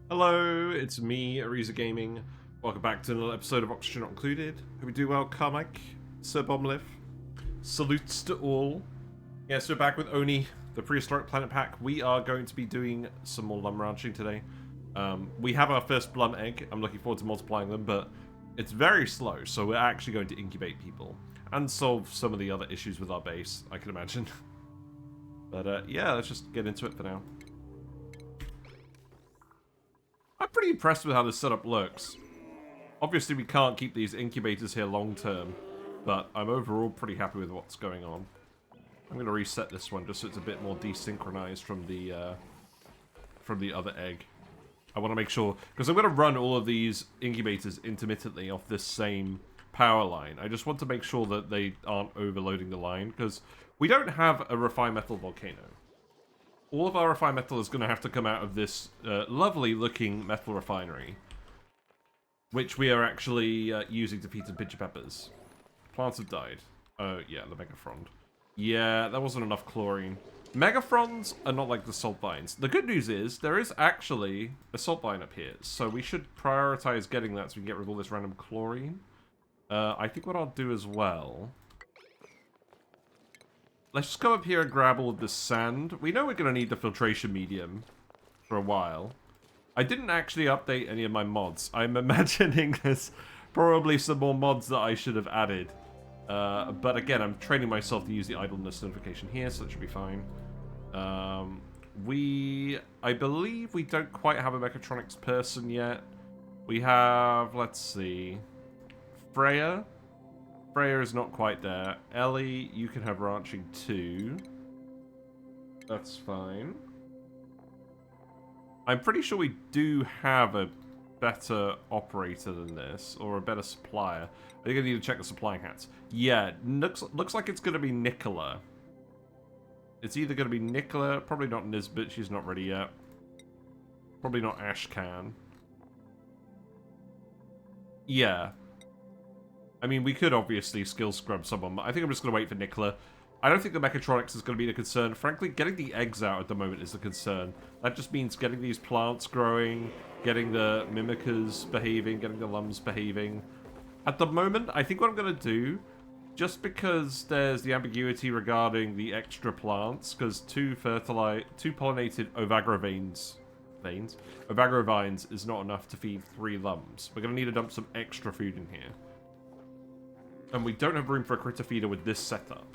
Hello, it's me, Ariza Gaming. Welcome back to another episode of Oxygen Not Included. Hope you do well, Carmike, Sir Bomliff. Salutes to all. Yes, we're back with ONI, the Prehistoric Planet Pack. We are going to be doing some more lum ranching today. We have our first blum egg. I'm looking forward to multiplying them, but it's very slow, so we're actually going to incubate people and solve some of the other issues with our base, I can imagine. But yeah, let's just get into it for now. I'm pretty impressed with how this setup looks. Obviously, we can't keep these incubators here long term, but I'm overall pretty happy with what's going on. I'm going to reset this one just so it's a bit more desynchronized from the other egg. I want to make sure, because I'm going to run all of these incubators intermittently off this same power line. I just want to make sure that they aren't overloading the line, because we don't have a refined metal volcano. All of our refined metal is going to have to come out of this lovely looking metal refinery, which we are actually using to feed some pitcher peppers. Plants have died. Oh yeah, the megafrond. Yeah, that wasn't enough chlorine. Megafronds are not like the salt vines. The good news is there is actually a salt vine up here, so we should prioritize getting that so we can get rid of all this random chlorine. I think what I'll do as well... Let's just go up here and grab all of this sand. We know we're going to need the filtration medium for a while. I didn't actually update any of my mods. I'm imagining there's probably some more mods that I should have added. But again, I'm training myself to use the idleness notification here, so that should be fine. I believe we don't quite have a mechatronics person yet. We have, let's see, Freya. Freya is not quite there. Ellie, you can have ranching too. That's fine. I'm pretty sure we do have a better operator than this, or a better supplier. I think I need to check the supplying hats. Yeah, looks like it's going to be Nicola. It's either going to be Nicola, probably not Nisbet, she's not ready yet. Probably not Ashcan. Yeah. I mean, we could obviously skill scrub someone, but I think I'm just going to wait for Nicola. I don't think the mechatronics is going to be the concern. Frankly, getting the eggs out at the moment is the concern. That just means getting these plants growing, getting the mimickers behaving, getting the lums behaving. At the moment, I think what I'm going to do, just because there's the ambiguity regarding the extra plants, because two pollinated ovagrovines is not enough to feed 3 lums. We're going to need to dump some extra food in here. And we don't have room for a critter feeder with this setup.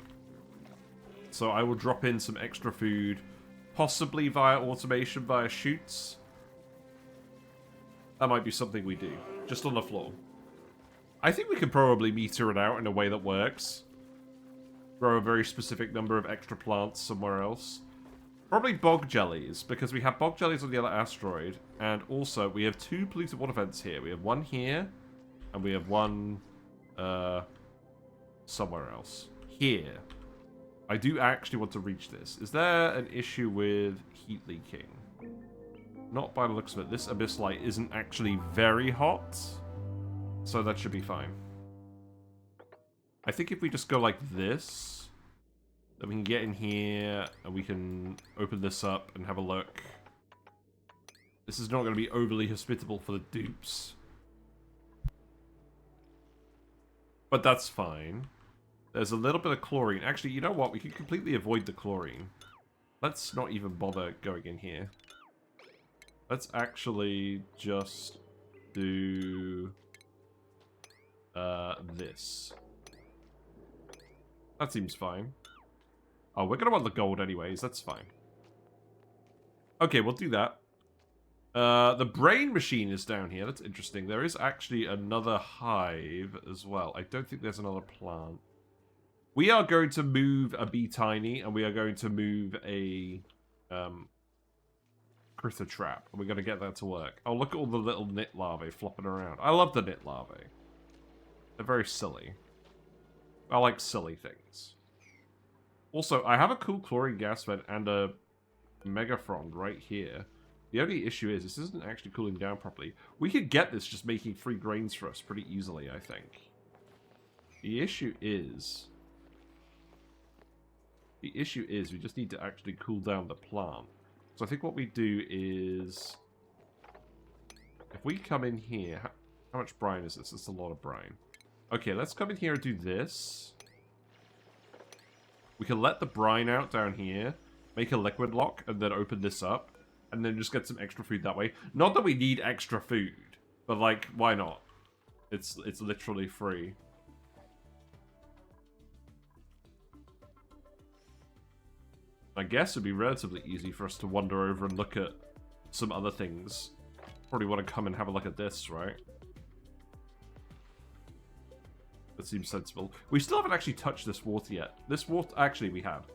So I will drop in some extra food, possibly via automation, via chutes. That might be something we do, just on the floor. I think we can probably meter it out in a way that works. Grow a very specific number of extra plants somewhere else. Probably bog jellies, because we have bog jellies on the other asteroid. And also, we have 2 polluted water vents here. We have one here, and we have one... somewhere else. Here. I do actually want to reach this. Is there an issue with heat leaking? Not by the looks of it. This abyss light isn't actually very hot, so that should be fine. I think if we just go like this, then we can get in here and we can open this up and have a look. This is not going to be overly hospitable for the dupes. But that's fine. There's a little bit of chlorine. Actually, you know what? We can completely avoid the chlorine. Let's not even bother going in here. Let's actually just do this. That seems fine. Oh, we're going to want the gold anyways. That's fine. Okay, we'll do that. The brain machine is down here. That's interesting. There is actually another hive as well. I don't think there's another plant. We are going to move a bee tiny, and we are going to move a critter trap. And we're going to get that to work. Oh, look at all the little knit larvae flopping around. I love the knit larvae. They're very silly. I like silly things. Also, I have a cool chlorine gas vent and a megafrond right here. The only issue is this isn't actually cooling down properly. We could get this just making 3 grains for us pretty easily, I think. The issue is we just need to actually cool down the plant. So I think what we do is we come in here... How much brine is this? It's a lot of brine. Okay, let's come in here and do this. We can let the brine out down here, make a liquid lock, and then open this up. And then just get some extra food that way. Not that we need extra food, but like, why not? It's literally free. I guess it'd be relatively easy for us to wander over and look at some other things. Probably want to come and have a look at this, right? That seems sensible. We still haven't actually touched this water yet. This water, actually we have.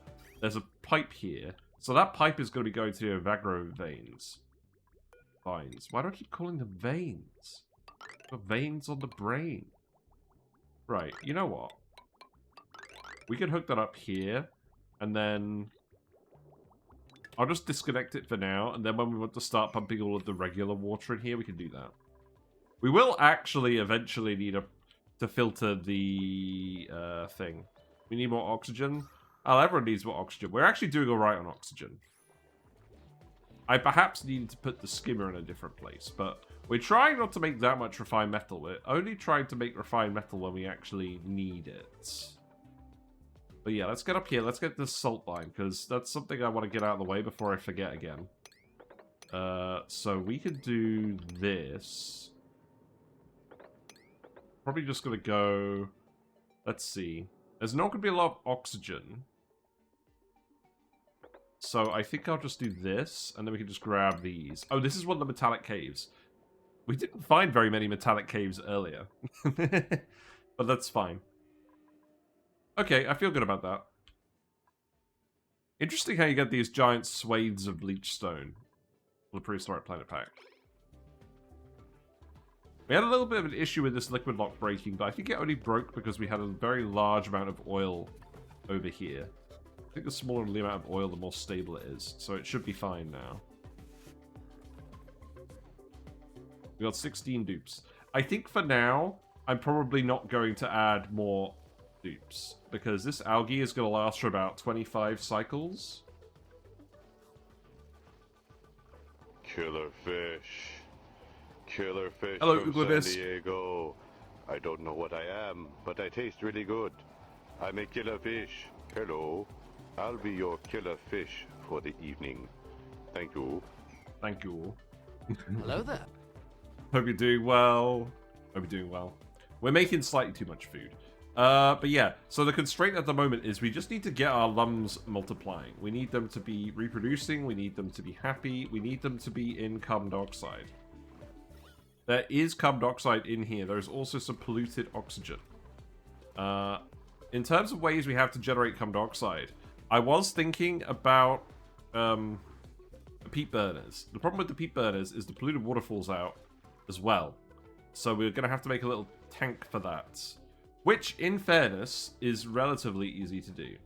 There's a pipe here. So that pipe is going to be going to the Evagro veins. Vines. Why do I keep calling them veins? The veins on the brain. Right, you know what? We can hook that up here, and then... I'll just disconnect it for now, and then when we want to start pumping all of the regular water in here, we can do that. We will actually eventually need to filter the thing. We need more oxygen. Oh, everyone needs more oxygen. We're actually doing alright on oxygen. I perhaps need to put the skimmer in a different place, but we're trying not to make that much refined metal. We're only trying to make refined metal when we actually need it. But yeah, let's get up here. Let's get this salt line, because that's something I want to get out of the way before I forget again. So we could do this. Probably just going to go... Let's see. There's not going to be a lot of oxygen. So I think I'll just do this, and then we can just grab these. Oh, this is one of the metallic caves. We didn't find very many metallic caves earlier. But that's fine. Okay, I feel good about that. Interesting how you get these giant swathes of bleach stone on the prehistoric planet pack. We had a little bit of an issue with this liquid lock breaking, but I think it only broke because we had a very large amount of oil over here. I think the smaller the amount of oil, the more stable it is, so it should be fine now. We got 16 dupes. I think for now, I'm probably not going to add more dupes, because this algae is going to last for about 25 cycles. Killer fish. Killer fish Hello, from Uglibis. San Diego. I don't know what I am, but I taste really good. I'm a killer fish. Hello. I'll be your killer fish for the evening. Thank you. Thank you all. Hello there. Hope you're doing well. Hope you're doing well. We're making slightly too much food. But yeah, so the constraint at the moment is we just need to get our lums multiplying. We need them to be reproducing, we need them to be happy, we need them to be in carbon dioxide. There is carbon dioxide in here. There's also some polluted oxygen. In terms of ways we have to generate carbon dioxide, I was thinking about peat burners. The problem with the peat burners is the polluted water falls out as well. So we're going to have to make a little tank for that. Which, in fairness, is relatively easy to do.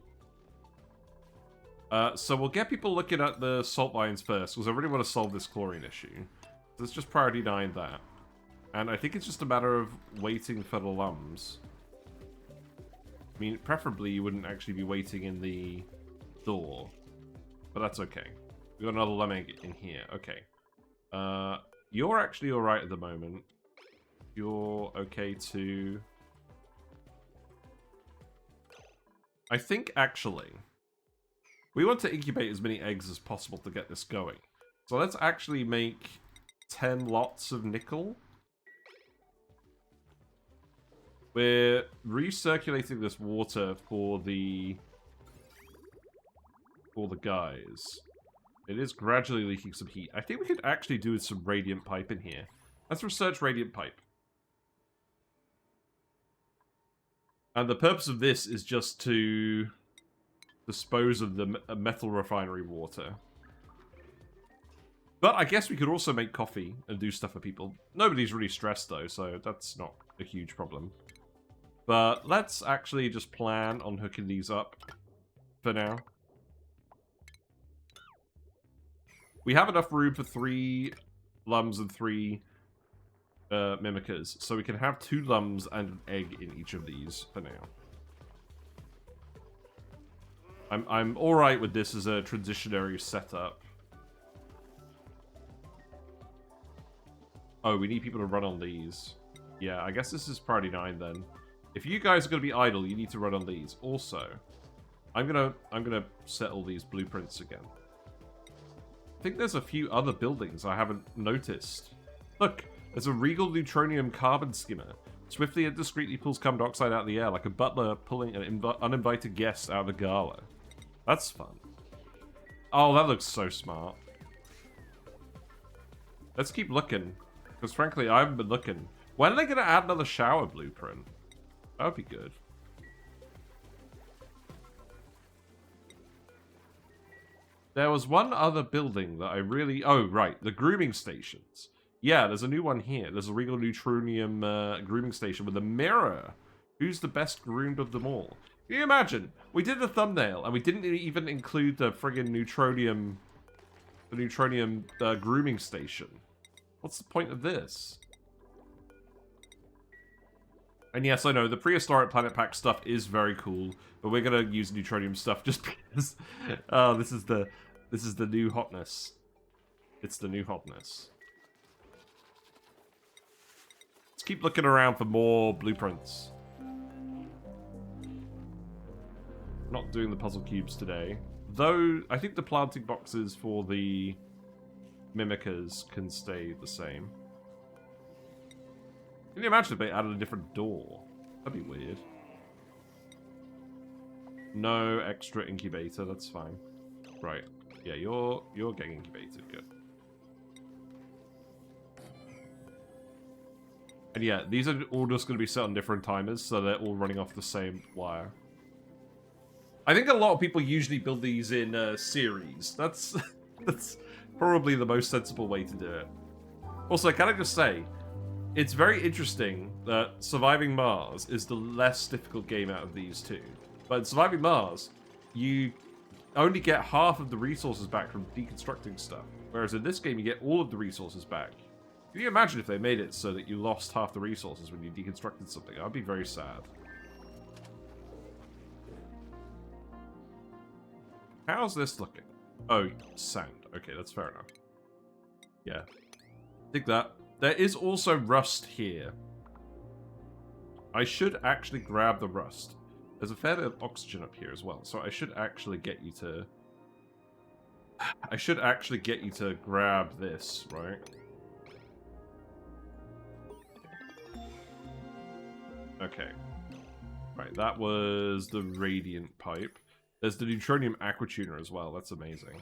So we'll get people looking at the salt lines first, because I really want to solve this chlorine issue. Let's just priority 9 that. And I think it's just a matter of waiting for the lums. I mean, preferably you wouldn't actually be waiting in the door. But that's okay. We got another lum egg in here. Okay. You're actually alright at the moment. You're okay too. I think, actually, we want to incubate as many eggs as possible to get this going. So let's actually make 10 lots of nickel. We're recirculating this water for the guys. It is gradually leaking some heat. I think we could actually do with some radiant pipe in here. Let's research radiant pipe. And the purpose of this is just to dispose of the metal refinery water. But I guess we could also make coffee and do stuff for people. Nobody's really stressed though, so that's not a huge problem. But let's actually just plan on hooking these up for now. We have enough room for 3 lums and 3 mimickers, so we can have 2 lums and an egg in each of these for now. I'm alright with this as a transitionary setup. Oh, we need people to run on these. Yeah, I guess this is priority 9 then. If you guys are going to be idle, you need to run on these. Also, I'm gonna set all these blueprints again. I think there's a few other buildings I haven't noticed. Look, there's a Regal Neutronium carbon skimmer. Swiftly and discreetly pulls carbon dioxide out of the air like a butler pulling an uninvited guest out of a gala. That's fun. Oh, that looks so smart. Let's keep looking. Because frankly, I haven't been looking. When are they going to add another shower blueprint? That would be good. There was one other building that I really... Oh, right. The grooming stations. Yeah, there's a new one here. There's a Regal Neutronium grooming station with a mirror. Who's the best groomed of them all? Can you imagine? We did the thumbnail, and we didn't even include the friggin' Neutronium... The Neutronium grooming station. What's the point of this? And yes, I know, the prehistoric planet pack stuff is very cool, but we're gonna use Neutronium stuff just because... Oh, this is the new hotness. It's the new hotness. Let's keep looking around for more blueprints. Not doing the puzzle cubes today. Though, I think the planting boxes for the mimickers can stay the same. Can you imagine if they added a different door? That'd be weird. No extra incubator, that's fine. Right. Yeah, you're getting incubated, good. And yeah, these are all just going to be set on different timers, so they're all running off the same wire. I think a lot of people usually build these in series. That's probably the most sensible way to do it. Also, can I just say, it's very interesting that Surviving Mars is the less difficult game out of these two. But in Surviving Mars, you only get half of the resources back from deconstructing stuff. Whereas in this game, you get all of the resources back. Can you imagine if they made it so that you lost half the resources when you deconstructed something? I'd be very sad. How's this looking? Oh, sand. Okay, that's fair enough. Yeah. Dig that. There is also rust here. I should actually grab the rust. There's a fair bit of oxygen up here as well, so I should actually get you to... I should actually get you to grab this, right? Okay. Right, that was the radiant pipe. There's the Neutronium aquatuner as well. That's amazing.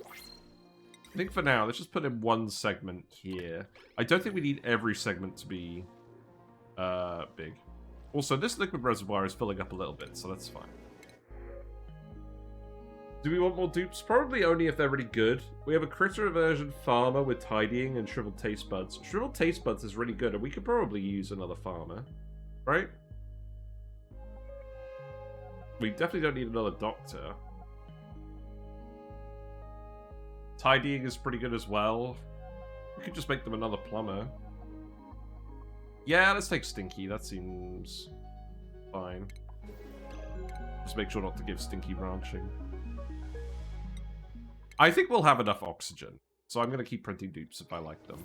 I think for now, let's just put in one segment here. I don't think we need every segment to be big. Also, this liquid reservoir is filling up a little bit, so that's fine. Do we want more dupes? Probably only if they're really good. We have a critter aversion farmer with tidying and shriveled taste buds. Shriveled taste buds is really good, and we could probably use another farmer. Right? We definitely don't need another doctor. Tidying is pretty good as well. We could just make them another plumber. Yeah, let's take Stinky. That seems fine. Just make sure not to give Stinky ranching. I think we'll have enough oxygen. So I'm going to keep printing dupes if I like them.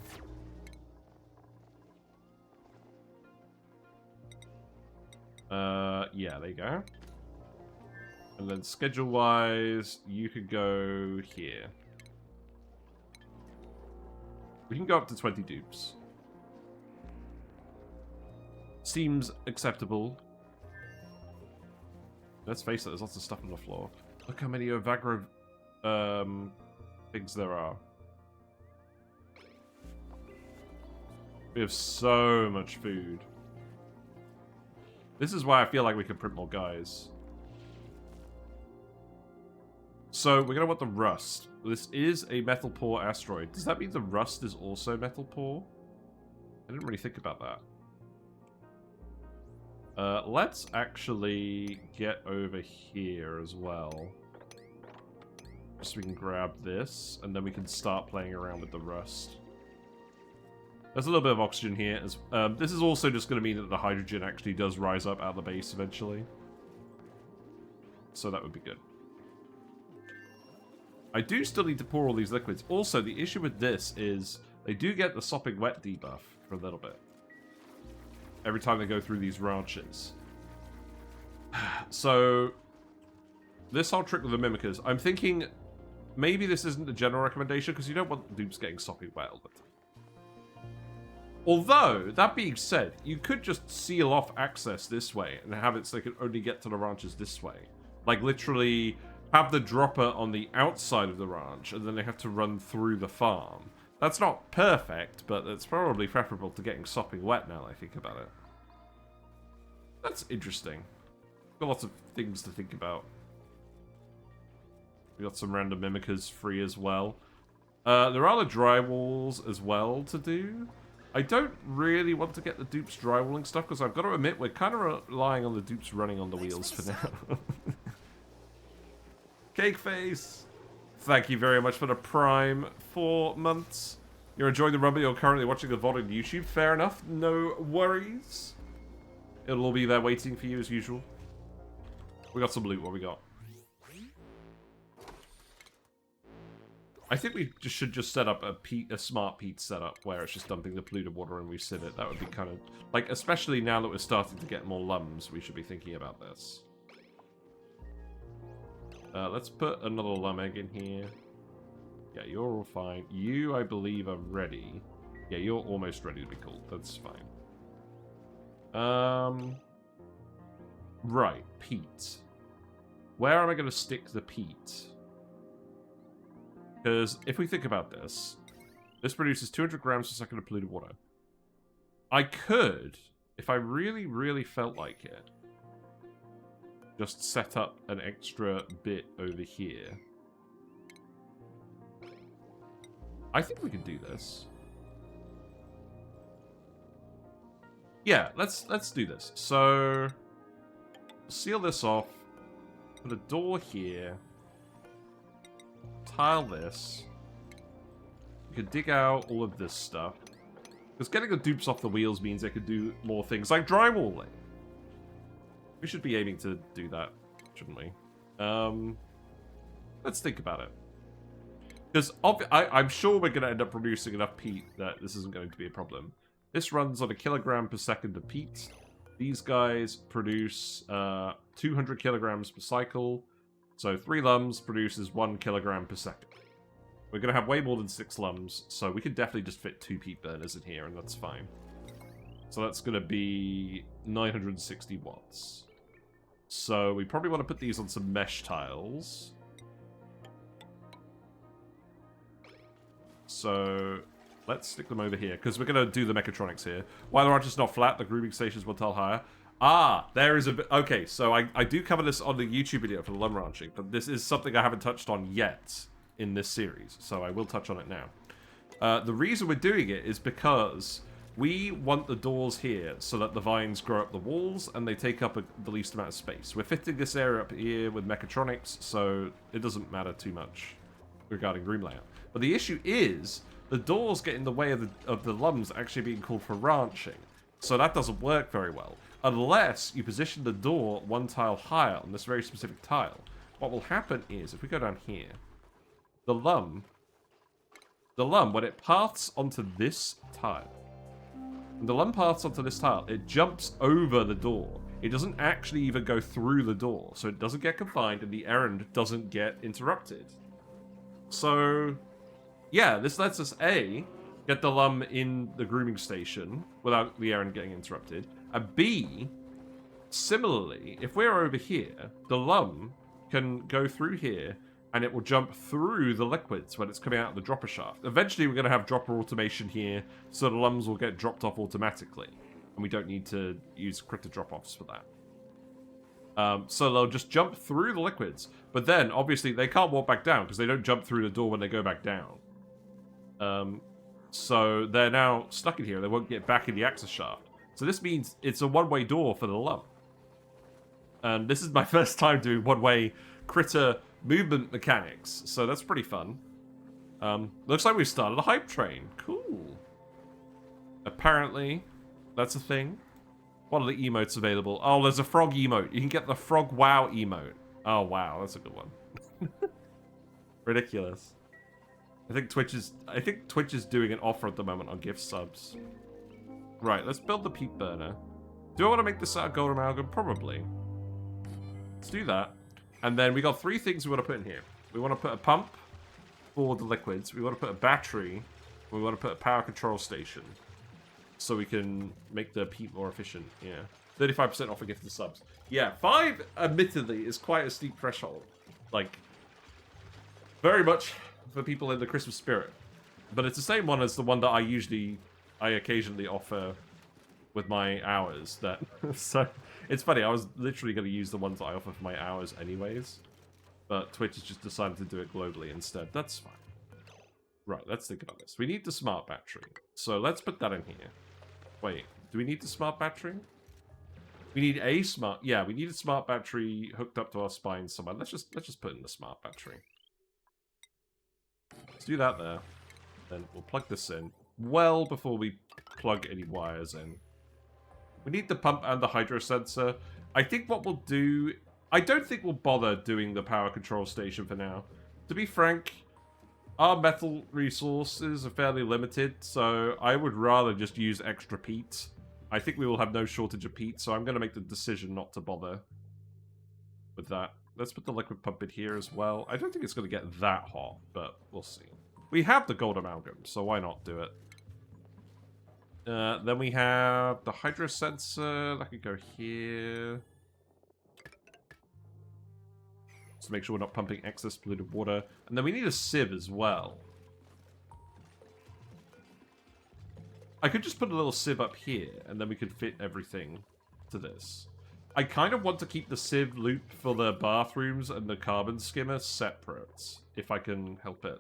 Yeah, there you go. And then schedule-wise, you could go here. We can go up to 20 dupes. Seems acceptable. Let's face it, there's lots of stuff on the floor. Look how many Ovagro things there are. We have so much food. This is why I feel like we can print more guys. So, we're going to want the rust. This is a metal poor asteroid. Does that mean the rust is also metal poor? I didn't really think about that. Let's actually get over here as well. Just so we can grab this, and then we can start playing around with the rust. There's a little bit of oxygen here. This is also just going to mean that the hydrogen actually does rise up out of the base eventually. So that would be good. I do still need to pour all these liquids. Also, the issue with this is They do get the sopping wet debuff for a little bit. Every time they go through these ranches. So, this whole trick with the Mimickers, I'm thinking maybe this isn't a general recommendation because you don't want the dupes getting sopping wet all the time. Although, that being said, you could just seal off access this way and have it so they can only get to the ranches this way. Like, literally have the dropper on the outside of the ranch and then they have to run through the farm. That's not perfect, but it's probably preferable to getting sopping wet now that I think about it. That's interesting. Got lots of things to think about. We got some random mimickers free as well. There are the drywalls as well to do. I don't really want to get the dupes drywalling stuff because I've got to admit we're kind of relying on the dupes running on the wheels for now. Cake face! Thank you very much for the Prime 4 months. You're enjoying the Rumble, you're currently watching the VOD on YouTube. Fair enough, no worries. It'll all be there waiting for you as usual. We got some loot, what we got? I think we should just set up a smart peat setup where it's just dumping the polluted water and we sit it. That would be kind of... Like, especially now that we're starting to get more lums, we should be thinking about this. Let's put another lum egg in here. Yeah, you're all fine. You, I believe, are ready. Yeah, you're almost ready to be called. That's fine. Right, peat. Where am I going to stick the peat? Because if we think about this, this produces 200 grams per second of polluted water. I could, if I really, really felt like it, just set up an extra bit over here. I think we can do this. Yeah, let's do this. So, seal this off. Put a door here. Tile this. We could dig out all of this stuff. Because getting the dupes off the wheels means they could do more things, like drywalling. We should be aiming to do that, shouldn't we? Let's think about it. Because I'm sure we're going to end up producing enough peat that this isn't going to be a problem. This runs on a kilogram per second of peat. These guys produce 200 kilograms per cycle. So 3 lums produces 1 kilogram per second. We're going to have way more than 6 lums, so we could definitely just fit 2 peat burners in here, and that's fine. So that's going to be 960 watts. So we probably want to put these on some mesh tiles. So let's stick them over here, because we're going to do the mechatronics here. While the ranch is not flat, the grooming station is 1 tile higher. Ah, there is a bit... Okay, so I do cover this on the YouTube video for the lum ranching, but this is something I haven't touched on yet in this series, so I will touch on it now. The reason we're doing it is because we want the doors here so that the vines grow up the walls and they take up the least amount of space. We're fitting this area up here with mechatronics, so it doesn't matter too much regarding room layout. But the issue is the doors get in the way of the lums actually being called for ranching, so that doesn't work very well. Unless you position the door 1 tile higher on this very specific tile. What will happen is, if we go down here, the lum, when it paths onto this tile, when the lum paths onto this tile, it jumps over the door. It doesn't actually even go through the door, so it doesn't get confined and the errand doesn't get interrupted. So, yeah, this lets us, A, get the lum in the grooming station without the errand getting interrupted. And B, similarly, if we're over here, the lum can go through here and it will jump through the liquids when it's coming out of the dropper shaft. Eventually, we're going to have dropper automation here, so the lums will get dropped off automatically. And we don't need to use critter drop-offs for that. So they'll just jump through the liquids. But then, obviously, they can't walk back down because they don't jump through the door when they go back down. So they're now stuck in here. They won't get back in the access shaft. So this means it's a one-way door for the lum. And this is my first time doing one-way critter movement mechanics. So that's pretty fun. Looks like we've started a hype train. Cool. Apparently, that's a thing. What are the emotes available? Oh, there's a frog emote. You can get the frog wow emote. Oh, wow. That's a good one. Ridiculous. I think Twitch is doing an offer at the moment on gift subs. Right, let's build the peat burner. Do I want to make this out of gold amalgam? Probably. Let's do that. And then we got 3 things we want to put in here. We want to put a pump for the liquids. We want to put a battery. We want to put a power control station. So we can make the peat more efficient. Yeah. 35% off a gift of subs. Yeah, 5, admittedly, is quite a steep threshold. Like, very much for people in the Christmas spirit. But it's the same one as the one that I occasionally offer with my hours. That so it's funny, I was literally going to use the ones that I offer for my hours anyways. But Twitch has just decided to do it globally instead. That's fine. Right, let's think about this. We need the smart battery. So let's put that in here. Wait, do we need the smart battery? We need a smart... Yeah, we need a smart battery hooked up to our spine somewhere. Let's just put in the smart battery. Let's do that there. Then we'll plug this in well before we plug any wires in. We need the pump and the hydro sensor. I think what we'll do... I don't think we'll bother doing the power control station for now. To be frank, our metal resources are fairly limited, so I would rather just use extra peat. I think we will have no shortage of peat, so I'm going to make the decision not to bother with that. Let's put the liquid pump in here as well. I don't think it's going to get that hot, but we'll see. We have the gold amalgam, so why not do it? Then we have the hydro sensor. That could go here. To make sure we're not pumping excess polluted water. And then we need a sieve as well. I could just put a little sieve up here, and then we could fit everything to this. I kind of want to keep the sieve loop for the bathrooms and the carbon skimmer separate, if I can help it.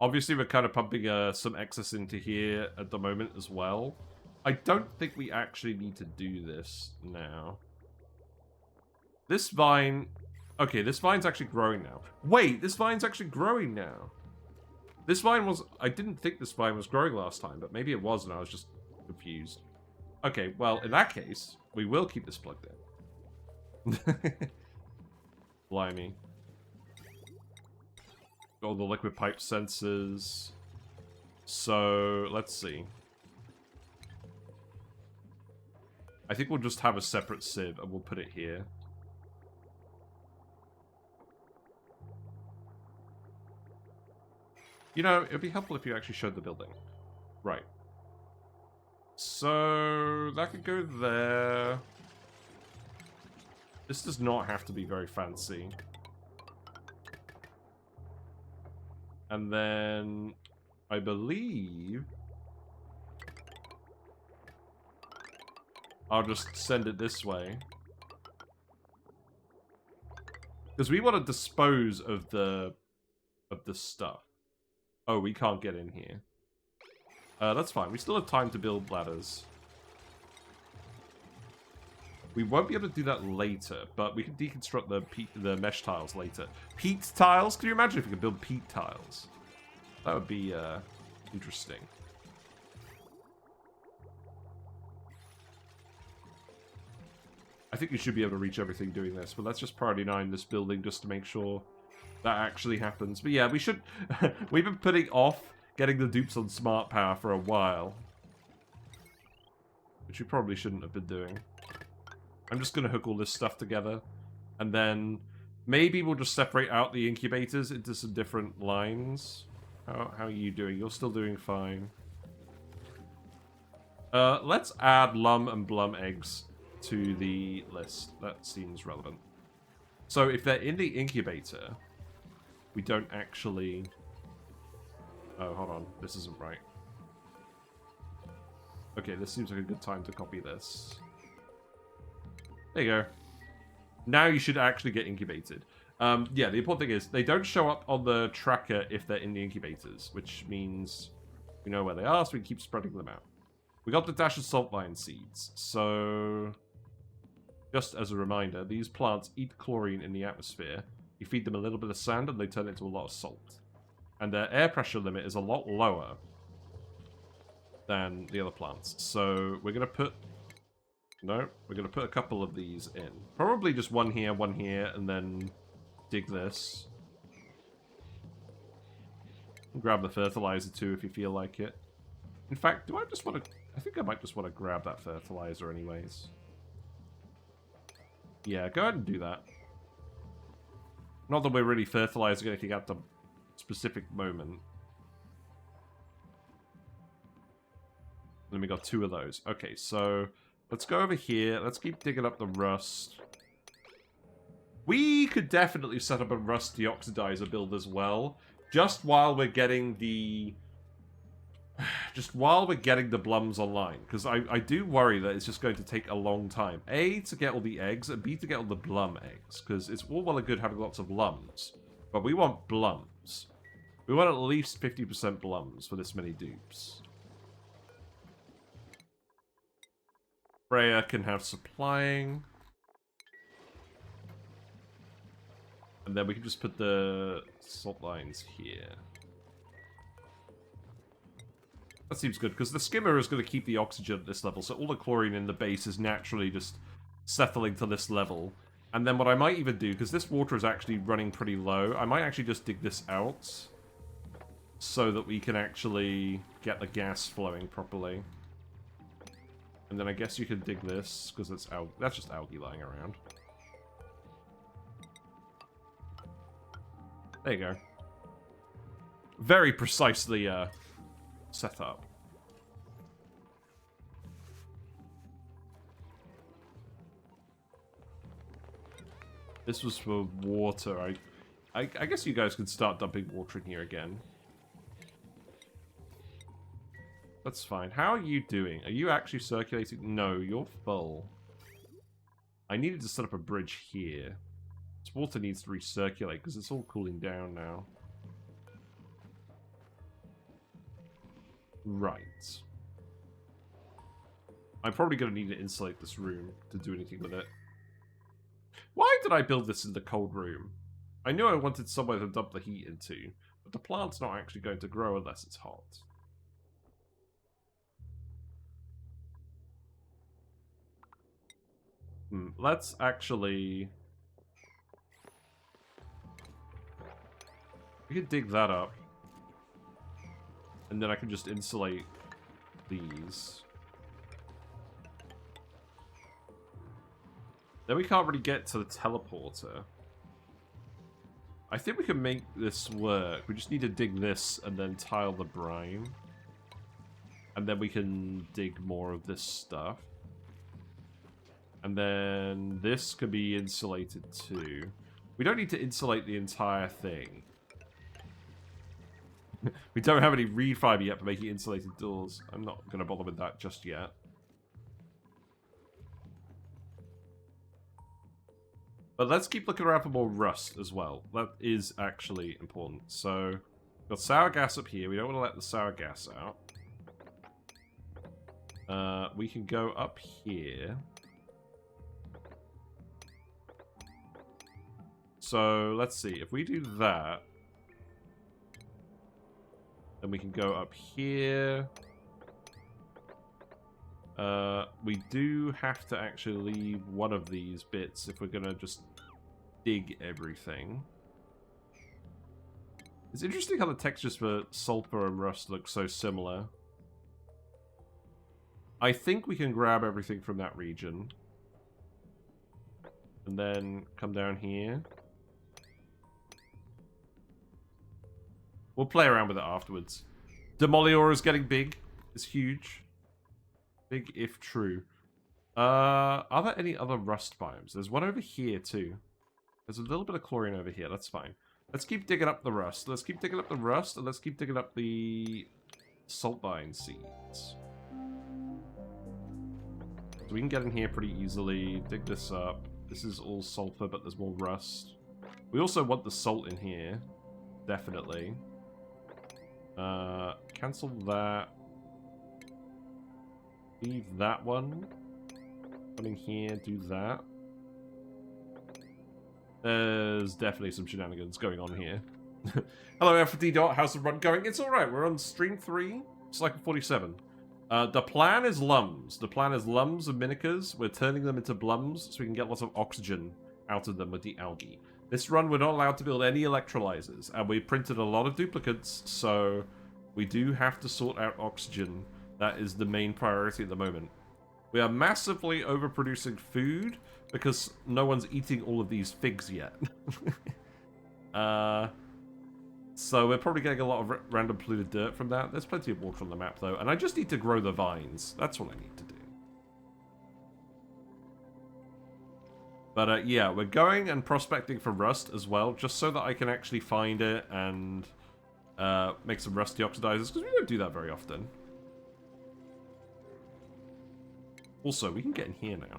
Obviously, we're kind of pumping some excess into here at the moment as well. I don't think we actually need to do this now. This vine... Okay, this vine's actually growing now. Wait, this vine's actually growing now. This vine was... I didn't think this vine was growing last time, but maybe it was and I was just confused. Okay, well, in that case, we will keep this plugged in. Blimey. All the liquid pipe sensors. So, let's see. I think we'll just have a separate sieve and we'll put it here. You know, it would be helpful if you actually showed the building. Right. So, that could go there. This does not have to be very fancy. And then, I believe... I'll just send it this way. Because we want to dispose of the stuff. Oh, we can't get in here. That's fine. We still have time to build ladders. We won't be able to do that later, but we can deconstruct the mesh tiles later. Peat tiles? Can you imagine if we could build peat tiles? That would be interesting. I think you should be able to reach everything doing this, but let's just priority 9 this building just to make sure that actually happens. But yeah, we should... We've been putting off getting the dupes on smart power for a while. Which we probably shouldn't have been doing. I'm just going to hook all this stuff together. And then maybe we'll just separate out the incubators into some different lines. How are you doing? You're still doing fine. Let's add Lum and Blum eggs to the list. That seems relevant. So if they're in the incubator... We don't actually... Oh, hold on. This isn't right. Okay, this seems like a good time to copy this. There you go. Now you should actually get incubated. Yeah, the important thing is, they don't show up on the tracker if they're in the incubators, which means we know where they are, so we keep spreading them out. We got the dash of salt vine seeds, so... Just as a reminder, these plants eat chlorine in the atmosphere. You feed them a little bit of sand and they turn into a lot of salt. And their air pressure limit is a lot lower than the other plants. So we're going to put... No, we're going to put a couple of these in. Probably just one here, and then dig this. Grab the fertilizer too if you feel like it. In fact, do I just want to... I think I might just want to grab that fertilizer anyways. Yeah, go ahead and do that. Not that we're really fertilizing anything at the specific moment. Then we got 2 of those. Okay, so let's go over here. Let's keep digging up the rust. We could definitely set up a rust deoxidizer build as well, just while we're getting the... blums online, because I do worry that it's just going to take a long time. A, to get all the eggs, and B, to get all the blum eggs, because it's all well and good having lots of lums, but we want blums. We want at least 50% blums for this many dupes. Freya can have supplying. And then we can just put the salt lines here. That seems good, because the skimmer is going to keep the oxygen at this level, so all the chlorine in the base is naturally just settling to this level. And then what I might even do, because this water is actually running pretty low, I might actually just dig this out, so that we can actually get the gas flowing properly. And then I guess you can dig this, because that's just algae lying around. There you go. Very precisely set up. This was for water. I guess you guys could start dumping water in here again. That's fine. How are you doing? Are you actually circulating? No, you're full. I needed to set up a bridge here. This water needs to recirculate because it's all cooling down now. Right. I'm probably going to need to insulate this room to do anything with it. Why did I build this in the cold room? I knew I wanted somewhere to dump the heat into, but the plant's not actually going to grow unless it's hot. Let's actually... We could dig that up. And then I can just insulate these. Then we can't really get to the teleporter. I think we can make this work. We just need to dig this and then tile the brine. And then we can dig more of this stuff. And then this could be insulated too. We don't need to insulate the entire thing. We don't have any reed fiber yet for making insulated doors. I'm not going to bother with that just yet. But let's keep looking around for more rust as well. That is actually important. So, we've got sour gas up here. We don't want to let the sour gas out. We can go up here. So, let's see. If we do that, then we can go up here. We do have to actually leave one of these bits if we're going to just dig everything. It's interesting how the textures for sulfur and rust look so similar. I think we can grab everything from that region. And then come down here. We'll play around with it afterwards. Demolior is getting big. It's huge. Big if true. Are there any other rust biomes? There's one over here too. There's a little bit of chlorine over here. That's fine. Let's keep digging up the rust. Let's keep digging up the rust, and let's keep digging up the saltbine seeds. So we can get in here pretty easily. Dig this up. This is all sulfur, but there's more rust. We also want the salt in here. Definitely. Cancel that. Leave that one. Come in here, do that. There's definitely some shenanigans going on here. Hello, FD. How's the run going? It's alright, we're on stream 3. It's like 47. The plan is lums. The plan is lums and minicas. We're turning them into blums so we can get lots of oxygen out of them with the algae. This run, we're not allowed to build any electrolyzers, and we printed a lot of duplicates, so we do have to sort out oxygen. That is the main priority at the moment. We are massively overproducing food because no one's eating all of these figs yet. So we're probably getting a lot of random polluted dirt from that. There's plenty of water on the map, though, and I just need to grow the vines. That's what I need to do. But yeah, we're going and prospecting for rust as well, just so that I can actually find it and make some rusty oxidizers, because we don't do that very often. Also, we can get in here now.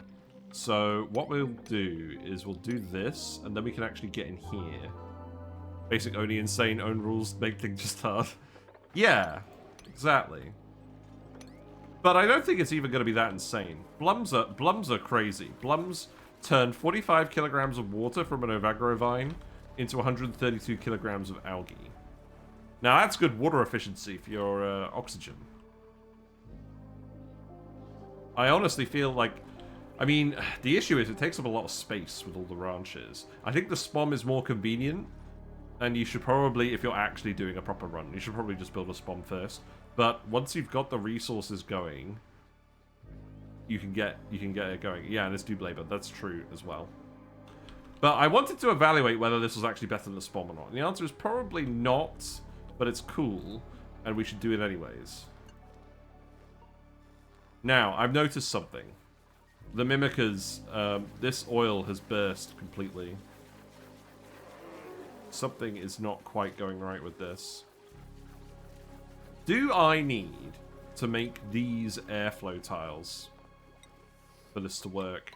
So what we'll do is we'll do this, and then we can actually get in here. Basic ONI insane, own rules, make things just hard. Yeah, exactly. But I don't think it's even going to be that insane. Blums are crazy. Blums turn 45 kilograms of water from an Ovagro vine into 132 kilograms of algae. Now that's good water efficiency for your oxygen. I honestly feel like, I mean, the issue is it takes up a lot of space with all the ranches. I think the SPOM is more convenient, and you should probably, if you're actually doing a proper run, you should probably just build a SPOM first. But once you've got the resources going, you can get it going. Yeah, and it's Double labor. That's true as well. But I wanted to evaluate whether this was actually better than the SPOM or not. And the answer is probably not, but it's cool, and we should do it anyways. Now, I've noticed something. The Mimikers, this oil has burst completely. Something is not quite going right with this. Do I need to make these airflow tiles for this to work?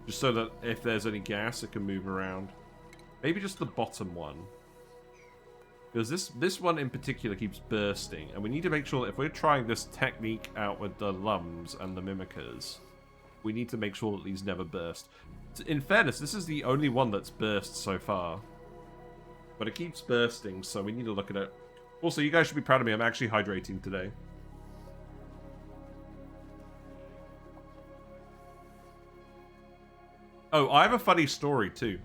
Just so that if there's any gas, it can move around. Maybe just the bottom one. Because this one in particular keeps bursting, and we need to make sure that if we're trying this technique out with the Lums and the Mimikers, we need to make sure that these never burst. In fairness, this is the only one that's burst so far. But it keeps bursting, so we need to look at it. Also, you guys should be proud of me. I'm actually hydrating today. Oh, I have a funny story, too.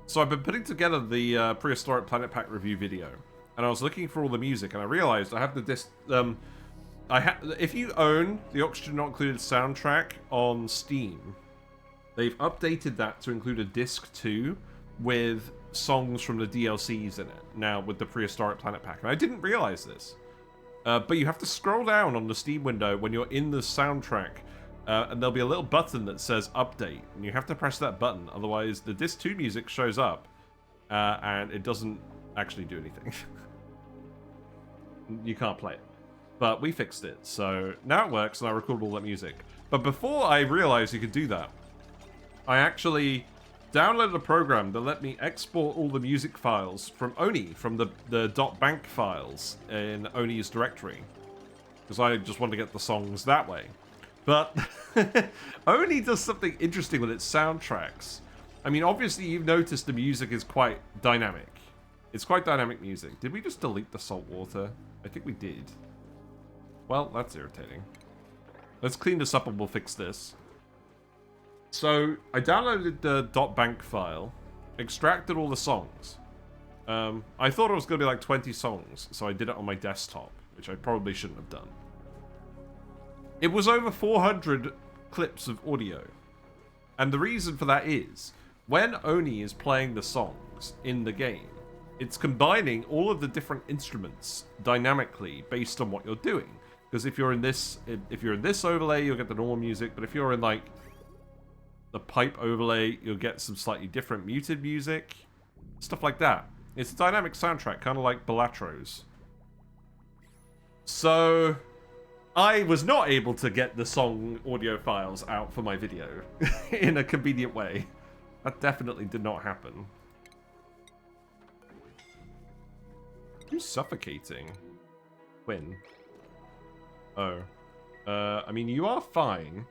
So I've been putting together the Prehistoric Planet Pack review video. And I was looking for all the music, and I realized I have the disc... if you own the Oxygen Not Included soundtrack on Steam, they've updated that to include a disc 2 with songs from the DLCs in it, now with the Prehistoric Planet Pack. And I didn't realize this. But you have to scroll down on the Steam window when you're in the soundtrack, and there'll be a little button that says Update. And you have to press that button, otherwise the disc 2 music shows up, and it doesn't actually do anything. You can't play it. But we fixed it, so now it works, and I recorded all that music. But before I realized you could do that, I actually downloaded a program that let me export all the music files from ONI, from the .bank files in ONI's directory. Because I just wanted to get the songs that way. But ONI does something interesting with its soundtracks. I mean, obviously you've noticed the music is quite dynamic. It's quite dynamic music. Did we just delete the salt water? I think we did. Well, that's irritating. Let's clean this up and we'll fix this. So, I downloaded the .bank file, extracted all the songs. I thought it was going to be like 20 songs, so I did it on my desktop, which I probably shouldn't have done. It was over 400 clips of audio. And the reason for that is, when ONI is playing the songs in the game, it's combining all of the different instruments dynamically based on what you're doing. Because if you're in this overlay, you'll get the normal music, but if you're in like the pipe overlay, you'll get some slightly different muted music, stuff like that. It's a dynamic soundtrack, kind of like Bellatro's. So I was not able to get the song audio files out for my video in a convenient way. That definitely did not happen. Who's suffocating? Quinn. Oh. I mean, you are fine,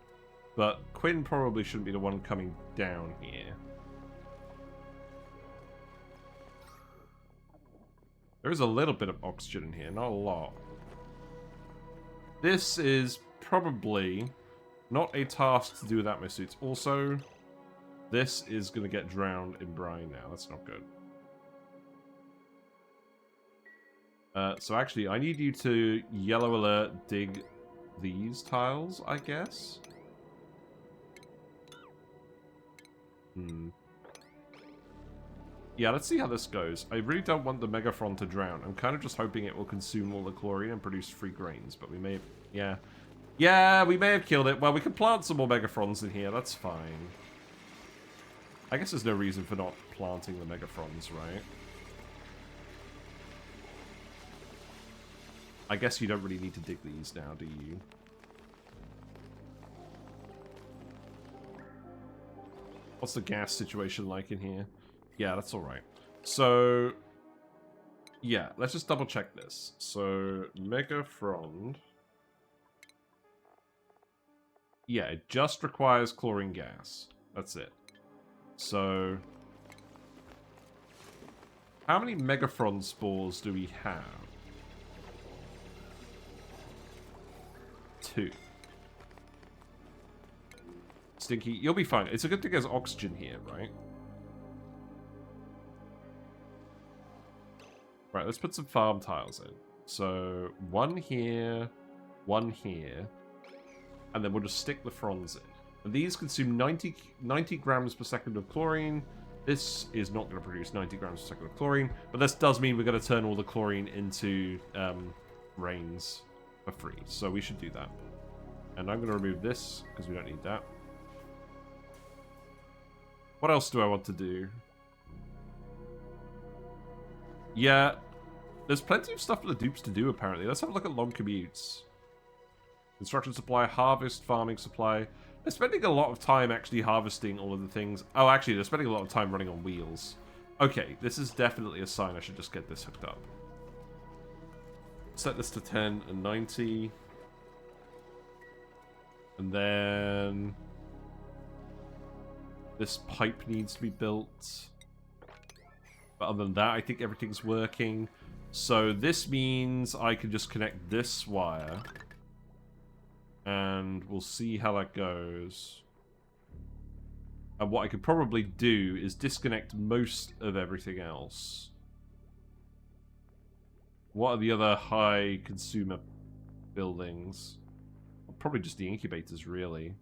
but Quinn probably shouldn't be the one coming down here. There is a little bit of oxygen in here, not a lot. This is probably not a task to do with atmosuits. Also, This is going to get drowned in brine now. That's not good. So actually, I need you to yellow alert dig these tiles, I guess. Yeah, let's see how this goes. I really don't want the Megaphron to drown. I'm kind of just hoping it will consume all the chlorine and produce free grains, but we may have... Yeah. Yeah, we may have killed it. Well, we can plant some more Megaphrons in here. That's fine. I guess there's no reason for not planting the Megaphrons, right? I guess you don't really need to dig these now, do you? What's the gas situation like in here? Yeah, that's alright. So, yeah, let's just double check this. So, Megaphron. Yeah, it just requires chlorine gas. That's it. So, how many Megaphron spores do we have? 2. Stinky, you'll be fine. It's a good thing there's oxygen here, right? Right, let's put some farm tiles in. So, 1 here, 1 here, and then we'll just stick the fronds in. And these consume 90 grams per second of chlorine. This is not going to produce 90 grams per second of chlorine, but this does mean we're going to turn all the chlorine into rains for free. So we should do that. And I'm going to remove this, because we don't need that. What else do I want to do? Yeah, there's plenty of stuff for the dupes to do, apparently. Let's have a look at long commutes. Construction supply, harvest, farming supply. They're spending a lot of time actually harvesting all of the things. Oh, actually, they're spending a lot of time running on wheels. Okay, this is definitely a sign I should just get this hooked up. Set this to 10 and 90. And then... this pipe needs to be built. But other than that, I think everything's working. So this means I can just connect this wire. And we'll see how that goes. And what I could probably do is disconnect most of everything else. What are the other high consumer buildings? Probably just the incubators, really.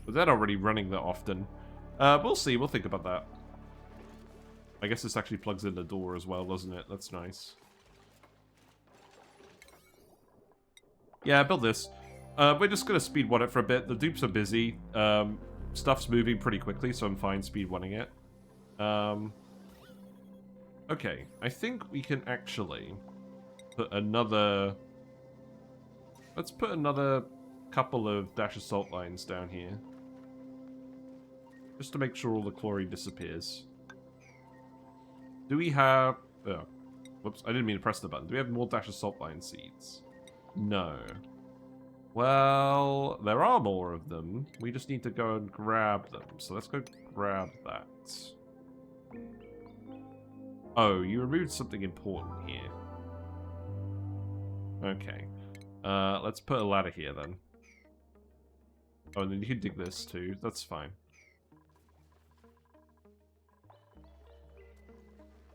But they're not really running that often. We'll see. We'll think about that. I guess this actually plugs in the door as well, doesn't it? That's nice. Yeah, build this. We're just going to speed 1 it for a bit. The dupes are busy. Stuff's moving pretty quickly, so I'm fine speed 1ing it. Okay, I think we can actually put another... let's put another couple of dash of salt lines down here. Just to make sure all the chlorine disappears. Do we have... oh, whoops, I didn't mean to press the button. Do we have more dash of salt line seeds? No. Well, there are more of them. We just need to go and grab them. So let's go grab that. Oh, you removed something important here. Okay. Let's put a ladder here then. Oh, and then you can dig this too. That's fine.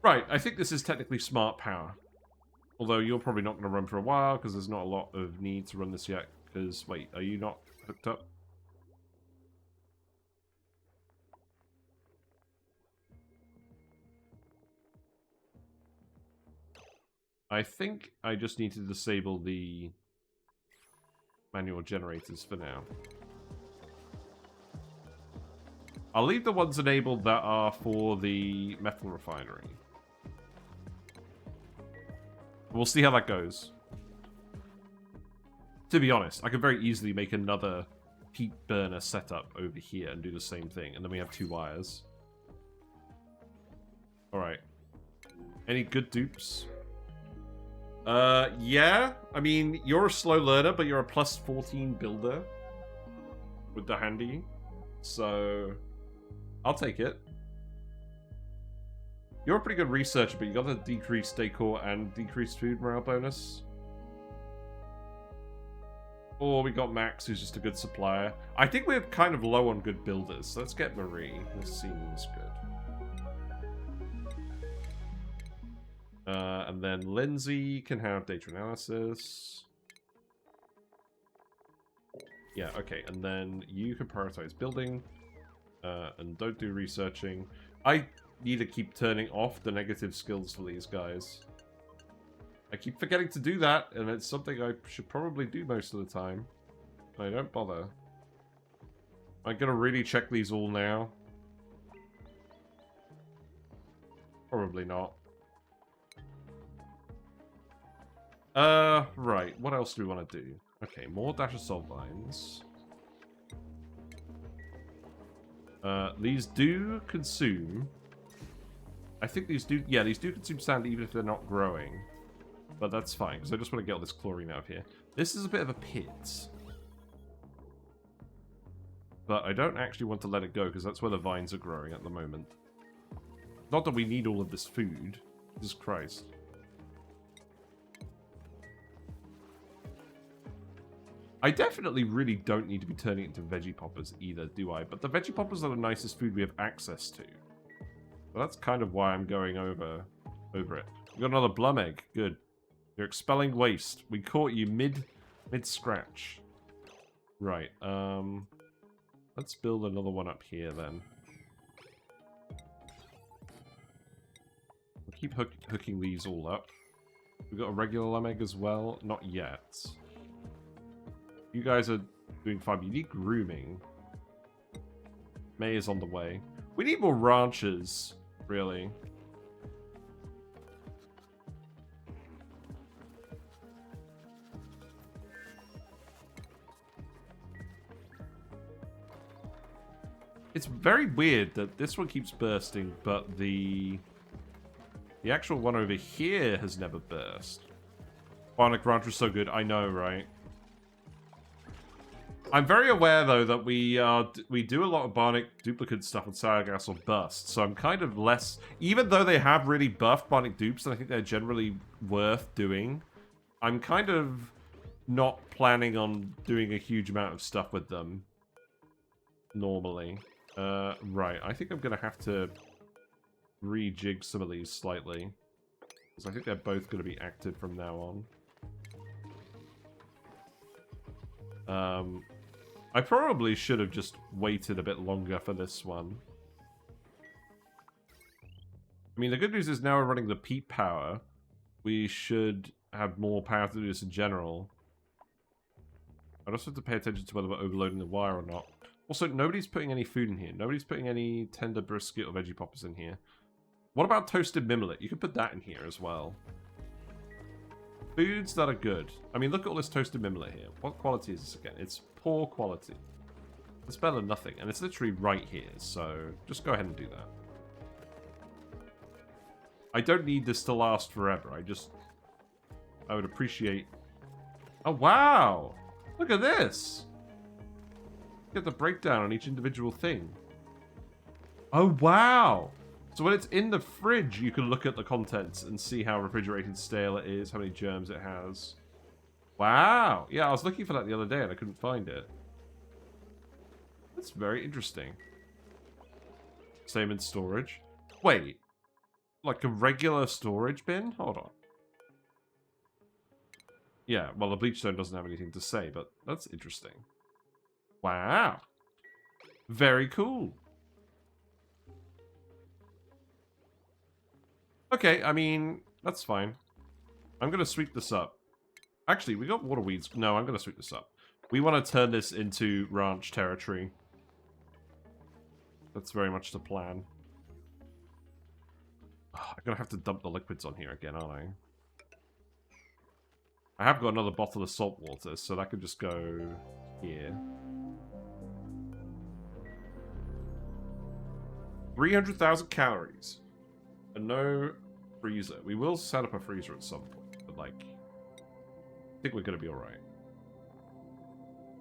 Right, I think this is technically smart power. Although you're probably not going to run for a while because there's not a lot of need to run this yet. Because, wait, are you not hooked up? I think I just need to disable the manual generators for now. I'll leave the ones enabled that are for the metal refinery. We'll see how that goes. To be honest, I could very easily make another peat burner setup over here and do the same thing, and then we have 2 wires. Alright. Any good dupes? Yeah. I mean, you're a slow learner, but you're a plus 14 builder with the handy. So, I'll take it. You're a pretty good researcher, but you got the decreased decor and decreased food morale bonus. Or we got Max, who's just a good supplier. I think we're kind of low on good builders, so let's get Marie. This seems good. And then Lindsay can have data analysis. Yeah, okay. And then you can prioritize building. And don't do researching. I need to keep turning off the negative skills for these guys. I keep forgetting to do that, and it's something I should probably do most of the time. I don't bother. I'm gonna really check these all now. Probably not. Right. What else do we want to do? Okay, more dash assault lines. These do consume... I think these do... Yeah, these do consume sand even if they're not growing. But that's fine, because I just want to get all this chlorine out of here. This is a bit of a pit. But I don't actually want to let it go, because that's where the vines are growing at the moment. Not that we need all of this food. Jesus Christ. I definitely really don't need to be turning it into veggie poppers either, do I? But the veggie poppers are the nicest food we have access to. So that's kind of why I'm going over it. We got another blum egg. Good. You're expelling waste. We caught you mid-scratch. Right, let's build another one up here then. We'll keep hooking these all up. We've got a regular lum egg as well. Not yet. You guys are doing fine. You need grooming. May is on the way. We need more ranches, really. It's very weird that this one keeps bursting, but the actual one over here has never burst. Bionic Ranch was so good. I know, right? I'm very aware, though, that we do a lot of Bionic duplicate stuff with Sargass or Bust, so I'm kind of less... Even though they have really buffed Bionic dupes, and I think they're generally worth doing, I'm kind of not planning on doing a huge amount of stuff with them. Normally. Right, I think I'm going to have to rejig some of these slightly. Because I think they're both going to be active from now on. I probably should have just waited a bit longer for this one. I mean, the good news is now we're running the peat power. We should have more power to do this in general. I also have to pay attention to whether we're overloading the wire or not. Also, nobody's putting any food in here. Nobody's putting any tender brisket or veggie poppers in here. What about toasted mimlet? You could put that in here as well. Foods that are good. I mean, look at all this toasted mimlet here. What quality is this again? It's poor quality. It's better than nothing. And it's literally right here. So just go ahead and do that. I don't need this to last forever. I would appreciate... Oh, wow! Look at this! Get the breakdown on each individual thing. Oh, wow! So when it's in the fridge, you can look at the contents and see how refrigerated stale it is, how many germs it has. Wow! Yeah, I was looking for that the other day and I couldn't find it. That's very interesting. Same in storage. Wait. Like a regular storage bin? Hold on. Yeah, well, the bleachstone doesn't have anything to say, but that's interesting. Wow. Very cool. Okay, I mean, that's fine. I'm going to sweep this up. Actually, we got water weeds. No, I'm going to sweep this up. We want to turn this into ranch territory. That's very much the plan. I'm going to have to dump the liquids on here again, aren't I? I have got another bottle of salt water, so that could just go here. 300,000 calories. And no freezer. We will set up a freezer at some point, but like, I think we're going to be alright.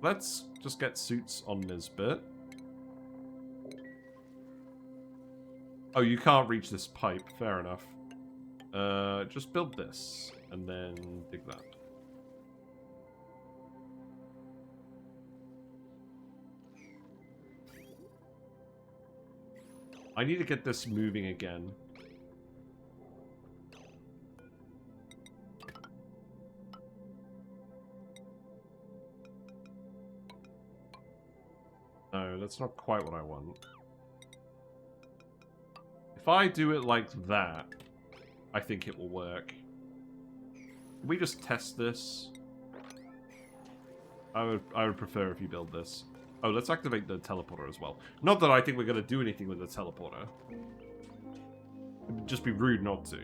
Let's just get suits on Nisbet. Oh, you can't reach this pipe. Fair enough. Just build this, and then dig that. I need to get this moving again. No, that's not quite what I want. If I do it like that, I think it will work. Can we just test this? I would prefer if you build this. Oh, let's activate the teleporter as well. Not that I think we're going to do anything with the teleporter. It would just be rude not to.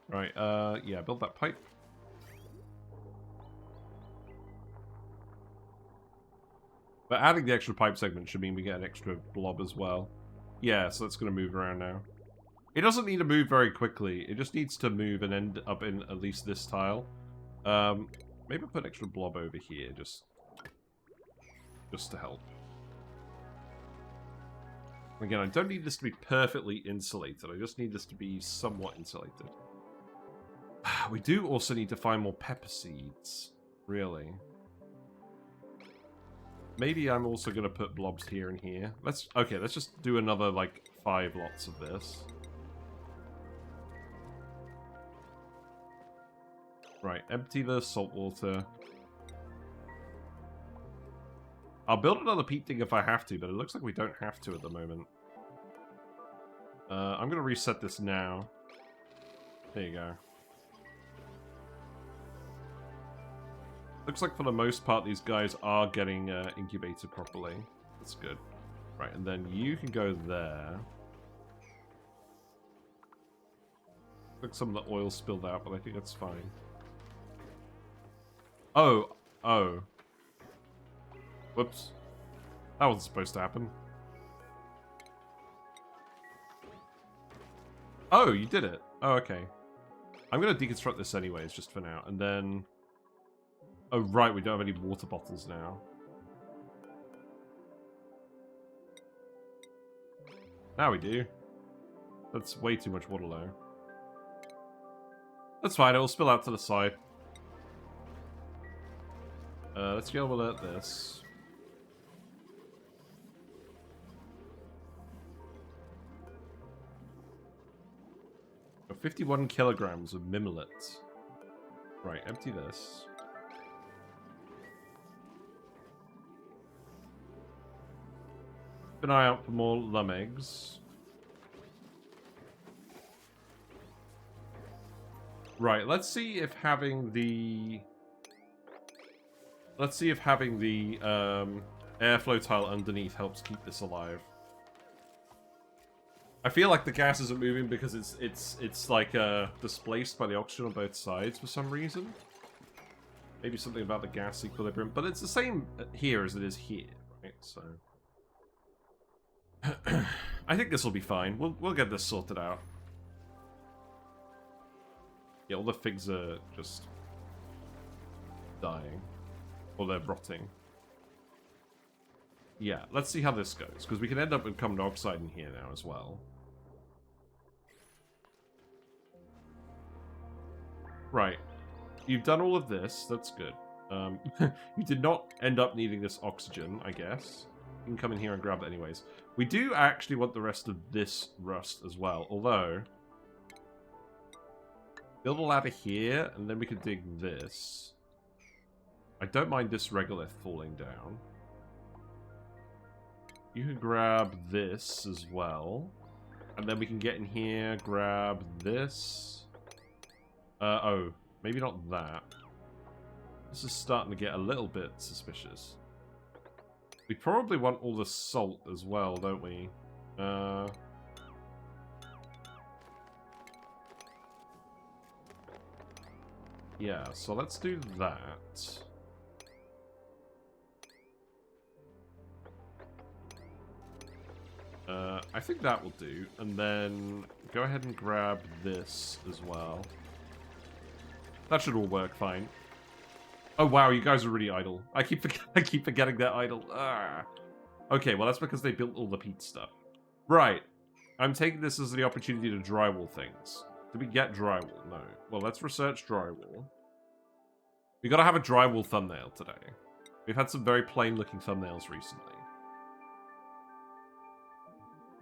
Right, yeah, build that pipe. But adding the extra pipe segment should mean we get an extra blob as well. Yeah, so it's going to move around now. It doesn't need to move very quickly. It just needs to move and end up in at least this tile. Maybe I'll put an extra blob over here, just to help. Again, I don't need this to be perfectly insulated. I just need this to be somewhat insulated. We do also need to find more pepper seeds, really. Maybe I'm also going to put blobs here and here. Okay, let's just do another, like, 5 lots of this. Right, empty the salt water. I'll build another peat thing if I have to, but it looks like we don't have to at the moment. I'm going to reset this now. There you go. Looks like for the most part these guys are getting incubated properly. That's good. Right, and then you can go there. Looks like some of the oil spilled out, but I think that's fine. Oh. Whoops. That wasn't supposed to happen. Oh, you did it. Oh, okay. I'm going to deconstruct this anyways, just for now. And then... Oh, right, we don't have any water bottles now. Now we do. That's way too much water, though. That's fine, it will spill out to the side. Let's go alert this. Got 51 kilograms of mimullet. Right, empty this. Keep an eye out for more lum eggs. Right, let's see if having the... airflow tile underneath helps keep this alive. I feel like the gas isn't moving because it's like displaced by the oxygen on both sides for some reason. Maybe something about the gas equilibrium, but it's the same here as it is here, right? So I think this will be fine. We'll get this sorted out. Yeah, all the figs are just dying. Or they're rotting. Yeah, let's see how this goes, because we can end up with carbon dioxide in here now as well. Right. You've done all of this, that's good. You did not end up needing this oxygen, I guess. You can come in here and grab it anyways. We do actually want the rest of this rust as well, although... Build a ladder here, and then we can dig this. I don't mind this regolith falling down. You can grab this as well. And then we can get in here, grab this. Oh, maybe not that. This is starting to get a little bit suspicious. We probably want all the salt as well, don't we? Yeah, so let's do that. I think that will do. And then go ahead and grab this as well. That should all work fine. Oh wow, you guys are really idle. I keep forgetting they're idle. Ah. Okay, well that's because they built all the peat stuff. Right. I'm taking this as the opportunity to drywall things. Did we get drywall? No. Well, let's research drywall. We gotta have a drywall thumbnail today. We've had some very plain looking thumbnails recently.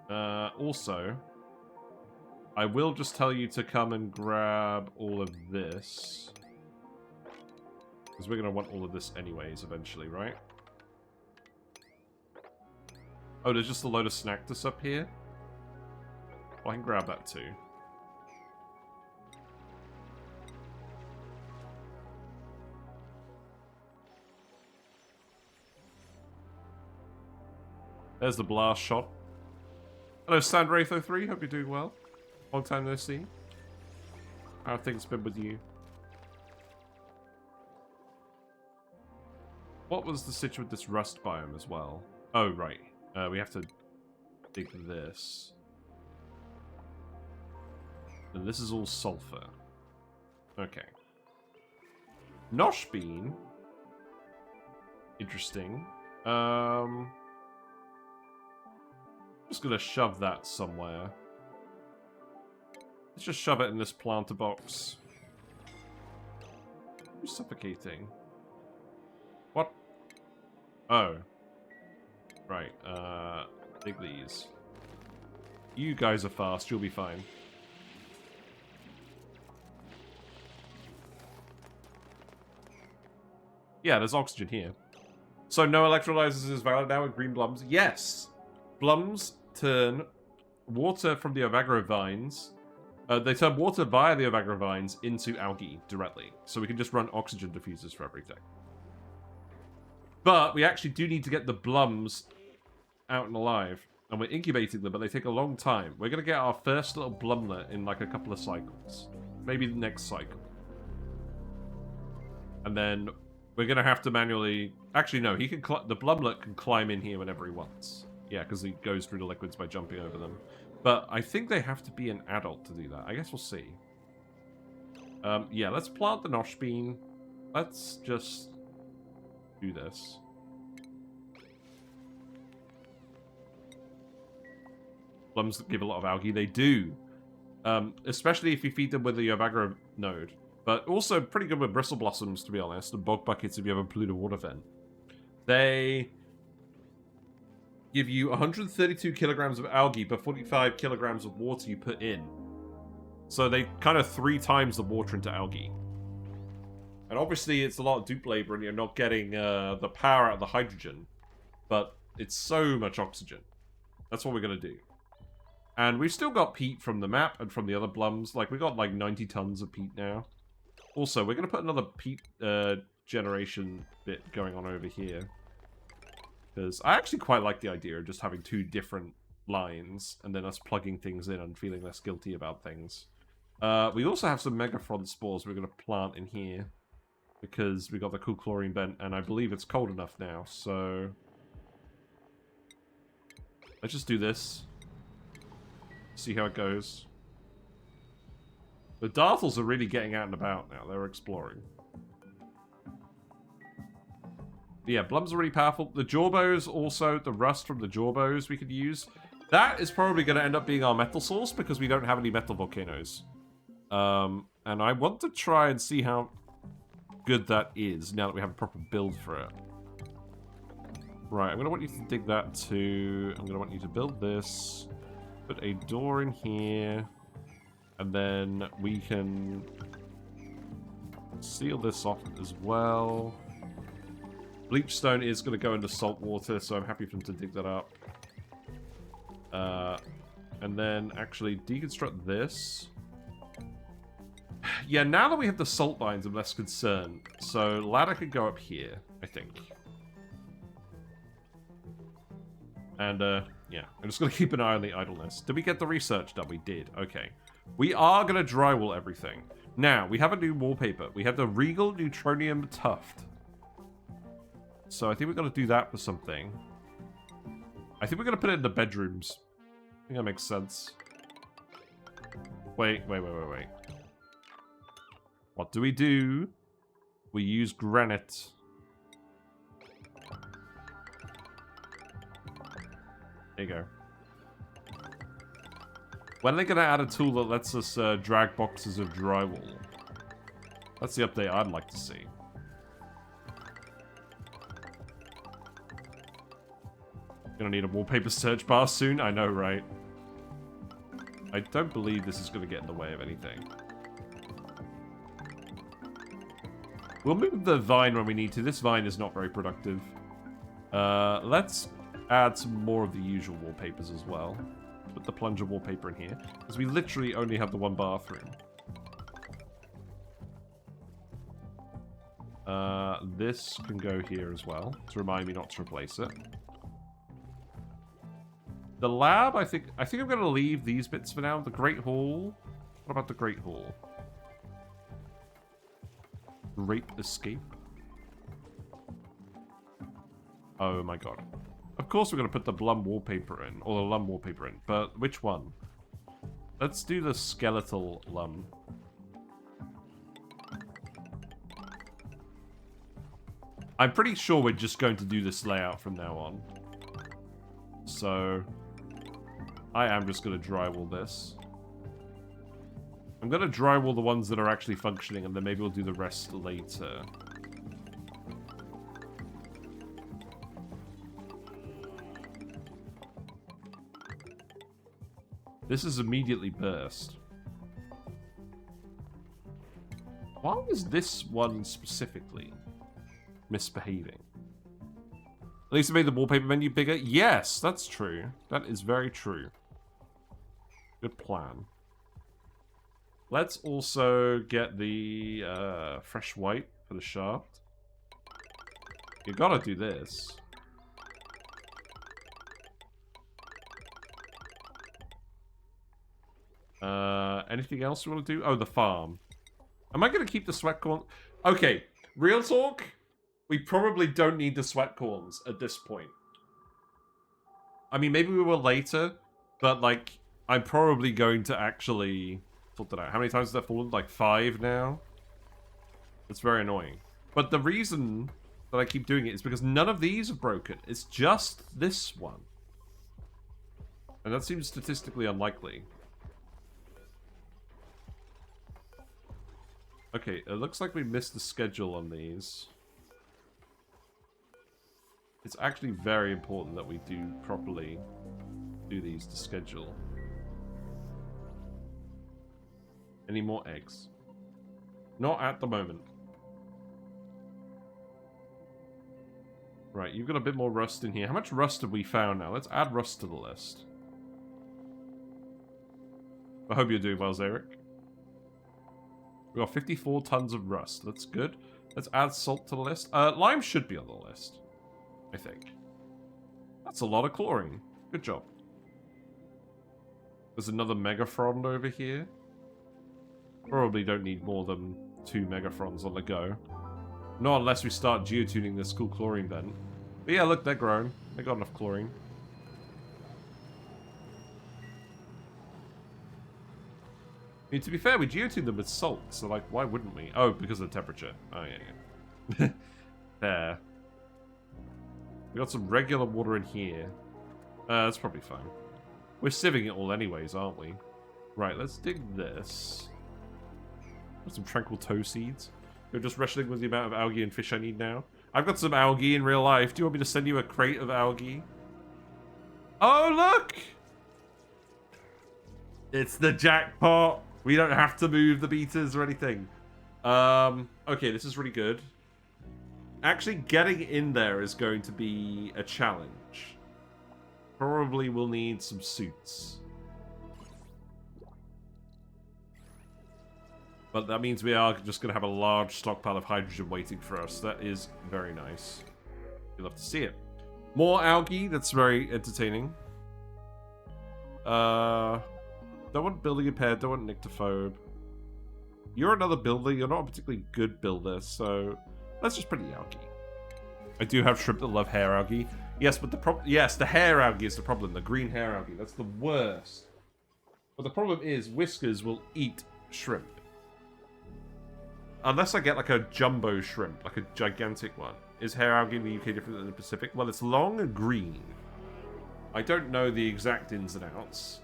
Also, I will just tell you to come and grab all of this. Because we're gonna want all of this anyways, eventually, right? Oh, there's just a load of snacktus up here? Well, I can grab that too. There's the blast shot. Hello, Sandwraith03. Hope you're doing well. Long time no see. How have things been with you? What was the situation with this rust biome as well? Oh, right. We have to dig this. And this is all sulfur. Okay. Nosh bean. Interesting. Just gonna shove that somewhere. Let's just shove it in this planter box. Who's suffocating? What? Oh. Right, dig these. You guys are fast, you'll be fine. Yeah, there's oxygen here. So no electrolyzers is valid now with green blums? Yes! Blums turn water from the Ovagro vines. They turn water via the Ovagro vines into algae directly. So we can just run oxygen diffusers for everything. But we actually do need to get the blums out and alive. And we're incubating them, but they take a long time. We're going to get our first little blumlet in like a couple of cycles. Maybe the next cycle. And then we're going to have to manually... Actually, no, he can the blumlet can climb in here whenever he wants. Yeah, because he goes through the liquids by jumping over them. But I think they have to be an adult to do that. I guess we'll see. Yeah, let's plant the nosh bean. Let's just do this. Plums give a lot of algae. They do. Especially if you feed them with the Ovagro node. But also pretty good with bristle blossoms, to be honest. And bog buckets if you have a polluted water vent. They give you 132 kilograms of algae per 45 kilograms of water you put in. So they kind of 3 times the water into algae. And obviously it's a lot of dupe labor and you're not getting the power out of the hydrogen. But it's so much oxygen. That's what we're going to do. And we've still got peat from the map and from the other blums. Like, we got like 90 tons of peat now. Also, we're going to put another peat generation bit going on over here. Because I actually quite like the idea of just having 2 different lines and then us plugging things in and feeling less guilty about things. We also have some Megaphron spores we're going to plant in here. Because we got the cool chlorine vent and I believe it's cold enough now, so... Let's just do this. See how it goes. The Dartles are really getting out and about now. They're exploring. But yeah, Blum's are really powerful. The Jorbos also, the rust from the Jorbos we could use. That is probably going to end up being our metal source because we don't have any metal volcanoes. And I want to try and see how good that is now that we have a proper build for it. Right, I'm going to want you to dig that too. I'm going to want you to build this. Put a door in here. And then we can seal this off as well. Bleachstone is going to go into salt water, so I'm happy for them to dig that up. And then actually deconstruct this. Yeah, now that we have the salt mines, I'm less concerned. So ladder could go up here, I think. And, yeah, I'm just going to keep an eye on the idleness. Did we get the research done? We did. Okay. We are going to drywall everything. Now, we have a new wallpaper. We have the Regal Neutronium Tuft. So I think we're going to do that for something. I think we're going to put it in the bedrooms. I think that makes sense. Wait. What do? We use granite. There you go. When are they going to add a tool that lets us drag boxes of drywall? That's the update I'd like to see. Gonna need a wallpaper search bar soon. I know, right? I don't believe this is gonna get in the way of anything. We'll move the vine when we need to. This vine is not very productive. Let's add some more of the usual wallpapers as well. Put the plunger wallpaper in here, because we literally only have the one bathroom. This can go here as well, to remind me not to replace it. The lab, I think I'm going to leave these bits for now. The Great Hall. What about the Great Hall? Great Escape. Oh my god. Of course we're going to put the Blum wallpaper in, or the Lum wallpaper in, but which one? Let's do the skeletal Lum. I'm pretty sure we're just going to do this layout from now on. So, I am just going to drywall this. I'm going to drywall the ones that are actually functioning, and then maybe we'll do the rest later. This is immediately burst. Why is this one specifically misbehaving? At least it made the wallpaper menu bigger. Yes, that's true. That is very true. Good plan. Let's also get the fresh white for the shaft. You gotta do this. Anything else we want to do? Oh, the farm. Am I going to keep the sweat corn? Okay, real talk. We probably don't need the sweat corns at this point. I mean, maybe we will later, but like, I'm probably going to actually sort that out. How many times has that fallen? Like 5 now? It's very annoying. But the reason that I keep doing it is because none of these are broken. It's just this one. And that seems statistically unlikely. Okay, it looks like we missed the schedule on these. It's actually very important that we do properly do these to schedule. Any more eggs? Not at the moment. Right, you've got a bit more rust in here. How much rust have we found now? Let's add rust to the list. I hope you're doing well, Zarek. We've got 54 tons of rust. That's good. Let's add salt to the list. Lime should be on the list, I think. That's a lot of chlorine. Good job. There's another megafrond over here. Probably don't need more than 2 megafronds on the go. Not unless we start geotuning this cool chlorine vent. But yeah, look, they're grown. They got enough chlorine. I mean, to be fair, we geotuned them with salt, so like, why wouldn't we? Oh, because of the temperature. Oh, yeah. There. We got some regular water in here. That's probably fine. We're sieving it all anyways, aren't we? Right, let's dig this. Got some tranquil toe seeds. You're just wrestling with the amount of algae and fish I need now. I've got some algae in real life. Do you want me to send you a crate of algae? Oh, look! It's the jackpot. We don't have to move the beaters or anything. Okay, this is really good. Actually, getting in there is going to be a challenge. Probably will need some suits. But that means we are just going to have a large stockpile of hydrogen waiting for us. That is very nice. You'll love to see it. More algae. That's very entertaining. Don't want building impaired. Don't want nyctophobe. You're another builder. You're not a particularly good builder, so let's just put the algae. I do have shrimp that love hair algae. Yes, but the hair algae is the problem. The green hair algae. That's the worst. But the problem is Whiskers will eat shrimp. Unless I get like a jumbo shrimp, like a gigantic one. Is hair algae in the UK different than the Pacific? Well, it's long and green. I don't know the exact ins and outs.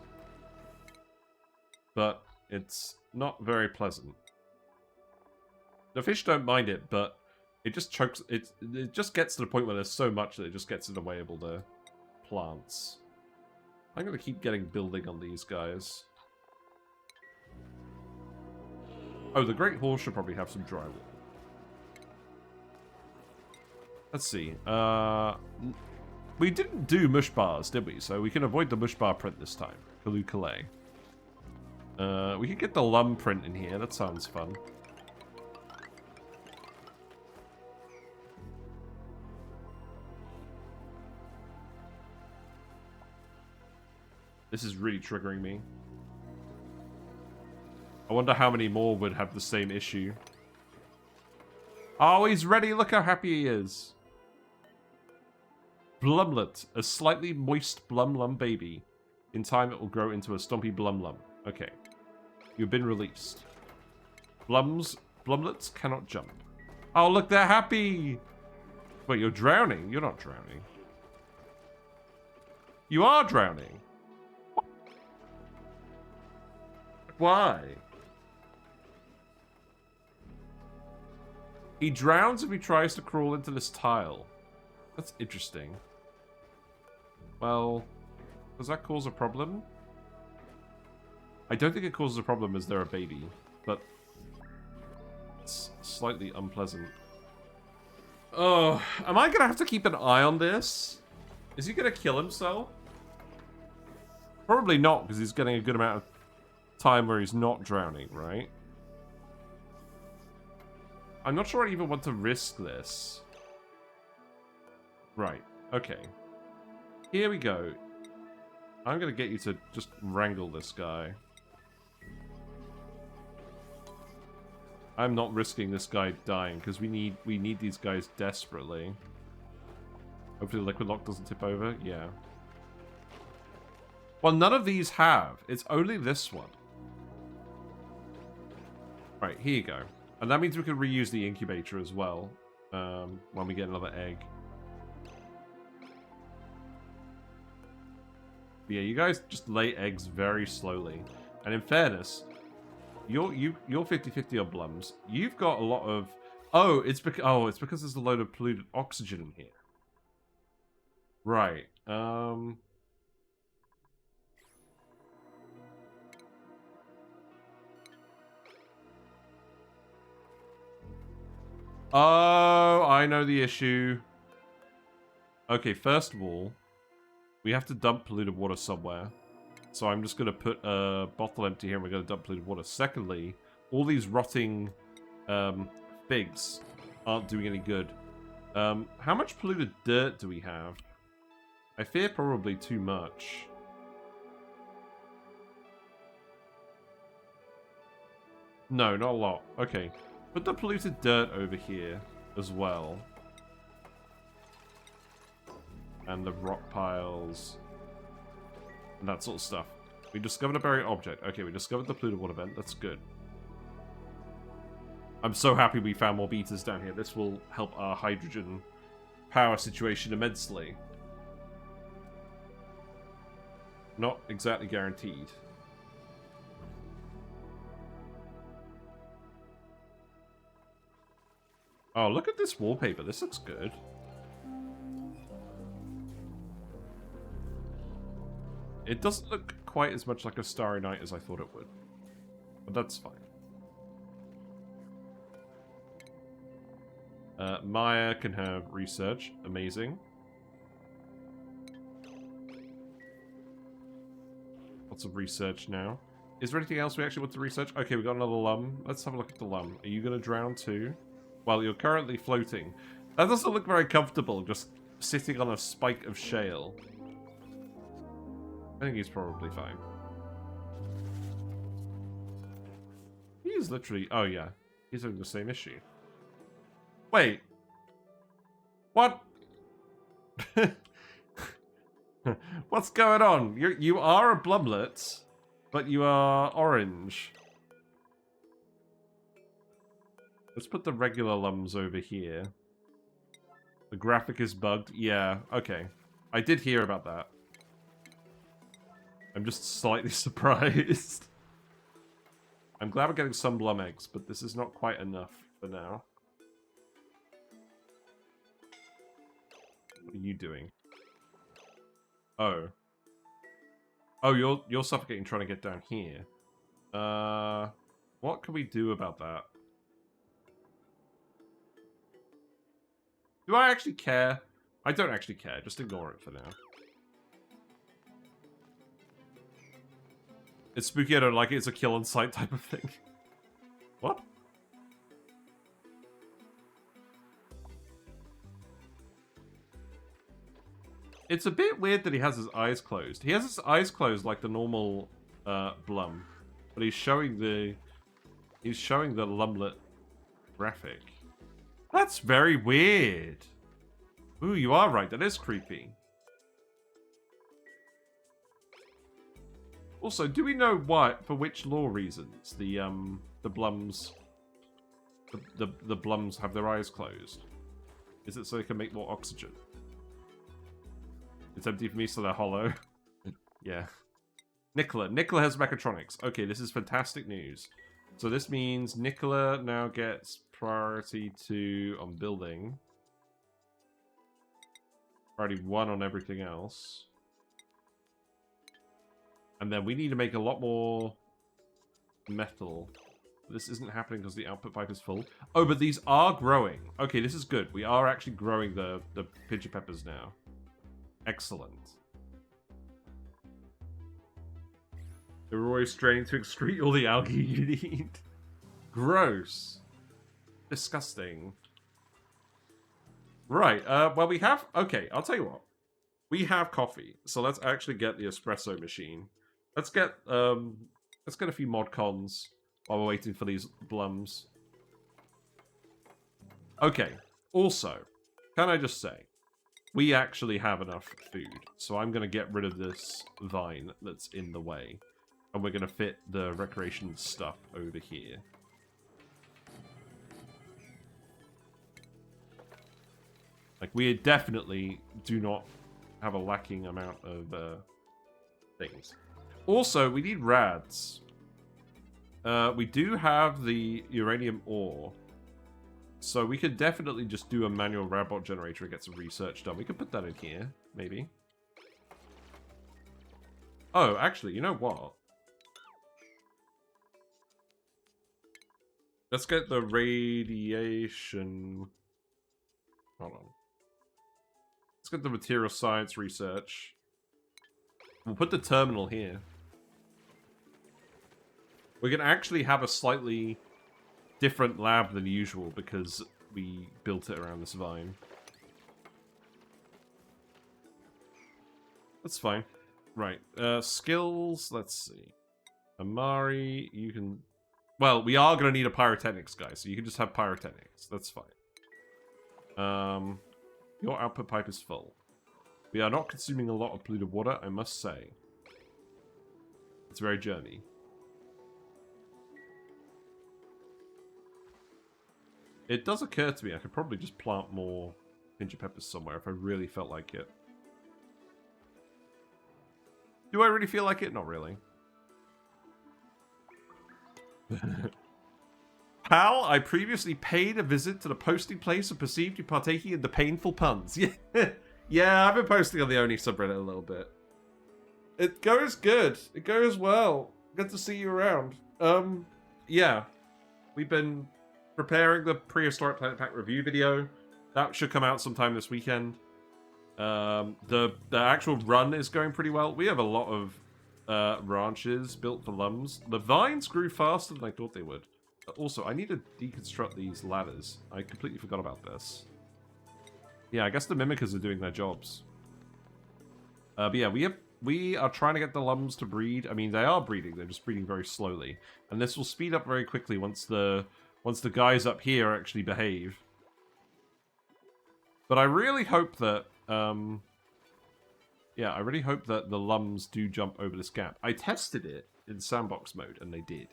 But it's not very pleasant. The fish don't mind it, but it just chokes. It just gets to the point where there's so much that it just gets in the way of all the plants. I'm going to keep getting building on these guys. Oh, the Great Hall should probably have some drywall. Let's see. We didn't do mush bars, did we? So we can avoid the mush bar print this time. Kalu Calais. We could get the lum print in here. That sounds fun. This is really triggering me. I wonder how many more would have the same issue. Oh, he's ready. Look how happy he is. Blumlet, a slightly moist blumlum baby. In time, it will grow into a stumpy blumlum. Okay. You've been released. Blumlets cannot jump. Oh, look, they're happy. Wait, you're drowning? You're not drowning. You are drowning. Why? He drowns if he tries to crawl into this tile. That's interesting. Well, does that cause a problem? I don't think it causes a problem as they're a baby, but it's slightly unpleasant. Oh, am I gonna have to keep an eye on this? Is he gonna kill himself? Probably not, because he's getting a good amount of time where he's not drowning, right? I'm not sure I even want to risk this. Right, okay. Here we go. I'm gonna get you to just wrangle this guy. I'm not risking this guy dying, because we need these guys desperately. Hopefully the liquid lock doesn't tip over. Yeah. Well, none of these have. It's only this one. Right, here you go. And that means we can reuse the incubator as well, when we get another egg. But yeah, you guys just lay eggs very slowly. And in fairness, you're 50-50 on blums. You've got a lot of... Oh, it's because there's a load of polluted oxygen in here. Right. Oh, I know the issue. Okay, first of all, we have to dump polluted water somewhere. So I'm just going to put a bottle empty here and we're going to dump polluted water. Secondly, all these rotting figs aren't doing any good. How much polluted dirt do we have? I fear probably too much. No, not a lot. Okay. Put the polluted dirt over here as well. And the rock piles. And that sort of stuff. We discovered a buried object. Okay, we discovered the polluted water vent. That's good. I'm so happy we found more beaters down here. This will help our hydrogen power situation immensely. Not exactly guaranteed. Oh, look at this wallpaper. This looks good. It doesn't look quite as much like a Starry Night as I thought it would. But that's fine. Maya can have research. Amazing. Lots of research now. Is there anything else we actually want to research? Okay, we got another lum. Let's have a look at the lum. Are you going to drown too? Well, you're currently floating. That doesn't look very comfortable, just sitting on a spike of shale. I think he's probably fine. He's literally... Oh, yeah. He's having the same issue. Wait. What? What's going on? You are a blumlet, but you are orange. Let's put the regular lums over here. The graphic is bugged. Yeah, okay. I did hear about that. I'm just slightly surprised. I'm glad we're getting some blum eggs, but this is not quite enough for now. What are you doing? Oh. Oh, you're suffocating trying to get down here. What can we do about that? Do I actually care? I don't actually care. Just ignore it for now. It's spooky. I don't like it. It's a kill on sight type of thing. What? It's a bit weird that he has his eyes closed. He has his eyes closed like the normal Blum, but he's showing the Lumlet graphic. That's very weird. Ooh, you are right. That is creepy. Also, do we know for which law reasons the Blums the Blums have their eyes closed? Is it so they can make more oxygen? It's empty for me, so they're hollow. Yeah. Nicola has mechatronics. Okay, this is fantastic news. So this means Nicola now gets priority 2 on building. Priority 1 on everything else. And then we need to make a lot more metal. This isn't happening because the output pipe is full. Oh, but these are growing. Okay, this is good. We are actually growing the pincher peppers now. Excellent. They're always straining to excrete all the algae you need. Gross. Disgusting. Right, well we have... Okay, I'll tell you what. We have coffee, so let's actually get the espresso machine. Let's get a few mod cons while we're waiting for these Blums. Okay, also, can I just say, we actually have enough food, so I'm going to get rid of this vine that's in the way. And we're going to fit the recreation stuff over here. Like, we definitely do not have a lacking amount of things. Also, we need rads. We do have the uranium ore. So we could definitely just do a manual radbot generator and get some research done. We could put that in here, maybe. Oh, actually, you know what? Let's get the radiation... Hold on. Let's get the material science research. We'll put the terminal here. We can actually have a slightly different lab than usual because we built it around this vine. That's fine. Right. Skills, let's see. Amari, you can... Well, we are going to need a pyrotechnics guy, so you can just have pyrotechnics. That's fine. Your output pipe is full. We are not consuming a lot of polluted water, I must say. It's very germy. It does occur to me I could probably just plant more pincher peppers somewhere if I really felt like it. Do I really feel like it? Not really. Pal, I previously paid a visit to the posting place and perceived you partaking in the painful puns. Yeah, yeah, I've been posting on the ONI subreddit a little bit. It goes good. It goes well. Good to see you around. Yeah. We've been preparing the Prehistoric Planet Pack review video. That should come out sometime this weekend. The actual run is going pretty well. We have a lot of ranches built for Lums. The vines grew faster than I thought they would. Also, I need to deconstruct these ladders. I completely forgot about this. Yeah, I guess the mimickers are doing their jobs. But yeah, we are trying to get the Lums to breed. I mean, they are breeding. They're just breeding very slowly. And this will speed up very quickly once the guys up here actually behave. But I really hope that... yeah, I really hope that the Lums do jump over this gap. I tested it in sandbox mode, and they did.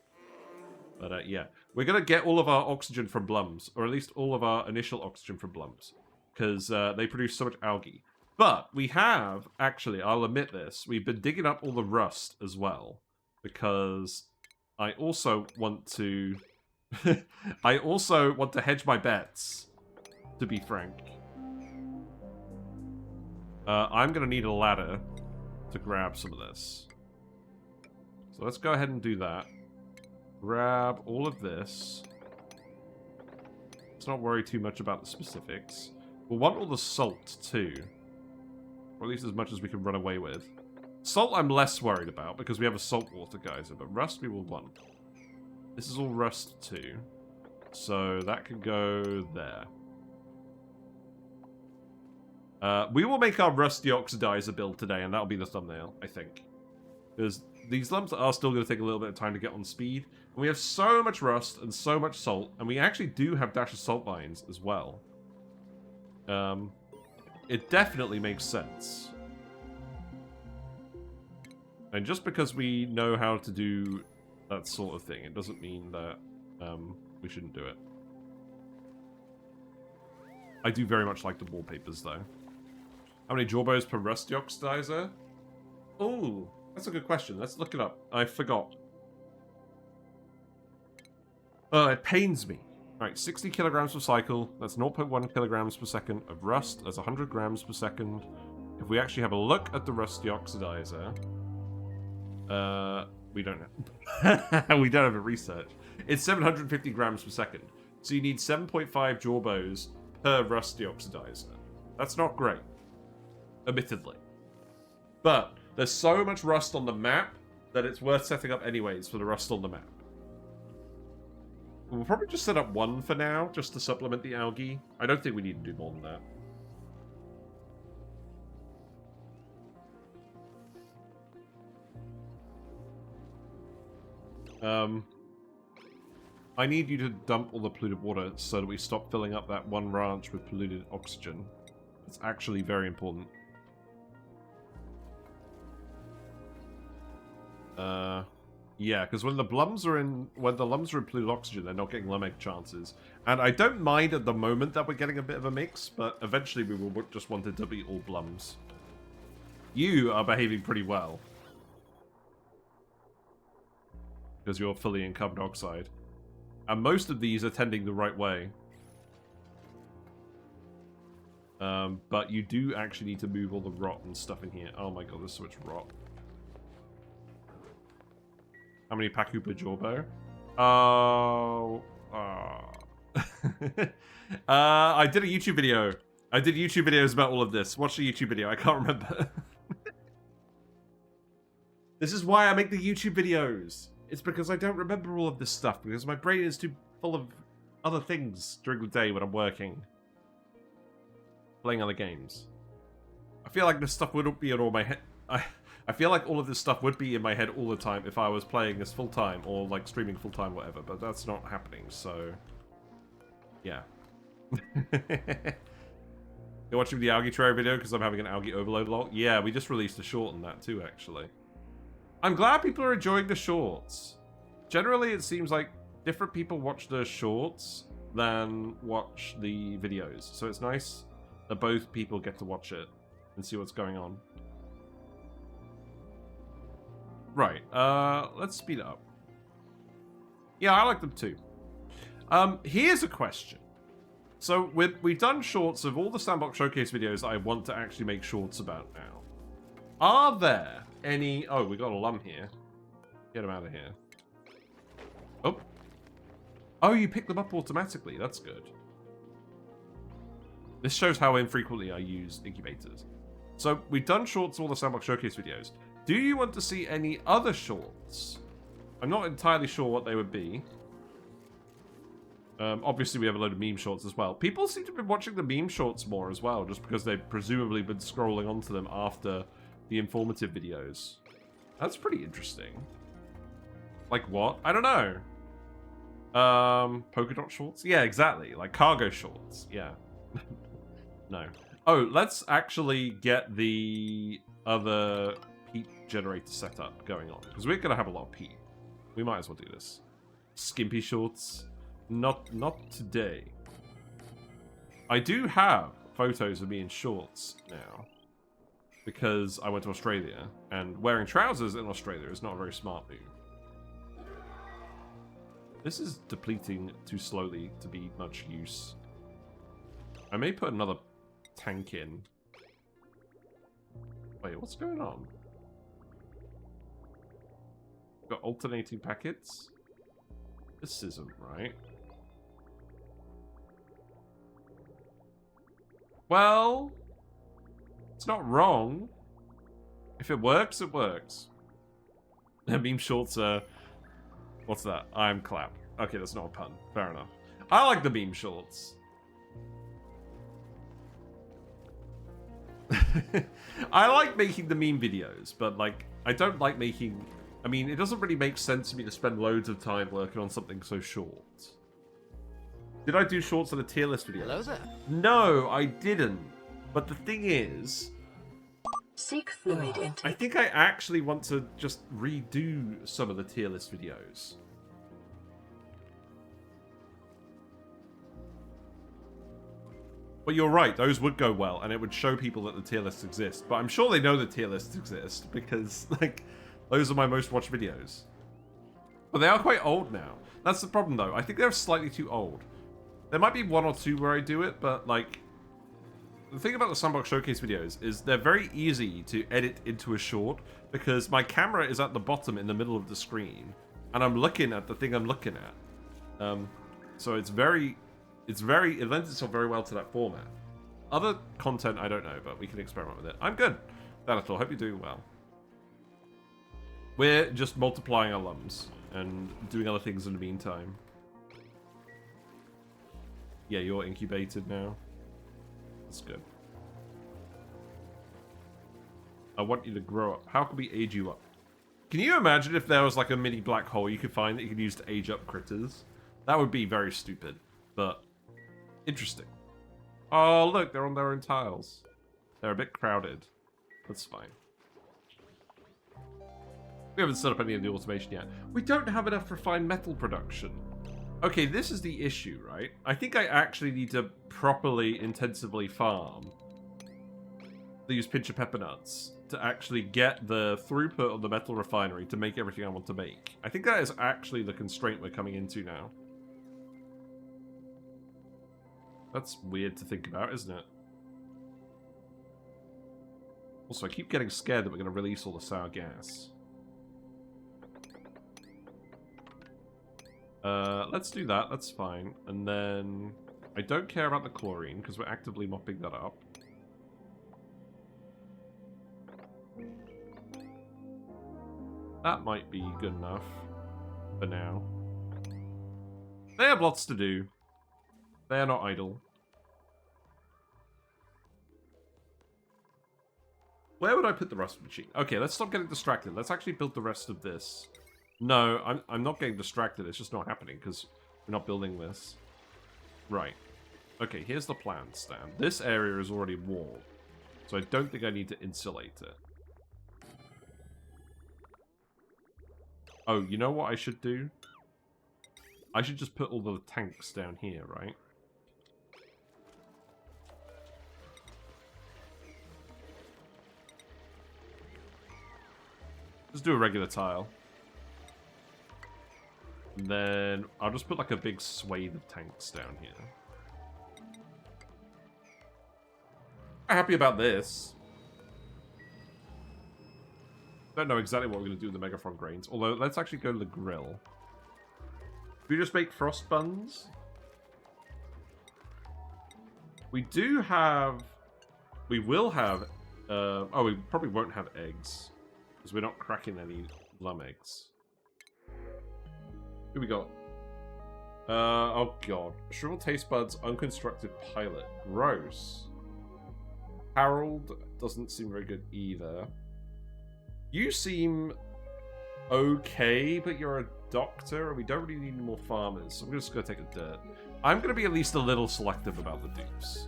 But yeah, we're going to get all of our oxygen from Blums, or at least all of our initial oxygen from Blums, because they produce so much algae. But we have, actually, I'll admit this, we've been digging up all the rust as well, because I also want to... I also want to hedge my bets, to be frank. I'm going to need a ladder to grab some of this. So let's go ahead and do that. Grab all of this. Let's not worry too much about the specifics. We'll want all the salt too. Or at least as much as we can run away with. Salt I'm less worried about because we have a saltwater geyser, but rust we will want. This is all rust too. So that can go there. We will make our rusty oxidizer build today, and that'll be the thumbnail, I think. Because these lumps are still going to take a little bit of time to get on speed. And we have so much rust and so much salt, and we actually do have dash of salt mines as well. It definitely makes sense. And just because we know how to do that sort of thing, it doesn't mean that we shouldn't do it. I do very much like the wallpapers, though. How many jawbones per rusty oxidizer? Oh, that's a good question. Let's look it up. I forgot. Oh, it pains me. Alright, 60 kilograms per cycle. That's 0.1 kilograms per second of rust. That's 100 grams per second. If we actually have a look at the rusty oxidizer... we don't have... we don't have a research. It's 750 grams per second. So you need 7.5 jawbones per rusty oxidizer. That's not great. Admittedly. But there's so much rust on the map that it's worth setting up anyways for the rust on the map. We'll probably just set up one for now, just to supplement the algae. I don't think we need to do more than that. I need you to dump all the polluted water so that we stop filling up that one ranch with polluted oxygen. It's actually very important. Yeah, because when the lumps are in polluted oxygen, they're not getting lump chances. And I don't mind at the moment that we're getting a bit of a mix, but eventually we will just want it to be all blums. You are behaving pretty well. Because you're fully in carbon dioxide. And most of these are tending the right way. But you do actually need to move all the rot and stuff in here. Oh my god, there's so much rot. How many Paku per Jawbo? I did a YouTube video. I did YouTube videos about all of this. Watch the YouTube video. I can't remember. This is why I make the YouTube videos. It's because I don't remember all of this stuff. Because my brain is too full of other things during the day when I'm working. Playing other games. I feel like this stuff wouldn't be in all my head. I feel like all of this stuff would be in my head all the time if I was playing this full-time or, like, streaming full-time, whatever. But that's not happening, so... Yeah. You're watching the algae tray video because I'm having an algae overload log? Yeah, we just released a short on that too, actually. I'm glad people are enjoying the shorts. Generally, it seems like different people watch the shorts than watch the videos. So it's nice that both people get to watch it and see what's going on. Right, let's speed it up. Yeah, I like them too. Here's a question. So, we've done shorts of all the Sandbox Showcase videos I want to actually make shorts about now. Are there any... Oh, we got a lum here. Get him out of here. Oh. Oh, you pick them up automatically. That's good. This shows how infrequently I use incubators. So, we've done shorts of all the Sandbox Showcase videos. Do you want to see any other shorts? I'm not entirely sure what they would be. Obviously, we have a load of meme shorts as well. People seem to be watching the meme shorts more as well, just because they've presumably been scrolling onto them after the informative videos. That's pretty interesting. Like what? I don't know. Polka dot shorts? Yeah, exactly. Like cargo shorts. Yeah. No. Oh, let's actually get the other... peat generator setup going on, because we're gonna have a lot of peat. We might as well do this. Skimpy shorts. Not today. I do have photos of me in shorts now, because I went to Australia, and wearing trousers in Australia is not a very smart move. This is depleting too slowly to be much use. I may put another tank in. Wait, what's going on? Got alternating packets. This isn't right. Well, it's not wrong. If it works, it works. Meme shorts are... What's that? I'm clap. Okay, that's not a pun. Fair enough. I like the meme shorts. I like making the meme videos, but, like, I don't like making... I mean, it doesn't really make sense to me to spend loads of time working on something so short. Did I do shorts on a tier list video? Hello there. No, I didn't. But the thing is... Seek fluid intake. I think I actually want to just redo some of the tier list videos. But you're right, those would go well, and it would show people that the tier lists exist. But I'm sure they know the tier lists exist, because, like, those are my most watched videos. But they are quite old now. That's the problem, though. I think they're slightly too old. There might be one or two where I do it, but, like... The thing about the Sandbox Showcase videos is they're very easy to edit into a short, because my camera is at the bottom in the middle of the screen, and I'm looking at the thing I'm looking at. So it lends itself very well to that format. Other content, I don't know, but we can experiment with it. I'm good. Danator, hope you're doing well. We're just multiplying our lums and doing other things in the meantime. Yeah, you're incubated now. That's good. I want you to grow up. How can we age you up? Can you imagine if there was like a mini black hole you could find that you could use to age up critters? That would be very stupid, but interesting. Oh, look, they're on their own tiles. They're a bit crowded. That's fine. We haven't set up any of the automation yet. We don't have enough refined metal production. Okay, this is the issue, right? I think I actually need to properly, intensively farm these pinch of pepper nuts to actually get the throughput of the metal refinery to make everything I want to make. I think that is actually the constraint we're coming into now. That's weird to think about, isn't it? Also, I keep getting scared that we're going to release all the sour gas. Let's do that, that's fine. And then... I don't care about the chlorine, because we're actively mopping that up. That might be good enough for now. They have lots to do. They are not idle. Where would I put the rust machine? Okay, let's stop getting distracted. Let's actually build the rest of this. No, I'm not getting distracted. It's just not happening because we're not building this. Right. Okay, here's the plan, Stan. This area is already walled, so I don't think I need to insulate it. Oh, you know what I should do? I should just put all the tanks down here, right? Just do a regular tile. And then I'll just put like a big swathe of tanks down here. I'm happy about this. Don't know exactly what we're going to do with the Megaphron grains. Although, let's actually go to the grill. Should we just make frost buns? We do have... We will have... oh, we probably won't have eggs. Because we're not cracking any lum eggs. Who we got? Oh god. Shriveled taste buds, unconstructed pilot. Gross. Harold doesn't seem very good either. You seem okay, but you're a doctor, and we don't really need any more farmers, so I'm just going to take a dirt. I'm going to be at least a little selective about the dupes.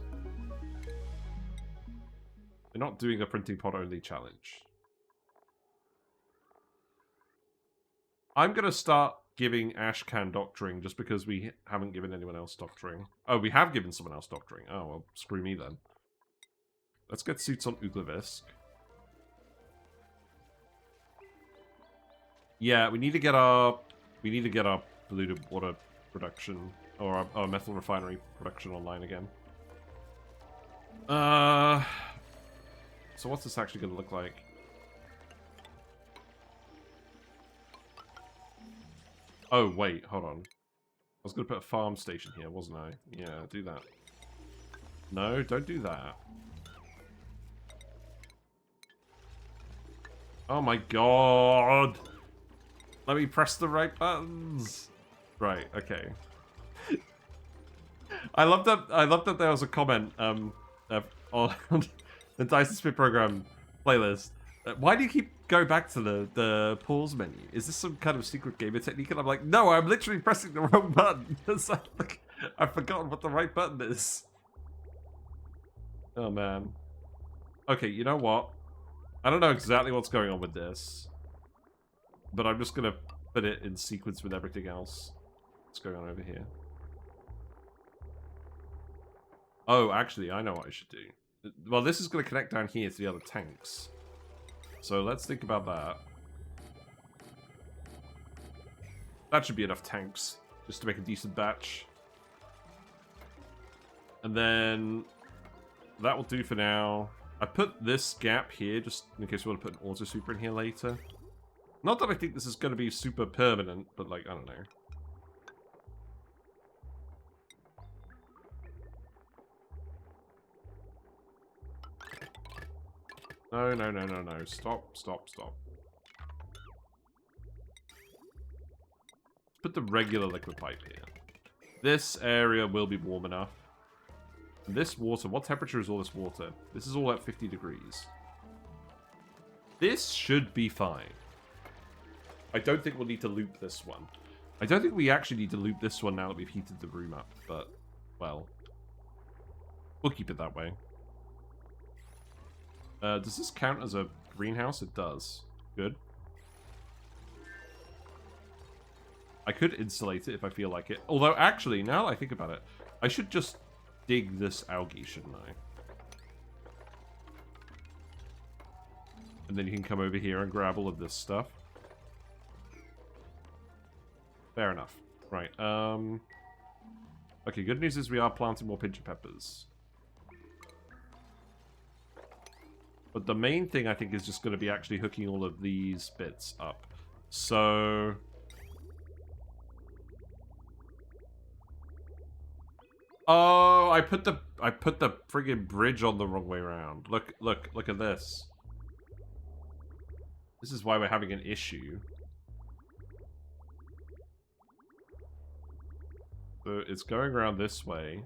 We're not doing a printing pod only challenge. I'm going to start giving Ashcan doctoring just because we haven't given anyone else doctoring. Oh, we have given someone else doctoring. Oh, well, screw me then. Let's get suits on Uglavisk. Yeah, we need to get our polluted water production or our metal refinery production online again. So what's this actually going to look like? Oh, wait, hold on. I was going to put a farm station here, wasn't I? Yeah, do that. No, don't do that. Oh my god! Let me press the right buttons! Right, okay. I love that there was a comment on the Dyson Spit Program playlist. Why do you keep going back to the pause menu? Is this some kind of secret gamer technique? And I'm like, no, I'm literally pressing the wrong button. I've forgotten what the right button is. Oh man. Okay, you know what? I don't know exactly what's going on with this, but I'm just gonna put it in sequence with everything else. What's going on over here? Oh, actually, I know what I should do. Well, this is going to connect down here to the other tanks. So let's think about that. That should be enough tanks, just to make a decent batch. And then that will do for now. I put this gap here, just in case we want to put an auto super in here later. Not that I think this is going to be super permanent, but like, I don't know. No, no, no, no, no. Stop, stop, stop. Put the regular liquid pipe here. This area will be warm enough. And this water, what temperature is all this water? This is all at 50 degrees. This should be fine. I don't think we'll need to loop this one. I don't think we actually need to loop this one now that we've heated the room up, but, well, we'll keep it that way. Does this count as a greenhouse? It does. Good. I could insulate it if I feel like it. Although, actually, now that I think about it, I should just dig this algae, shouldn't I? And then you can come over here and grab all of this stuff. Fair enough. Right, okay, good news is we are planting more pincher peppers. But the main thing, I think, is just going to be actually hooking all of these bits up. So... Oh, I put the friggin' bridge on the wrong way around. Look at this. This is why we're having an issue. So it's going around this way.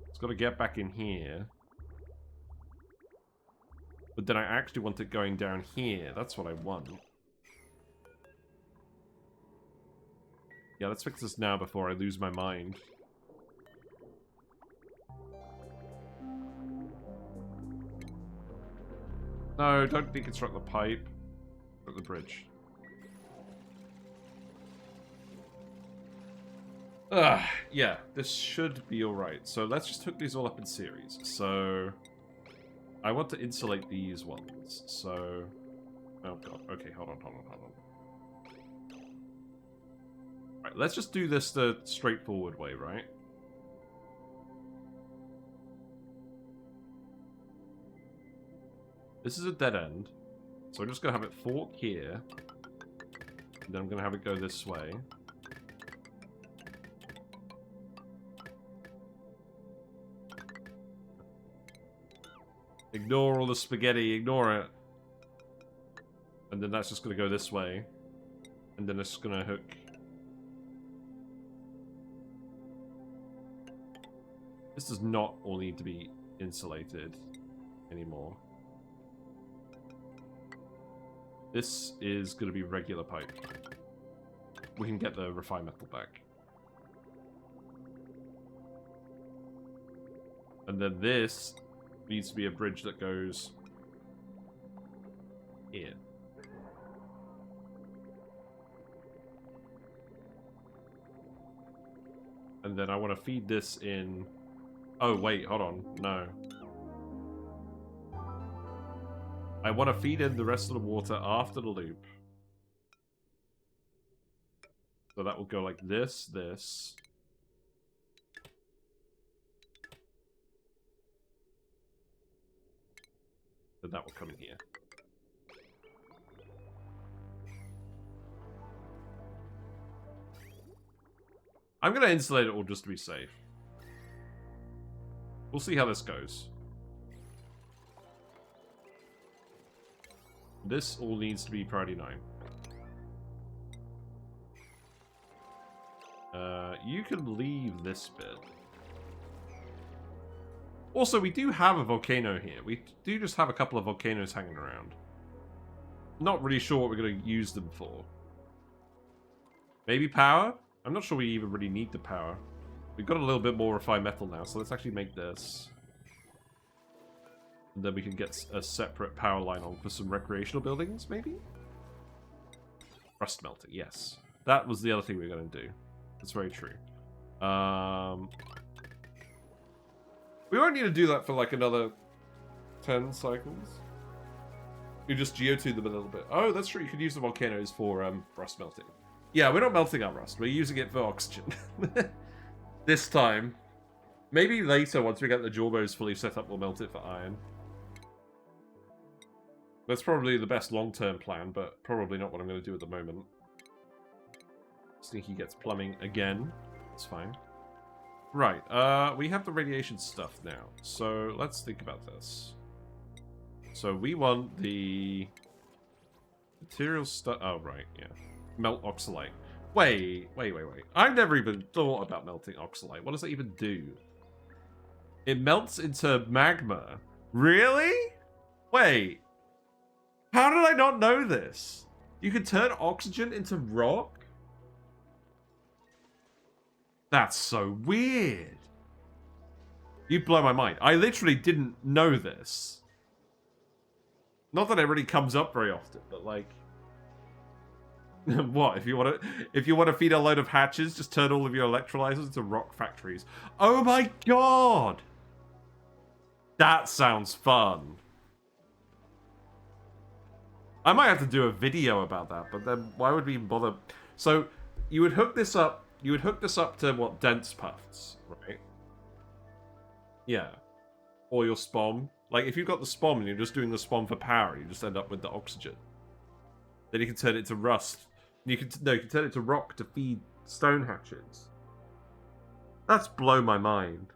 It's got to get back in here. But then I actually want it going down here. That's what I want. Yeah, let's fix this now before I lose my mind. No, don't deconstruct the pipe. Construct the bridge. Yeah, this should be alright. So let's just hook these all up in series. So... I want to insulate these ones, so... Oh god, okay, hold on. Right, let's just do this the straightforward way, right? This is a dead end, so I'm just going to have it fork here, and then I'm going to have it go this way. Ignore all the spaghetti, ignore it. And then that's just going to go this way. And then it's going to hook. This does not all need to be insulated anymore. This is going to be regular pipe. We can get the refined metal back. And then this needs to be a bridge that goes here. And then I want to feed this in... Oh, wait, hold on. No. I want to feed in the rest of the water after the loop. So that will go like this, this. Then that will come in here. I'm going to insulate it all just to be safe. We'll see how this goes. This all needs to be priority 9. You can leave this bit. Also, we do have a volcano here. We do just have a couple of volcanoes hanging around. Not really sure what we're going to use them for. Maybe power? I'm not sure we even really need the power. We've got a little bit more refined metal now, so let's actually make this. And then we can get a separate power line on for some recreational buildings, maybe? Rust melting, yes. That was the other thing we were going to do. That's very true. We won't need to do that for like another 10 cycles. You just GO2 them a little bit. Oh, that's true. You could use the volcanoes for rust melting. Yeah, we're not melting our rust. We're using it for oxygen. This time. Maybe later, once we get the Jorbos fully set up, we'll melt it for iron. That's probably the best long-term plan, but probably not what I'm going to do at the moment. Sneaky gets plumbing again. That's fine. Right, we have the radiation stuff now. So let's think about this. So we want the material stuff. Oh, right, yeah. Melt oxalite. Wait. I've never even thought about melting oxalite. What does that even do? It melts into magma. Really? Wait. How did I not know this? You can turn oxygen into rock? That's so weird. You blow my mind. I literally didn't know this. Not that it really comes up very often, but like, what if you want to feed a load of hatches, just turn all of your electrolyzers into rock factories. Oh my god, that sounds fun. I might have to do a video about that, but then why would we even bother? So you would hook this up. You would hook this up to, what, dense puffs, right? Yeah. Or your spom. Like, if you've got the spom and you're just doing the spom for power, you just end up with the oxygen. Then you can turn it to rust. You can turn it to rock to feed stone hatches. That's blown my mind.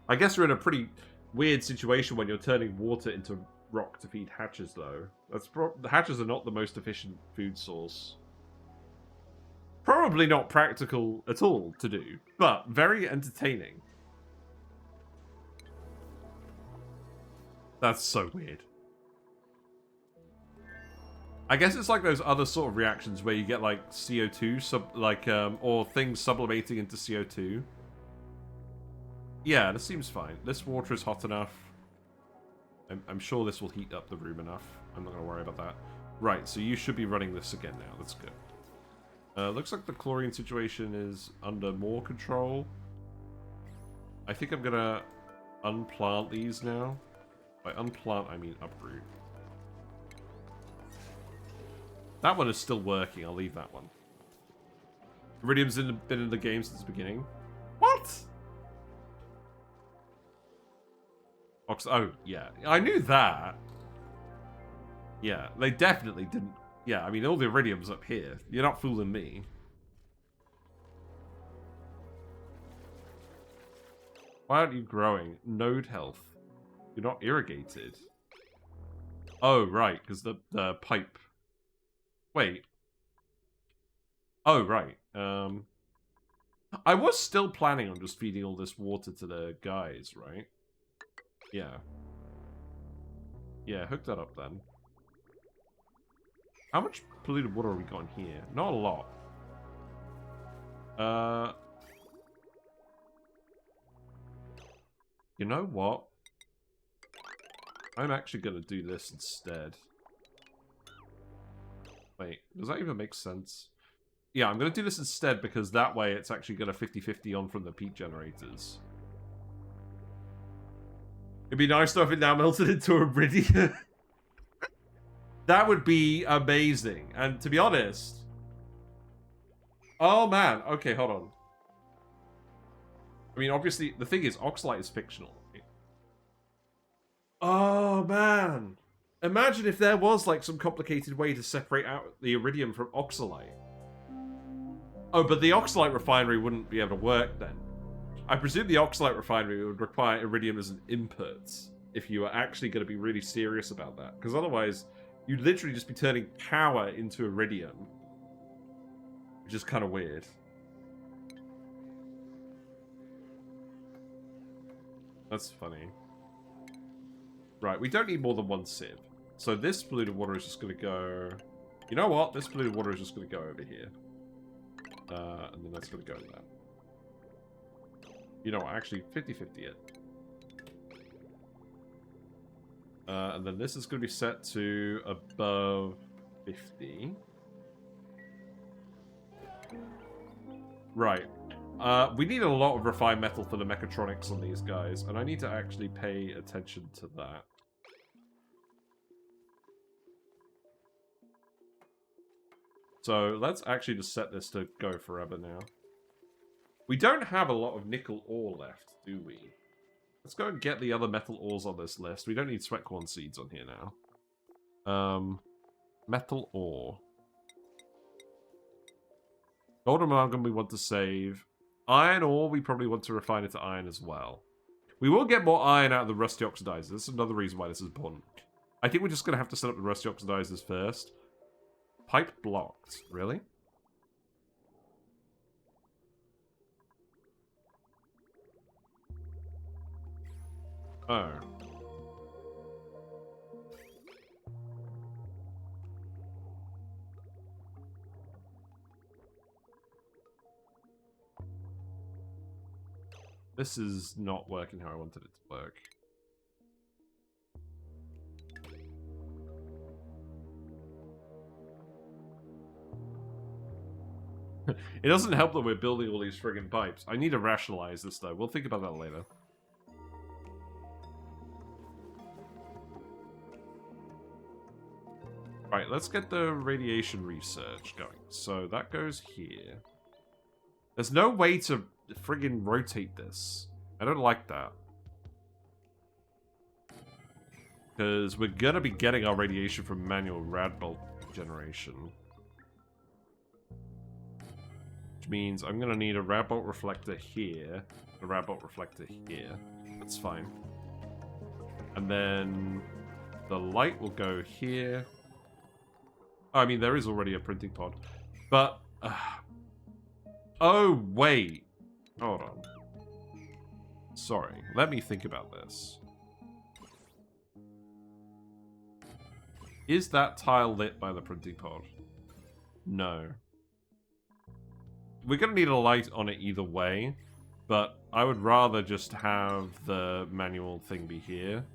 I guess we're in a pretty weird situation when you're turning water into rock to feed hatches, though. The hatches are not the most efficient food source. Probably not practical at all to do, but very entertaining. That's so weird. I guess it's like those other sort of reactions where you get like CO2, or things sublimating into CO2. Yeah, this seems fine. This water is hot enough. I'm sure this will heat up the room enough. I'm not going to worry about that. Right, so you should be running this again now. That's good. Looks like the chlorine situation is under more control. I think I'm gonna unplant these now. By unplant, I mean uproot. That one is still working. I'll leave that one. Iridium's been in the game since the beginning. What? Oh, yeah. I knew that. Yeah, they definitely didn't. Yeah, I mean, all the iridium's up here. You're not fooling me. Why aren't you growing? Node health. You're not irrigated. Oh, right, because the pipe. Wait. Oh, right. I was still planning on just feeding all this water to the guys, right? Yeah. Yeah, hook that up then. How much polluted water have we got in here? Not a lot. You know what? I'm actually going to do this instead. Wait, does that even make sense? Yeah, I'm going to do this instead because that way it's actually going to 50-50 on from the peak generators. It'd be nice though if it now melted into iridium. That would be amazing. And to be honest... Oh, man. Okay, hold on. I mean, obviously, the thing is, oxalite is fictional. Oh, man. Imagine if there was, like, some complicated way to separate out the iridium from oxalite. Oh, but the Oxalite refinery wouldn't be able to work then. I presume the Oxalite refinery would require iridium as an input if you are actually going to be really serious about that. Because otherwise, you'd literally just be turning power into iridium. Which is kind of weird. That's funny. Right, we don't need more than one sieve. So this polluted water is just going to go... You know what? This polluted water is just going to go over here. And then that's going to go in there. You know what? Actually, 50-50 it. And then this is going to be set to above 50. Right. We need a lot of refined metal for the mechatronics on these guys, and I need to actually pay attention to that. So let's actually just set this to go forever now. We don't have a lot of nickel ore left, do we? Let's go and get the other metal ores on this list. We don't need sweatcorn seeds on here now. Metal ore. Gold amalgam we want to save. Iron ore we probably want to refine into iron as well. We will get more iron out of the rusty oxidizers. This is another reason why this is important. I think we're just going to have to set up the rusty oxidizers first. Pipe blocked. Really? Oh. This is not working how I wanted it to work. It doesn't help that we're building all these friggin' pipes. I need to rationalize this, though. We'll think about that later. Right, let's get the radiation research going. So that goes here. There's no way to friggin' rotate this. I don't like that. Because we're gonna be getting our radiation from manual radbolt generation. Which means I'm gonna need a radbolt reflector here, a radbolt reflector here. That's fine. And then the light will go here. I mean, there is already a printing pod. But... oh, wait. Hold on. Sorry. Let me think about this. Is that tile lit by the printing pod? No. We're going to need a light on it either way. But I would rather just have the manual thing be here.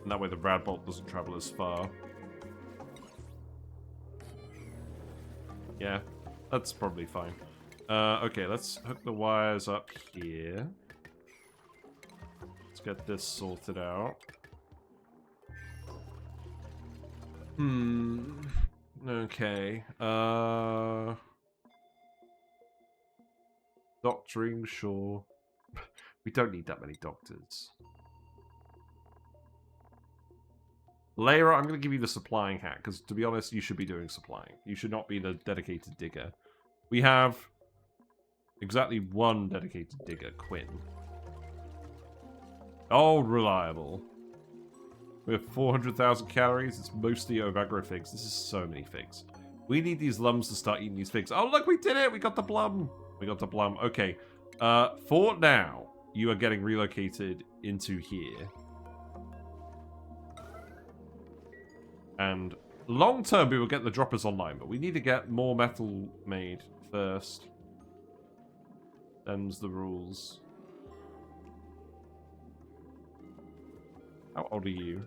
And that way the radbolt doesn't travel as far. Yeah, that's probably fine. Okay, let's hook the wires up here. Let's get this sorted out. Okay. Doctoring, sure. We don't need that many doctors. Layra, I'm going to give you the supplying hat, because to be honest, you should be doing supplying. You should not be the dedicated digger. We have exactly one dedicated digger, Quinn. Oh, reliable. We have 400,000 calories. It's mostly Ovagro figs. This is so many figs. We need these lums to start eating these figs. Oh, look, we did it! We got the blum. We got the blum. Okay. For now, you are getting relocated into here. And long term, we will get the droppers online, but we need to get more metal made first. Them's the rules. How old are you?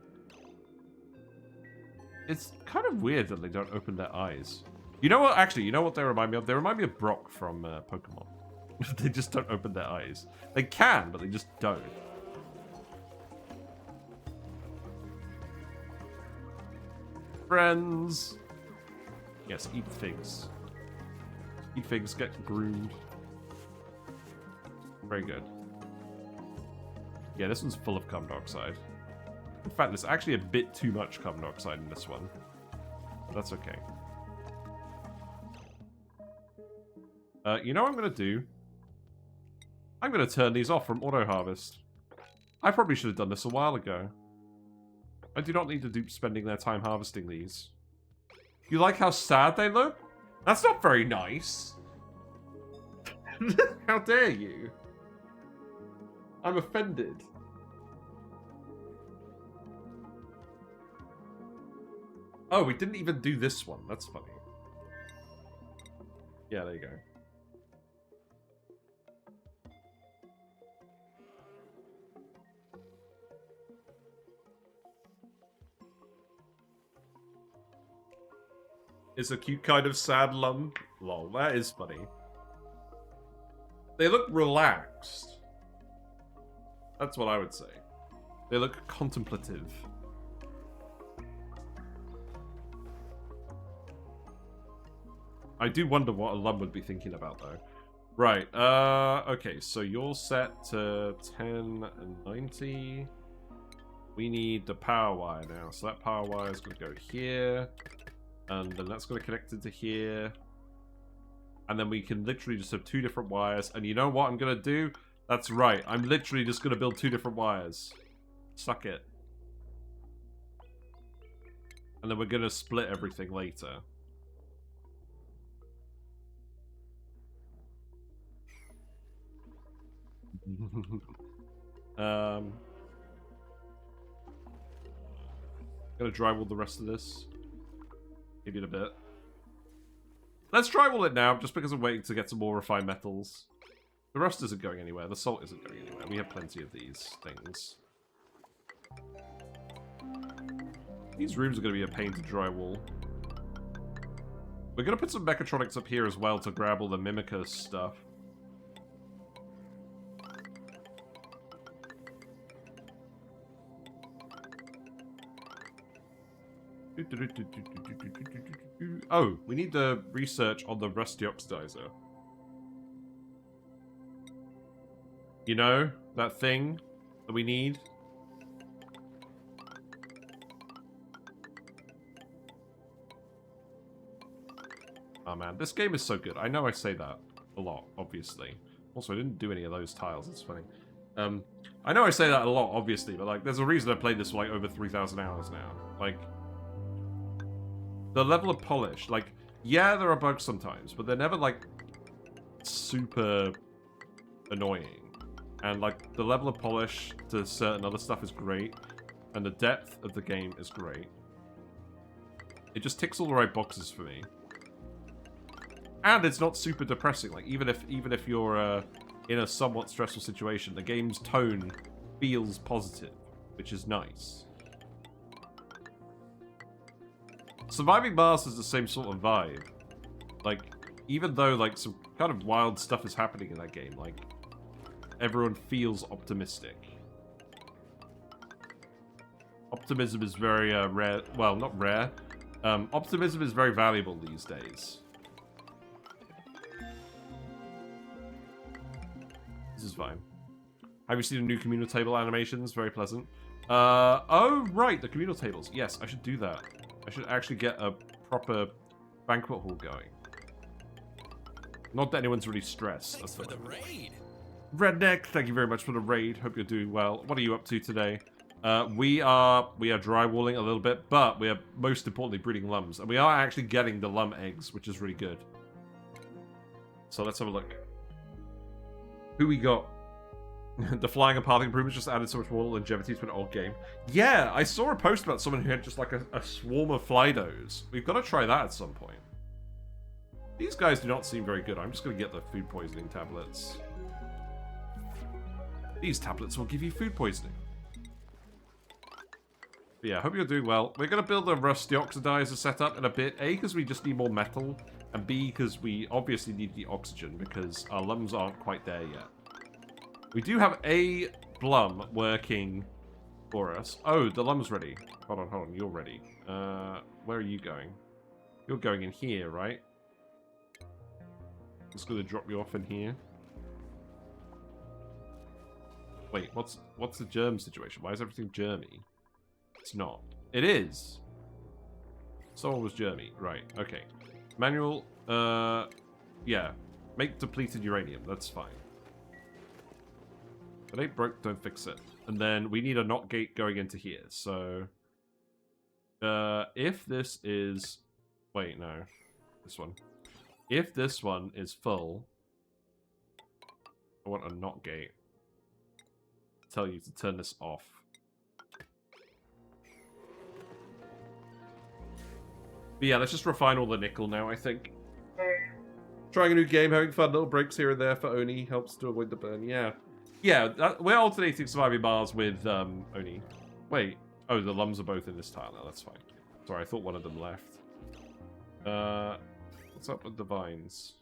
It's kind of weird that they don't open their eyes. You know what? Actually, you know what they remind me of? They remind me of Brock from Pokemon. They just don't open their eyes. They can, but they just don't. Friends. Yes, eat figs. Eat figs, get groomed. Very good. Yeah, this one's full of carbon dioxide. In fact, there's actually a bit too much carbon dioxide in this one. But that's okay. You know what I'm going to do? I'm going to turn these off from auto-harvest. I probably should have done this a while ago. I do not need to be spending their time harvesting these. You like how sad they look? That's not very nice. How dare you? I'm offended. Oh, we didn't even do this one. That's funny. Yeah, there you go. It's a cute kind of sad lum. Lol, that is funny. They look relaxed. That's what I would say. They look contemplative. I do wonder what a lum would be thinking about, though. Right, okay, so you're set to 1090. We need the power wire now. So that power wire is going to go here. And then that's going to connect into here. And then we can literally just have 2 different wires. And you know what I'm going to do? That's right. I'm literally just going to build 2 different wires. Suck it. And then we're going to split everything later. I'm going to drywall the rest of this. Maybe in a bit. Let's drywall it now, just because I'm waiting to get some more refined metals. The rust isn't going anywhere. The salt isn't going anywhere. We have plenty of these things. These rooms are going to be a pain to drywall. We're going to put some mechatronics up here as well to grab all the Mimica stuff. Oh, we need the research on the rusty oxidizer. You know, that thing that we need? Oh man, this game is so good. I know I say that a lot, obviously. Also, I didn't do any of those tiles, it's funny. I know I say that a lot, obviously, but like, there's a reason I played this for like over 3,000 hours now. Like, the level of polish, like, yeah, there are bugs sometimes, but they're never, like, super annoying. And, like, the level of polish to certain other stuff is great, and the depth of the game is great. It just ticks all the right boxes for me. And it's not super depressing, like, even if you're, in a somewhat stressful situation, the game's tone feels positive, which is nice. Surviving Mars is the same sort of vibe. Like, even though, like, some kind of wild stuff is happening in that game, like, everyone feels optimistic. Optimism is very, rare. Well, not rare. Optimism is very valuable these days. This is fine. Have you seen the new communal table animations? Very pleasant. Oh, right, the communal tables. Yes, I should do that. I should actually get a proper banquet hall going. Not that anyone's really stressed. That's for the raid. Redneck, thank you very much for the raid. Hope you're doing well. What are you up to today? We are drywalling a little bit, but we are most importantly breeding lums. And we are actually getting the lum eggs, which is really good. So let's have a look. Who we got? The flying and pathing improvements just added so much more longevity to an old game. Yeah, I saw a post about someone who had just like a swarm of Flydos. We've got to try that at some point. These guys do not seem very good. I'm just going to get the food poisoning tablets. These tablets will give you food poisoning. But yeah, I hope you're doing well. We're going to build a rusty oxidizer setup in a bit. A, because we just need more metal. And B, because we obviously need the oxygen because our lums aren't quite there yet. We do have a blum working for us. Oh, the lum's ready. Hold on, you're ready. Where are you going? You're going in here, right? Just gonna drop you off in here. Wait, what's the germ situation? Why is everything germy? It's not. It is! Someone was germy. Right, okay. Manual, yeah. Make depleted uranium. That's fine. If it ain't broke, don't fix it. And then we need a NOT gate going into here. So, if this is... Wait, no. This one. If this one is full, I want a NOT gate. Tell you to turn this off. But yeah, let's just refine all the nickel now, I think. Trying a new game, having fun, little breaks here and there for ONI helps to avoid the burn. Yeah. Yeah, we're alternating surviving Mars with ONI. Wait. Oh, the lums are both in this tile now, that's fine. Sorry, I thought one of them left. What's up with the vines?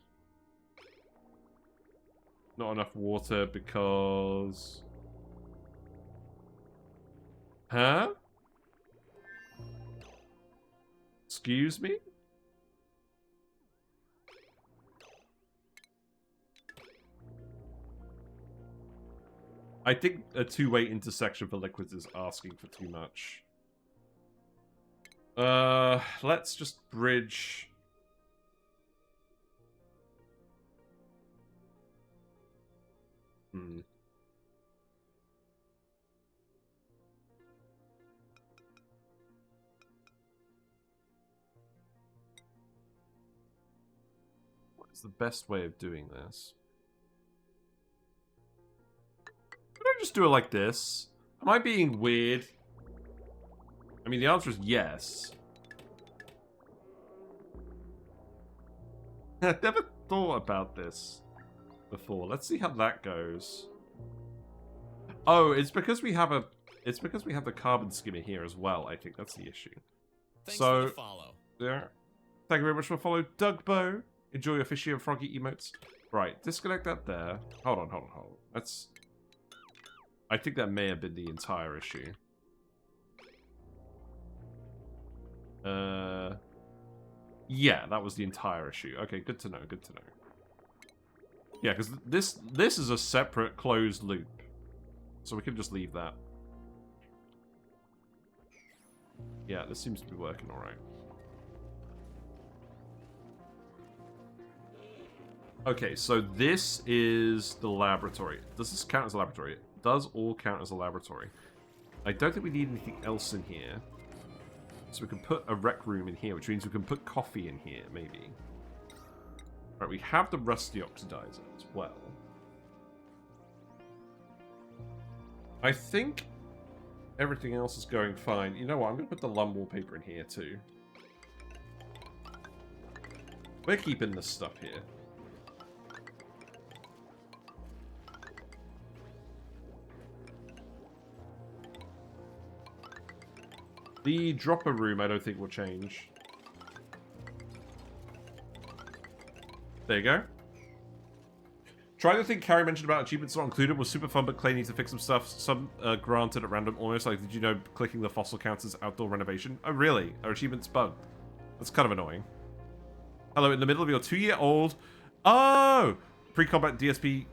Not enough water because... Huh? Excuse me? I think a two-way intersection for liquids is asking for too much. Let's just bridge... What's the best way of doing this? Could I just do it like this? Am I being weird? I mean, the answer is yes. I've never thought about this before. Let's see how that goes. Oh, it's because we have the carbon skimmer here as well. I think that's the issue. Thanks So, for the follow. yeah. Thank you very much for follow, Doug Bow. Enjoy your fishy and froggy emotes. Right, disconnect that there. Hold on. That's... I think that may have been the entire issue. Yeah, that was the entire issue. Okay, good to know, good to know. Yeah, because this is a separate closed loop. So we can just leave that. Yeah, this seems to be working alright. Okay, so this is the laboratory. Does this count as a laboratory? It does all count as a laboratory. I don't think we need anything else in here. So we can put a rec room in here, which means we can put coffee in here, maybe. Right, we have the rust deoxidizer as well. I think everything else is going fine. You know what? I'm going to put the lum wallpaper in here too. We're keeping this stuff here. The dropper room I don't think will change. There you go. Trying the thing Carrie mentioned about achievements not included was super fun, but Clay needs to fix some stuff. Some granted at random, almost like, did you know clicking the fossil counts as outdoor renovation? Oh, really? Are achievements bugged? That's kind of annoying. Hello, in the middle of your 2-year-old... Oh! Pre-combat DSP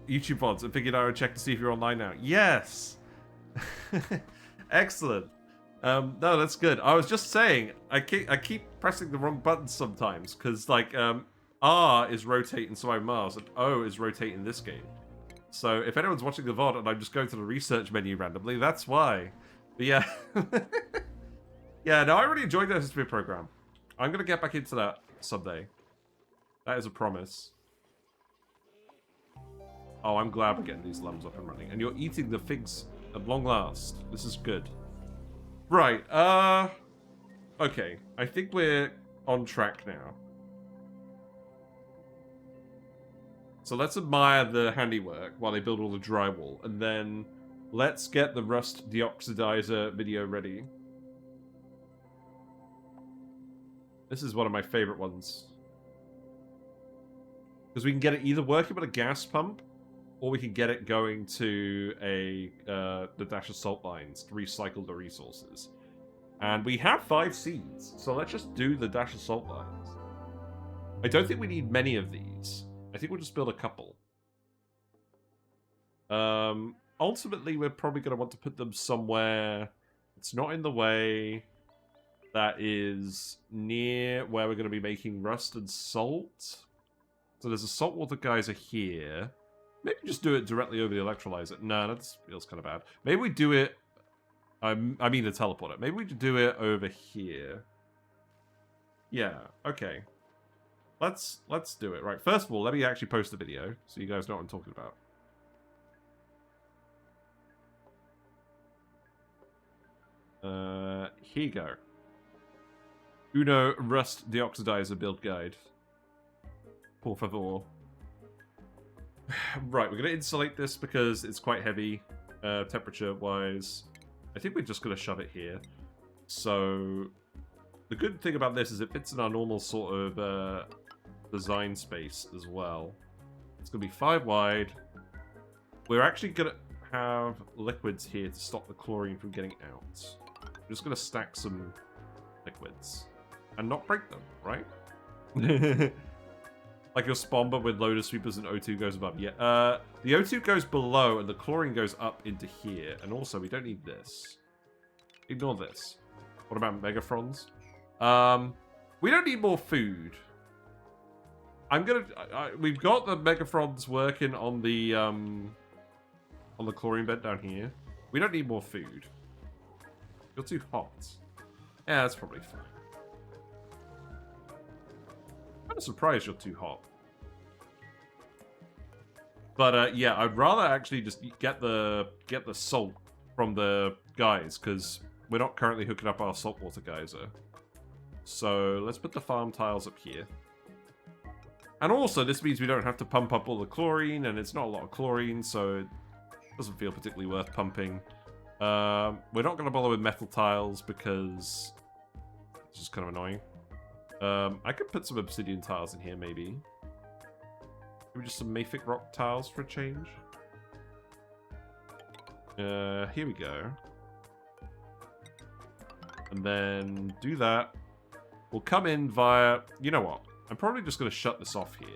YouTube VODs and figured I would check to see if you're online now. Yes! Excellent. No, that's good. I was just saying, I keep pressing the wrong buttons sometimes, because, like, R is rotate in Surviving Mars, and O is rotate in this game. So, if anyone's watching the VOD and I'm just going to the research menu randomly, that's why. But yeah. Yeah, no, I really enjoyed the history program. I'm going to get back into that someday. That is a promise. Oh, I'm glad we're getting these lums up and running. And you're eating the figs at long last. This is good. Right, okay. I think we're on track now. So let's admire the handiwork while they build all the drywall, and then let's get the rust deoxidizer video ready. This is one of my favorite ones. Because we can get it either working with a gas pump, or we can get it going to the dash of salt lines to recycle the resources. And we have 5 seeds, so let's just do the dash of salt lines. I don't think we need many of these. I think we'll just build a couple. Ultimately, we're probably going to want to put them somewhere it's not in the way, that is near where we're going to be making rust and salt. So there's a saltwater geyser here. Maybe just do it directly over the electrolyzer. No, that feels kind of bad. Maybe we do it... I mean the teleporter. Maybe we do it over here. Yeah, okay. Let's do it. Right, first of all, let me actually post the video so you guys know what I'm talking about. Here you go. Uno Rust Deoxidizer build guide. Por favor. Right, we're going to insulate this because it's quite heavy, temperature-wise. I think we're just going to shove it here. So, the good thing about this is it fits in our normal sort of design space as well. It's going to be 5 wide. We're actually going to have liquids here to stop the chlorine from getting out. I'm just going to stack some liquids and not break them, right? Like your spawn but with loader sweepers and O2 goes above. Yeah, the O2 goes below and the chlorine goes up into here. And also, we don't need this. Ignore this. What about megafrons? We don't need more food. We've got the megafrons working on the chlorine bed down here. We don't need more food. You're too hot. Yeah, that's probably fine. I'm surprised you're too hot. But yeah, I'd rather actually just get the salt from the guys because we're not currently hooking up our saltwater geyser. So let's put the farm tiles up here. And also, this means we don't have to pump up all the chlorine, and it's not a lot of chlorine, so it doesn't feel particularly worth pumping. We're not going to bother with metal tiles because it's just kind of annoying. I could put some obsidian tiles in here, maybe. Maybe just some mafic rock tiles for a change. Here we go. And then do that. We'll come in via... You know what? I'm probably just going to shut this off here.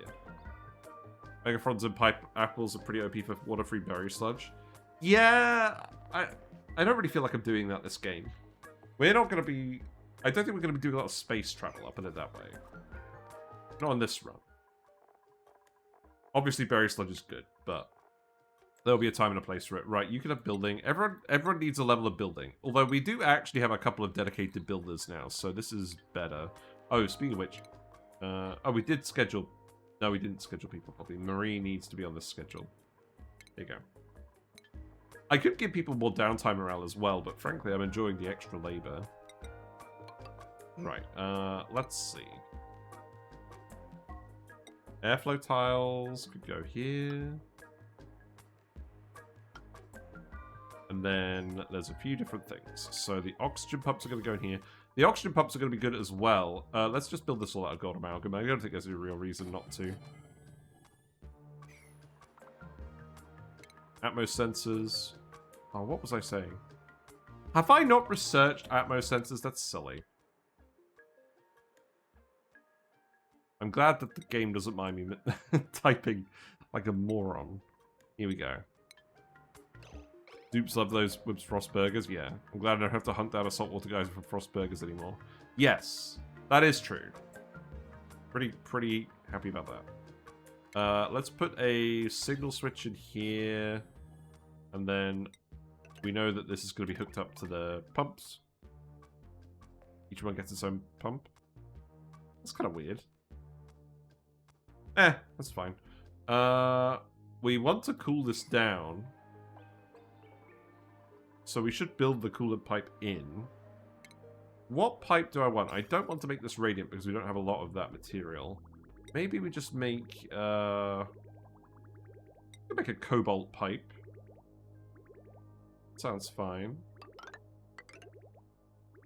Megafrons and pipe apples are pretty OP for water-free berry sludge. Yeah, I don't really feel like I'm doing that this game. We're not going to be... I don't think we're going to be doing a lot of space travel, I'll put it that way. Not on this run. Obviously, berry sludge is good, but there'll be a time and a place for it. Right, you can have building. Everyone needs a level of building. Although we do actually have a couple of dedicated builders now, so this is better. Oh, speaking of which... oh, we did schedule... No, we didn't schedule people properly. Marie needs to be on this schedule. There you go. I could give people more downtime morale as well, but frankly, I'm enjoying the extra labor. Right, let's see. Airflow tiles could go here. And then there's a few different things. So the oxygen pumps are going to go in here. The oxygen pumps are going to be good as well. Let's just build this all out of gold amalgam. I don't think there's a real reason not to. Atmos sensors. Oh, what was I saying? Have I not researched Atmos sensors? That's silly. I'm glad that the game doesn't mind me typing like a moron. Here we go. Dupes love those with Frost Burgers. Yeah. I'm glad I don't have to hunt down a saltwater geyser for Frost Burgers anymore. Yes. That is true. Pretty happy about that. Let's put a signal switch in here. And then we know that this is going to be hooked up to the pumps. Each one gets its own pump. That's kind of weird. That's fine. We want to cool this down. So we should build the coolant pipe in. What pipe do I want? I don't want to make this radiant because we don't have a lot of that material. Maybe we just make... make a cobalt pipe. Sounds fine.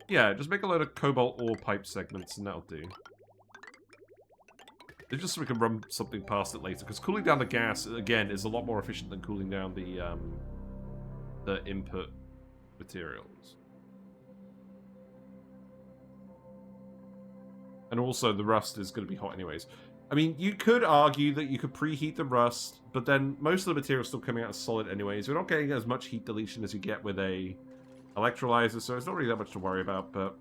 Yeah, just make a load of cobalt ore pipe segments and that'll do. It's just so we can run something past it later, because cooling down the gas, again, is a lot more efficient than cooling down the input materials. And also, the rust is going to be hot anyways. I mean, you could argue that you could preheat the rust, but then most of the material is still coming out as solid anyways. You're not getting as much heat deletion as you get with a electrolyzer, so it's not really that much to worry about, but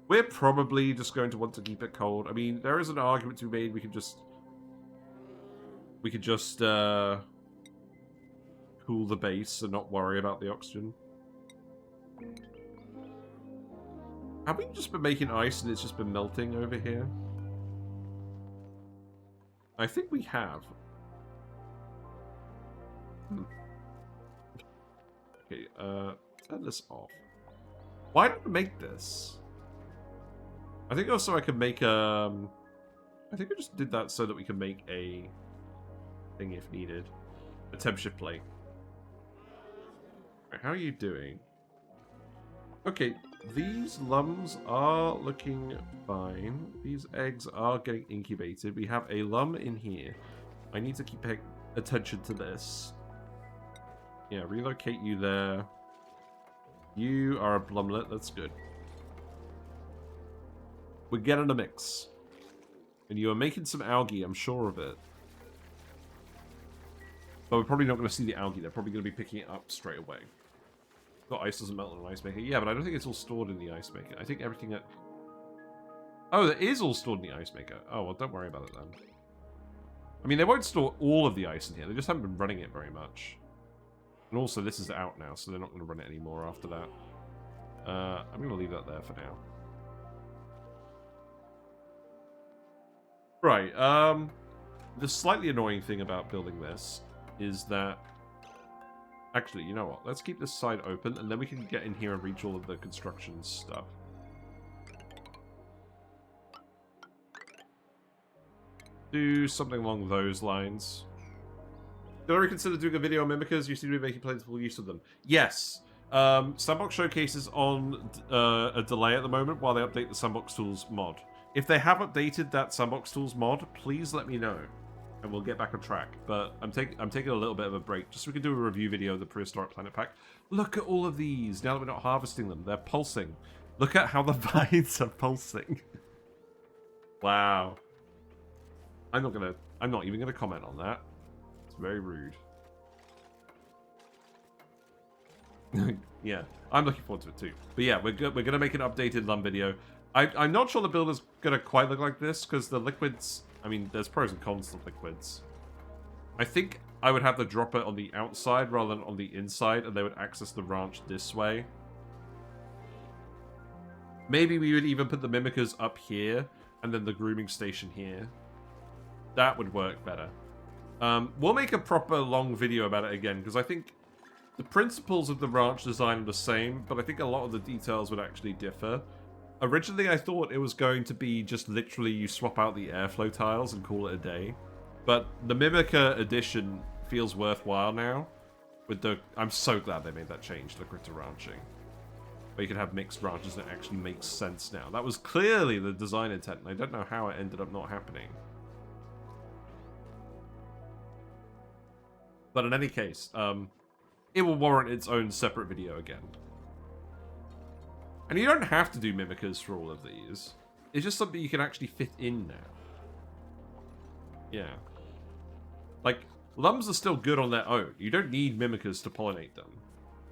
we're probably just going to want to keep it cold. I mean, there is an argument to be made. We can just we could just cool the base and not worry about the oxygen. Have we just been making ice and it's just been melting over here? I think we have. Okay, turn this off. Why did I make this? I think also I could make I think I just did that so that we can make a thing if needed. A temperature plate. Right, how are you doing? Okay, these lums are looking fine. These eggs are getting incubated. We have a lum in here. I need to keep paying attention to this. Yeah, relocate you there. You are a blumlet. That's good. We're getting a mix. And you are making some algae, I'm sure of it. But we're probably not going to see the algae. They're probably going to be picking it up straight away. Got ice doesn't melt in an ice maker. Yeah, but I don't think it's all stored in the ice maker. I think everything that... Oh, that is all stored in the ice maker. Oh, well, don't worry about it then. I mean, they won't store all of the ice in here. They just haven't been running it very much. And also, this is out now, so they're not going to run it anymore after that. I'm going to leave that there for now. Right, the slightly annoying thing about building this is that... Actually, you know what? Let's keep this side open, and then we can get in here and reach all of the construction stuff. Do something along those lines. Did I reconsider doing a video on mimickers? You seem to be making plentiful use of them. Yes. Sandbox Showcase is on a delay at the moment while they update the Sandbox Tools mod. If they have updated that Sandbox Tools mod, please let me know, and we'll get back on track. But I'm taking a little bit of a break, just so we can do a review video of the Prehistoric Planet Pack. Look at all of these, now that we're not harvesting them. They're pulsing. Look at how the vines are pulsing. Wow. I'm not even gonna comment on that. It's very rude. Yeah, I'm looking forward to it too. But yeah, we're gonna make an updated LUM video. I'm not sure the build is gonna quite look like this, because the liquids, I mean, there's pros and cons to liquids. I think I would have the dropper on the outside rather than on the inside, and they would access the ranch this way. Maybe we would even put the mimickers up here, and then the grooming station here. That would work better. We'll make a proper long video about it again, because I think the principles of the ranch design are the same, but I think a lot of the details would actually differ. Originally, I thought it was going to be just literally you swap out the airflow tiles and call it a day. But the Mimica edition feels worthwhile now. With the, I'm so glad they made that change to critter ranching. Where you can have mixed ranches that actually makes sense now. That was clearly the design intent, and I don't know how it ended up not happening. But in any case, it will warrant its own separate video again. And you don't have to do mimickers for all of these. It's just something you can actually fit in now. Yeah. Like, lums are still good on their own. You don't need mimickers to pollinate them.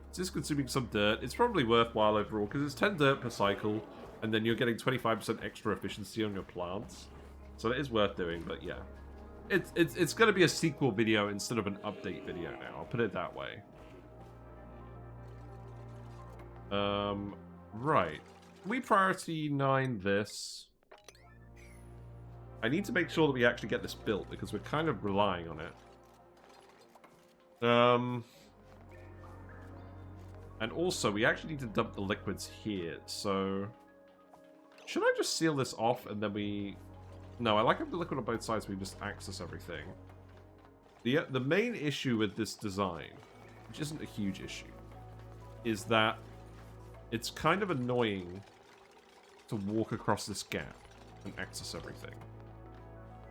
It's just consuming some dirt. It's probably worthwhile overall, because it's 10 dirt per cycle, and then you're getting 25% extra efficiency on your plants. So it is worth doing, but yeah. It's going to be a sequel video instead of an update video now. I'll put it that way. Right. Can we priority 9 this? I need to make sure that we actually get this built, because we're kind of relying on it. And also, we actually need to dump the liquids here, so... Should I just seal this off, and then we... No, I like having the liquid on both sides, so we just access everything. The main issue with this design, which isn't a huge issue, is that it's kind of annoying to walk across this gap and access everything.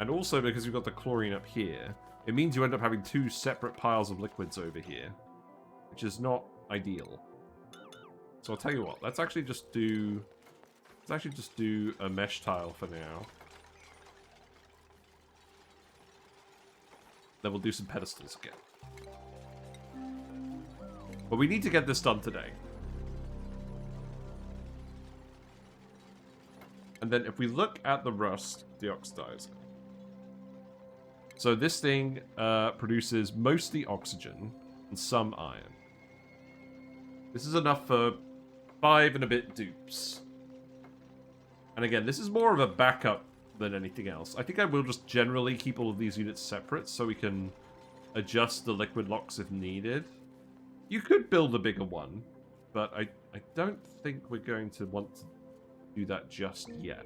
And also, because you've got the chlorine up here, it means you end up having 2 separate piles of liquids over here, which is not ideal. So I'll tell you what, let's actually just do a mesh tile for now. Then we'll do some pedestals again. But we need to get this done today. And then if we look at the rust deoxidizer, So this thing produces mostly oxygen and some iron. This is enough for 5 and a bit dupes. And again, this is more of a backup than anything else. I think I will just generally keep all of these units separate so we can adjust the liquid locks if needed. You could build a bigger one, but I don't think we're going to want to do that just yet.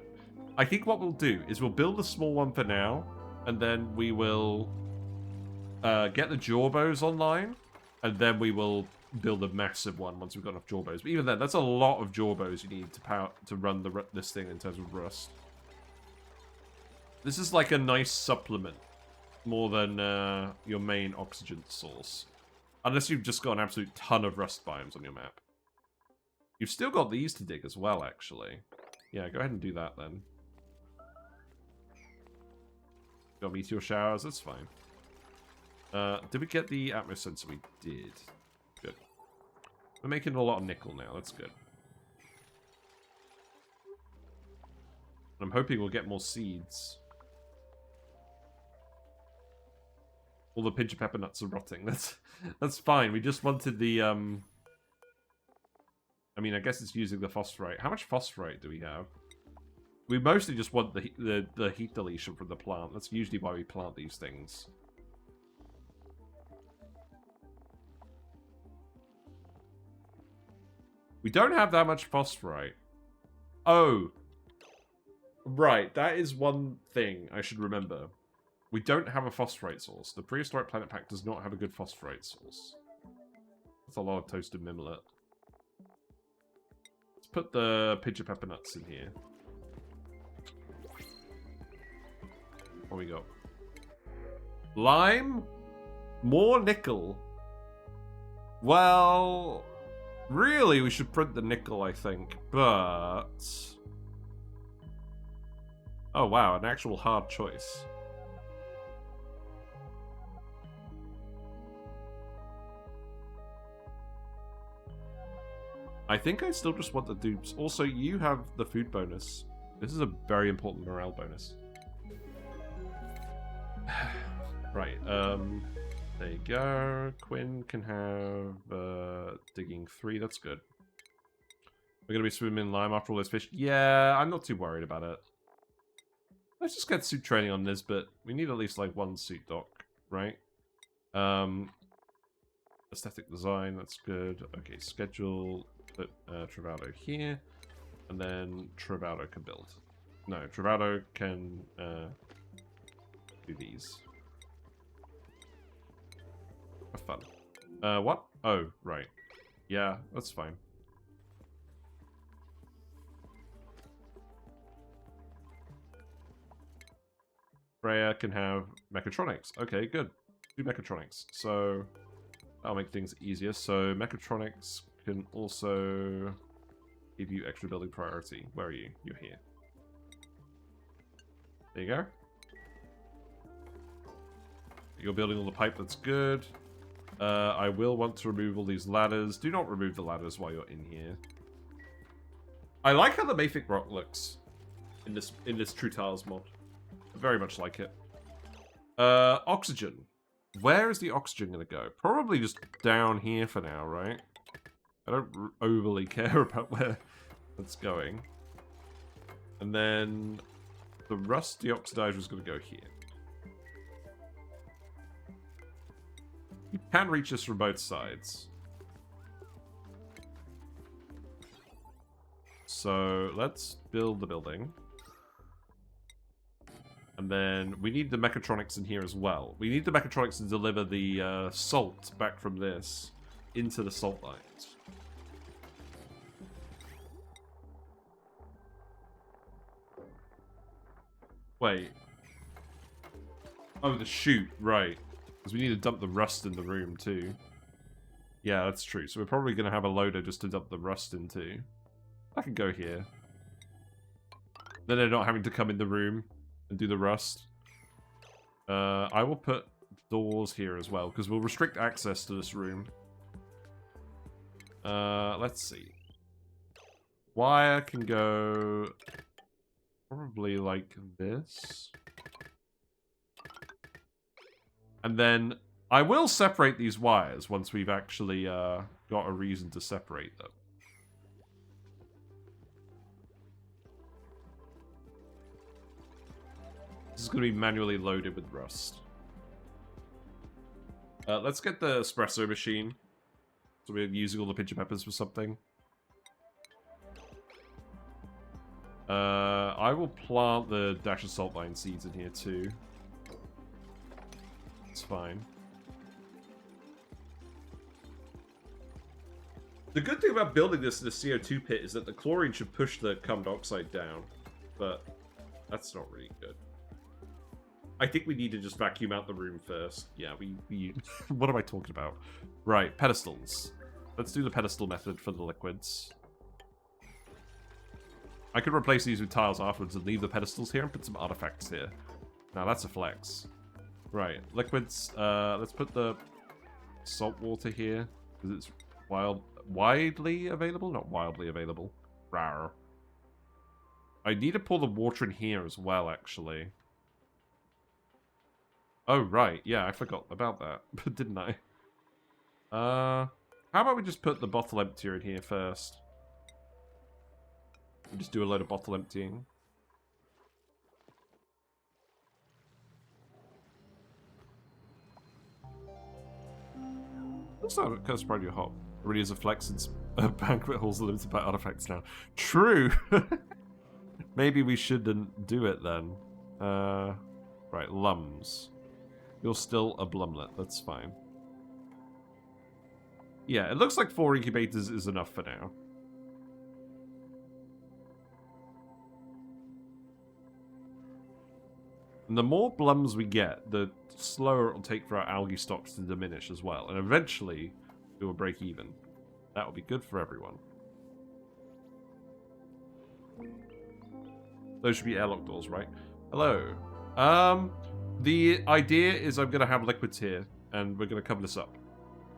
I think what we'll do is we'll build a small one for now, and then we will get the jawbows online, and then we will build a massive one once we've got enough jawbows. But even then, that's a lot of jawbows you need to run this thing in terms of rust. This is like a nice supplement, more than your main oxygen source. Unless you've just got an absolute ton of rust biomes on your map. You've still got these to dig as well, actually. Yeah, go ahead and do that then. Got meteor showers, that's fine. Did we get the atmos sensor? We did. Good. We're making a lot of nickel now, that's good. I'm hoping we'll get more seeds. All the pinch of pepper nuts are rotting. That's fine. We just wanted the I mean, I guess it's using the phosphorite. How much phosphorite do we have? We mostly just want the heat deletion from the plant. That's usually why we plant these things. We don't have that much phosphorite. Oh. Right, that is one thing I should remember. We don't have a phosphorite source. The prehistoric planet pack does not have a good phosphorite source. That's a lot of toasted mimlet. Let's put the pinch of pepper nuts in here. What we got? Lime? More nickel? Well, really we should print the nickel, I think, but... Oh wow, an actual hard choice. I think I still just want the dupes. Also, you have the food bonus. This is a very important morale bonus. Right, there you go. Quinn can have digging 3, that's good. We're gonna be swimming in lime after all those fish. Yeah, I'm not too worried about it. Let's just get suit training on this, but we need at least like 1 suit dock, right? Aesthetic design, that's good. Okay, schedule, put Travado here, and then Travado can build. No, Travado can do these. Have fun. What? Oh, right. Yeah, that's fine. Freya can have mechatronics. Okay, good. Do mechatronics. So that'll make things easier. So mechatronics can also give you extra building priority. Where are you? You're here. There you go. You're building all the pipe, that's good. I will want to remove all these ladders. Do not remove the ladders while you're in here. I like how the Mafic rock looks in this True Tiles mod. I very much like it. Oxygen. Where is the oxygen going to go? Probably just down here for now, right? I don't overly care about where that's going. And then the rust deoxidizer is going to go here. You can reach this from both sides. So let's build the building. And then we need the mechatronics in here as well. We need the mechatronics to deliver the salt back from this into the salt lines. Wait. Oh, the chute, right. Because we need to dump the rust in the room too. Yeah, that's true. So we're probably going to have a loader just to dump the rust into. I can go here. Then they're not having to come in the room and do the rust. I will put doors here as well, because we'll restrict access to this room. Let's see. Wire can go probably like this. And then I will separate these wires once we've actually got a reason to separate them. This is going to be manually loaded with rust. Let's get the espresso machine. So we're using all the pinch of peppers for something. I will plant the dash of salt vine seeds in here too. It's fine. The good thing about building this in a CO2 pit is that the chlorine should push the carbon dioxide down, but that's not really good. I think we need to just vacuum out the room first. Yeah, we what am I talking about? Right, pedestals. Let's do the pedestal method for the liquids. I could replace these with tiles afterwards and leave the pedestals here and put some artifacts here. Now that's a flex. Right, liquids. Let's put the salt water here because it's widely available, not wildly available. Rawr. I need to pour the water in here as well, actually. Oh right, yeah, I forgot about that, didn't I? How about we just put the bottle emptier in here first? And just do a load of bottle emptying. That's not kind of surprised you're hot. It really is a flex since banquet halls are limited by artifacts now. True! Maybe we shouldn't do it then. Right, lums. You're still a blumlet, that's fine. Yeah, it looks like 4 incubators is enough for now. And the more blums we get, the slower it'll take for our algae stocks to diminish as well. And eventually, it will break even. That will be good for everyone. Those should be airlock doors, right? Hello. The idea is I'm going to have liquids here, and we're going to cover this up.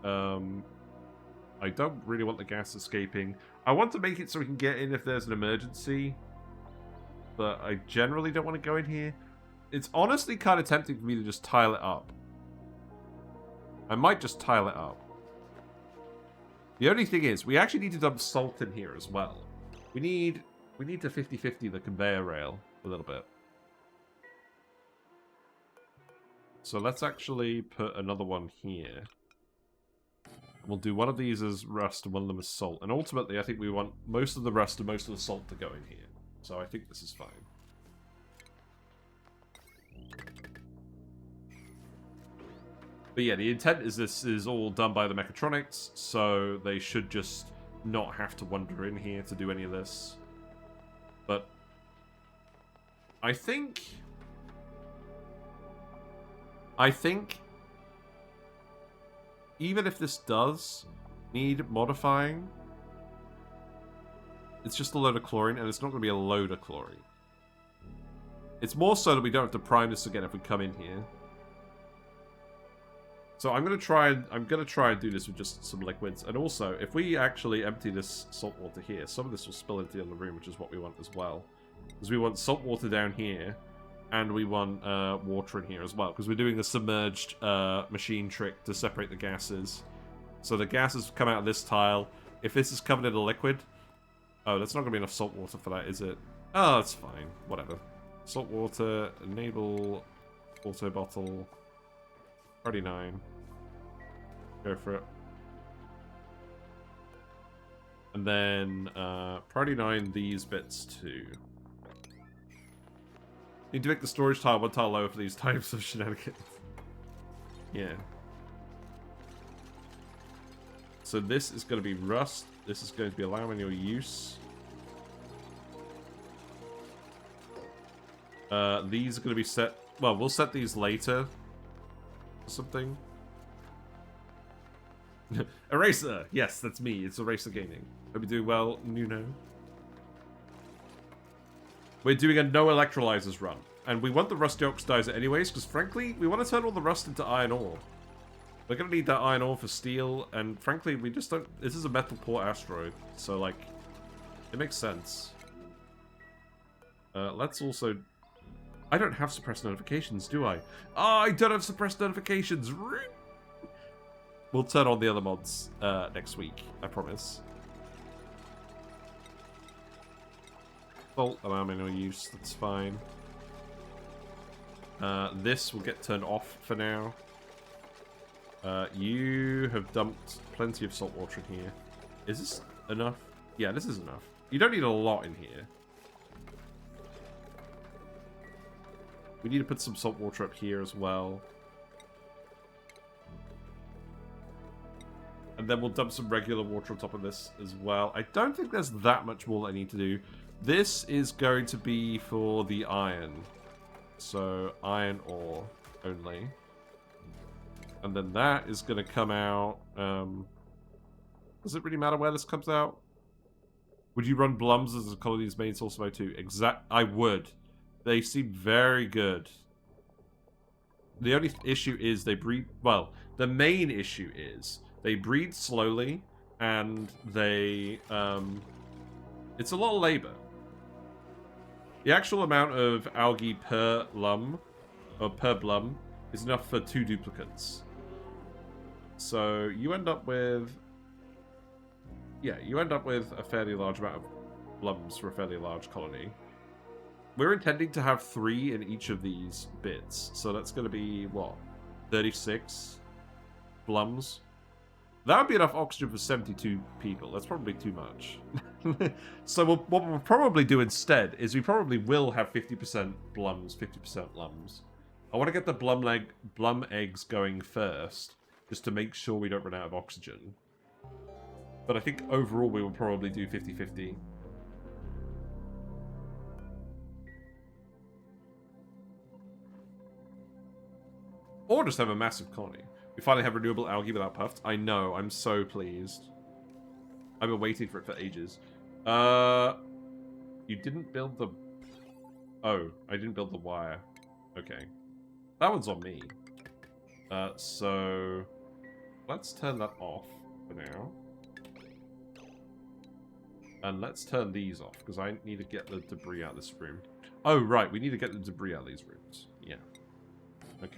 I don't really want the gas escaping. I want to make it so we can get in if there's an emergency, but I generally don't want to go in here. It's honestly kind of tempting for me to just tile it up. I might just tile it up. The only thing is, we actually need to dump salt in here as well. We need to 50-50 the conveyor rail a little bit. So let's actually put another one here. We'll do one of these as rust and one of them as salt. And ultimately, I think we want most of the rust and most of the salt to go in here. So I think this is fine. But yeah, the intent is this is all done by the mechatronics, so they should just not have to wander in here to do any of this. But I think even if this does need modifying, it's just a load of chlorine, and it's not going to be a load of chlorine. It's more so that we don't have to prime this again if we come in here. So I'm gonna try and do this with just some liquids, and also if we actually empty this salt water here, some of this will spill into the other room, which is what we want as well, because we want salt water down here, and we want water in here as well, because we're doing a submerged machine trick to separate the gases. So the gases come out of this tile. If this is covered in a liquid, oh, that's not gonna be enough salt water for that, is it? Oh, that's fine. Whatever. Salt water, enable auto bottle. 39. Go for it. And then priority 9 these bits too. Need to make the storage tile one tile lower for these types of shenanigans. Yeah. So this is going to be rust. This is going to be allow manual use. These are going to be set. Well, we'll set these later. Something. Eraser! Yes, that's me. It's Eraser Gaming. Hope you're doing well, Nuno. We're doing a no electrolyzers run. And we want the rusty oxidizer anyways, because frankly, we want to turn all the rust into iron ore. We're going to need that iron ore for steel, and frankly, we just don't... This is a metal poor asteroid, so, like, it makes sense. Let's also... I don't have suppressed notifications, do I? Oh, I don't have suppressed notifications. We'll turn on the other mods next week, I promise. Bolt alarm in no use, that's fine. This will get turned off for now. You have dumped plenty of salt water in here. Is this enough? Yeah, this is enough. You don't need a lot in here. We need to put some salt water up here as well. And then we'll dump some regular water on top of this as well. I don't think there's that much more I need to do. This is going to be for the iron. So, iron ore only. And then that is going to come out... does it really matter where this comes out? Would you run Blums as a colony's main source of O2? I would. They seem very good. The only issue is they breed... Well, the main issue is they breed slowly and they... it's a lot of labor. The actual amount of algae per lum, or per blum, is enough for 2 duplicates. So you end up with... Yeah, you end up with a fairly large amount of blums for a fairly large colony. We're intending to have 3 in each of these bits. So that's going to be, what? 36 blums? That would be enough oxygen for 72 people. That's probably too much. So what we'll probably do instead is we probably will have 50% blums, 50% lums. I want to get the blum eggs going first, just to make sure we don't run out of oxygen. But I think overall we will probably do 50-50. Or just have a massive colony. We finally have renewable algae without puffed. I know, I'm so pleased. I've been waiting for it for ages. You didn't build the... Oh, I didn't build the wire. Okay. That one's on me. So... Let's turn that off for now. And let's turn these off, because I need to get the debris out of this room. Oh, right, we need to get the debris out of these rooms. Yeah. Okay.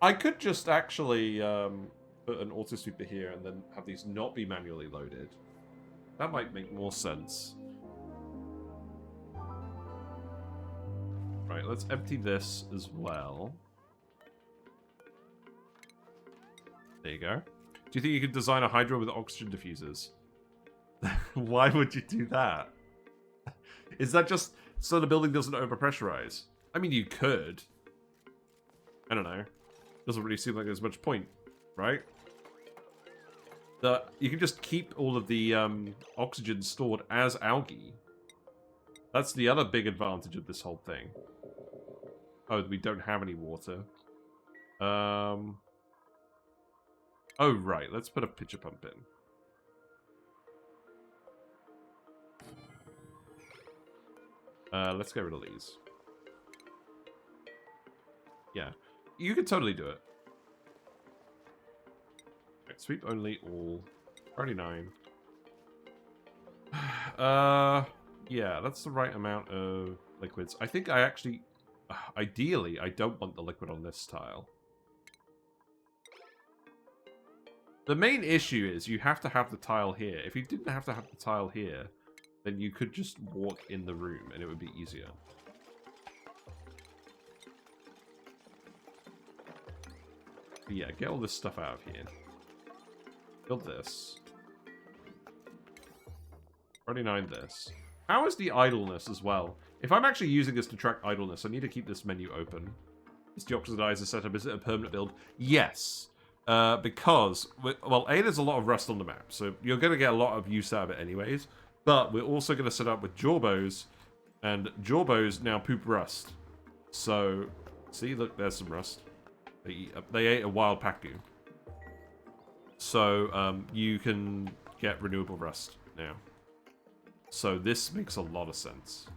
I could just actually put an auto sweeper here and then have these not be manually loaded. That might make more sense. Right, let's empty this as well. There you go. Do you think you could design a hydro with oxygen diffusers? Why would you do that? Is that just so the building doesn't overpressurize? I mean, you could. I don't know. Doesn't really seem like there's much point, right? You can just keep all of the oxygen stored as algae. That's the other big advantage of this whole thing. Oh, we don't have any water. Oh, right. Let's put a pitcher pump in. Let's get rid of these. Yeah. You could totally do it. Right, sweep only all. 39. Yeah, that's the right amount of liquids. I think I actually... Ideally, I don't want the liquid on this tile. The main issue is you have to have the tile here. If you didn't have to have the tile here, then you could just walk in the room and it would be easier. But yeah, get all this stuff out of here. Build this. 39 this. How is the idleness as well? If I'm actually using this to track idleness, I need to keep this menu open. Is the oxidizer setup, is it a permanent build? Yes. Because, well, A, there's a lot of rust on the map, so you're going to get a lot of use out of it anyways. But we're also going to set up with Jorbos, and Jorbos now poop rust. So, see, look, there's some rust. They ate a wild pacu. So, you can get renewable rust now. So this makes a lot of sense.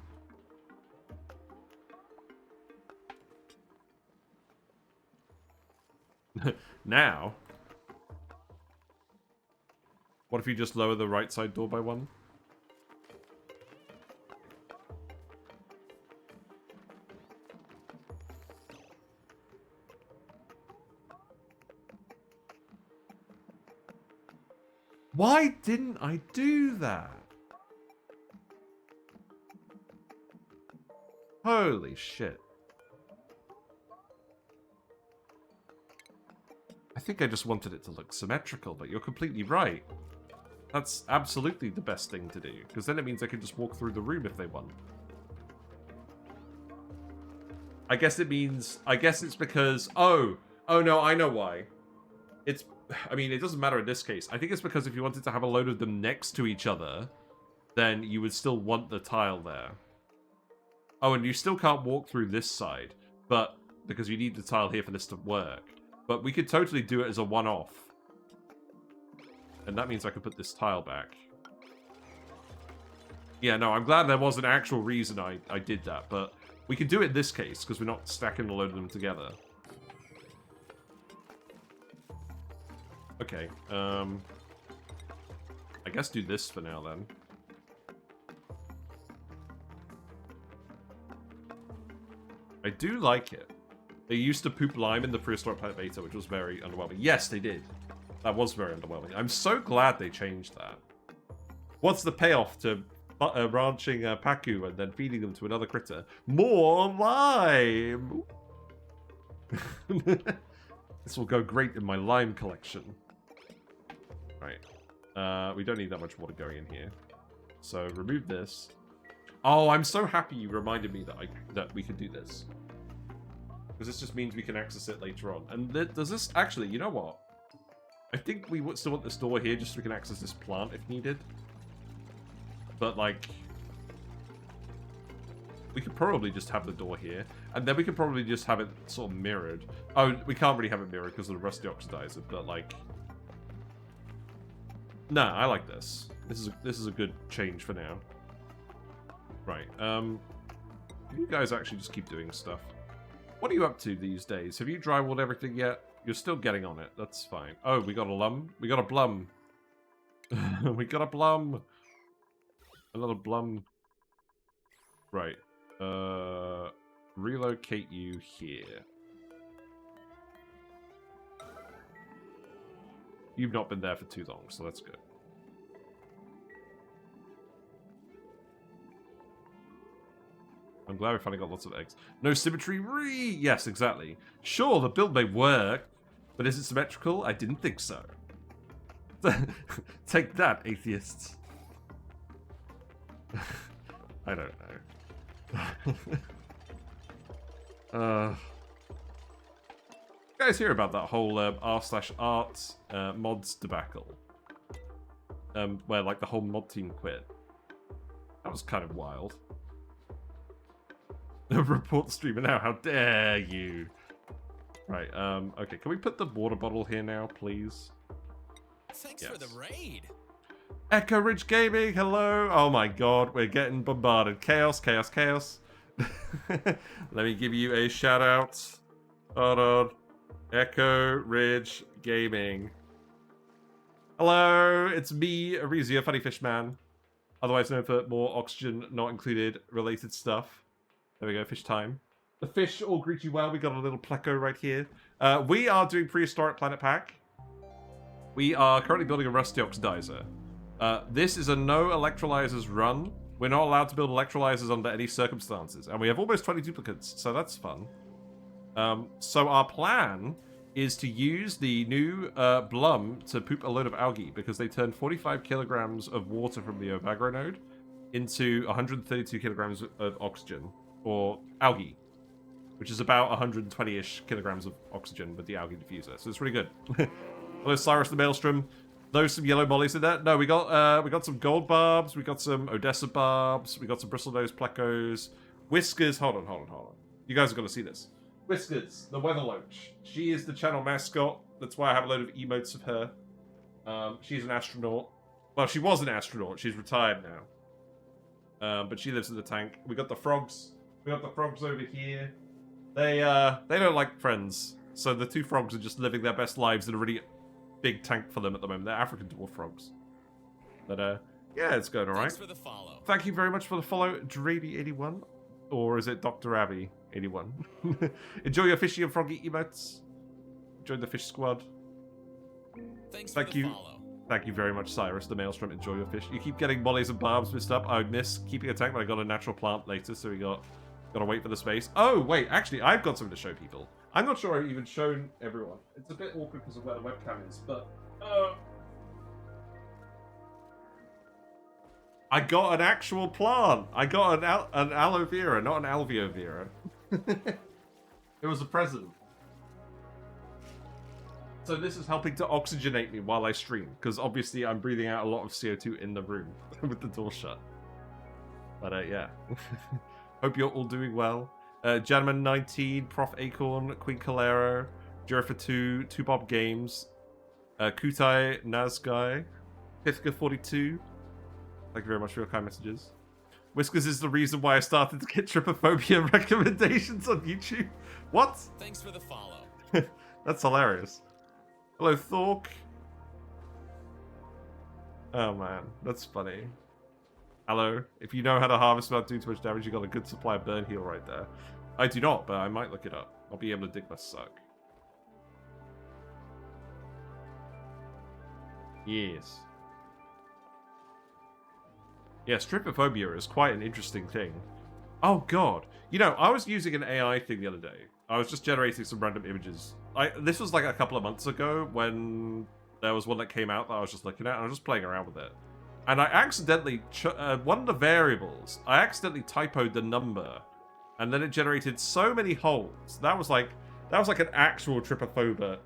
Now, What if you just lower the right side door by 1? Why didn't I do that? Holy shit. I think I just wanted it to look symmetrical, but you're completely right. That's absolutely the best thing to do, because then it means I can just walk through the room if they want. I guess it's because, oh no, I know why. I mean, it doesn't matter in this case. I think it's because if you wanted to have a load of them next to each other, then you would still want the tile there. Oh, and you still can't walk through this side, but because you need the tile here for this to work. But we could totally do it as a one-off. And that means I could put this tile back. Yeah, no, I'm glad there was an actual reason I did that, but we could do it in this case, because we're not stacking a load of them together. Okay, I guess do this for now, then. I do like it. They used to poop lime in the prehistoric planet beta, which was very underwhelming. Yes, they did. That was very underwhelming. I'm so glad they changed that. What's the payoff to ranching Paku and then feeding them to another critter? More lime! This will go great in my lime collection. Right. We don't need that much water going in here. So, remove this. Oh, I'm so happy you reminded me that we could do this. Because this just means we can access it later on. And does this... Actually, you know what? I think we would still want this door here just so we can access this plant if needed. But, like... we could probably just have the door here. And then we could probably just have it sort of mirrored. Oh, we can't really have it mirrored because of the rusty oxidizer, but, like... Nah, I like this. This is a good change for now. Right, you guys actually just keep doing stuff. What are you up to these days? Have you drywalled everything yet? You're still getting on it. That's fine. Oh, we got a lum? We got a blum. We got a blum. Another blum. Right. Relocate you here. You've not been there for too long, so that's good. I'm glad we finally got lots of eggs. No symmetry? Yes, exactly. Sure, the build may work, but is it symmetrical? I didn't think so. Take that, atheists. I don't know. You guys hear about that whole r/art mods debacle? Where, like, the whole mod team quit. That was kind of wild. Report the streamer now, how dare you? Right, okay, can we put the water bottle here now, please? Thanks for the raid. Echo Ridge Gaming, hello! Oh my god, we're getting bombarded. Chaos, chaos, chaos. Let me give you a shout out. Hold on. Echo Ridge Gaming. Hello, it's me, Arizia, Funny Fish Man. Otherwise known for more oxygen not included related stuff. There we go, fish time. The fish all greet you well. We got a little pleco right here. We are doing Prehistoric Planet Pack. We are currently building a Rusty Oxidizer. This is a no electrolysers run. We're not allowed to build electrolysers under any circumstances. And we have almost 20 duplicates, so that's fun. So our plan is to use the new Blum to poop a load of algae because they turn 45 kilograms of water from the Ovagro node into 132 kilograms of oxygen. Or algae, which is about 120-ish kilograms of oxygen with the algae diffuser. So it's really good. Hello, Cyrus the Maelstrom. Those some yellow mollies in there. No, we got some gold barbs. We got some Odessa barbs. We got some bristlenose plecos. Whiskers. Hold on. You guys are going to see this. Whiskers, the weather loach. She is the channel mascot. That's why I have a load of emotes of her. She's an astronaut. Well, she was an astronaut. She's retired now. But she lives in the tank. We got the frogs. We got the frogs over here. They don't like friends. So the two frogs are just living their best lives in a really big tank for them at the moment. They're African dwarf frogs. But yeah, it's going all right. Thanks for the follow. Thank you very much for the follow, Drady81. Or is it Dr. Abby81? Enjoy your fishy and froggy emotes. Join the fish squad. Thanks Thank for the you. follow. Thank you very much, Cyrus, the maelstrom. Enjoy your fish. You keep getting mollies and barbs mixed up. I would miss keeping a tank, but I got a natural plant later, so we gotta wait for the space. Oh, wait, actually, I've got something to show people. I'm not sure I've even shown everyone. It's a bit awkward because of where the webcam is, but I got an actual plant. I got an aloe vera, not an alveo vera. It was a present. So this is helping to oxygenate me while I stream, because obviously I'm breathing out a lot of CO2 in the room with the door shut. But yeah. Hope you're all doing well. Janman19, Prof Acorn, Queen Calero, Jerifa2, 2Bob Games, Kutai Nazgai, Pithka42. Thank you very much for your kind messages. Whiskers is the reason why I started to get trypophobia recommendations on YouTube. What? Thanks for the follow. That's hilarious. Hello, Thork. Oh man, that's funny. Hello. If you know how to harvest without doing too much damage, you got a good supply of burn heal right there. I do not, but I might look it up. I'll be able to dig my suck. Yes. Yes, trypophobia is quite an interesting thing. Oh god. You know, I was using an AI thing the other day. I was just generating some random images. This was like a couple of months ago when there was one that came out that I was just looking at, and I was just playing around with it. And I accidentally, one of the variables, I accidentally typoed the number, and then it generated so many holes. That was like an actual trypophobia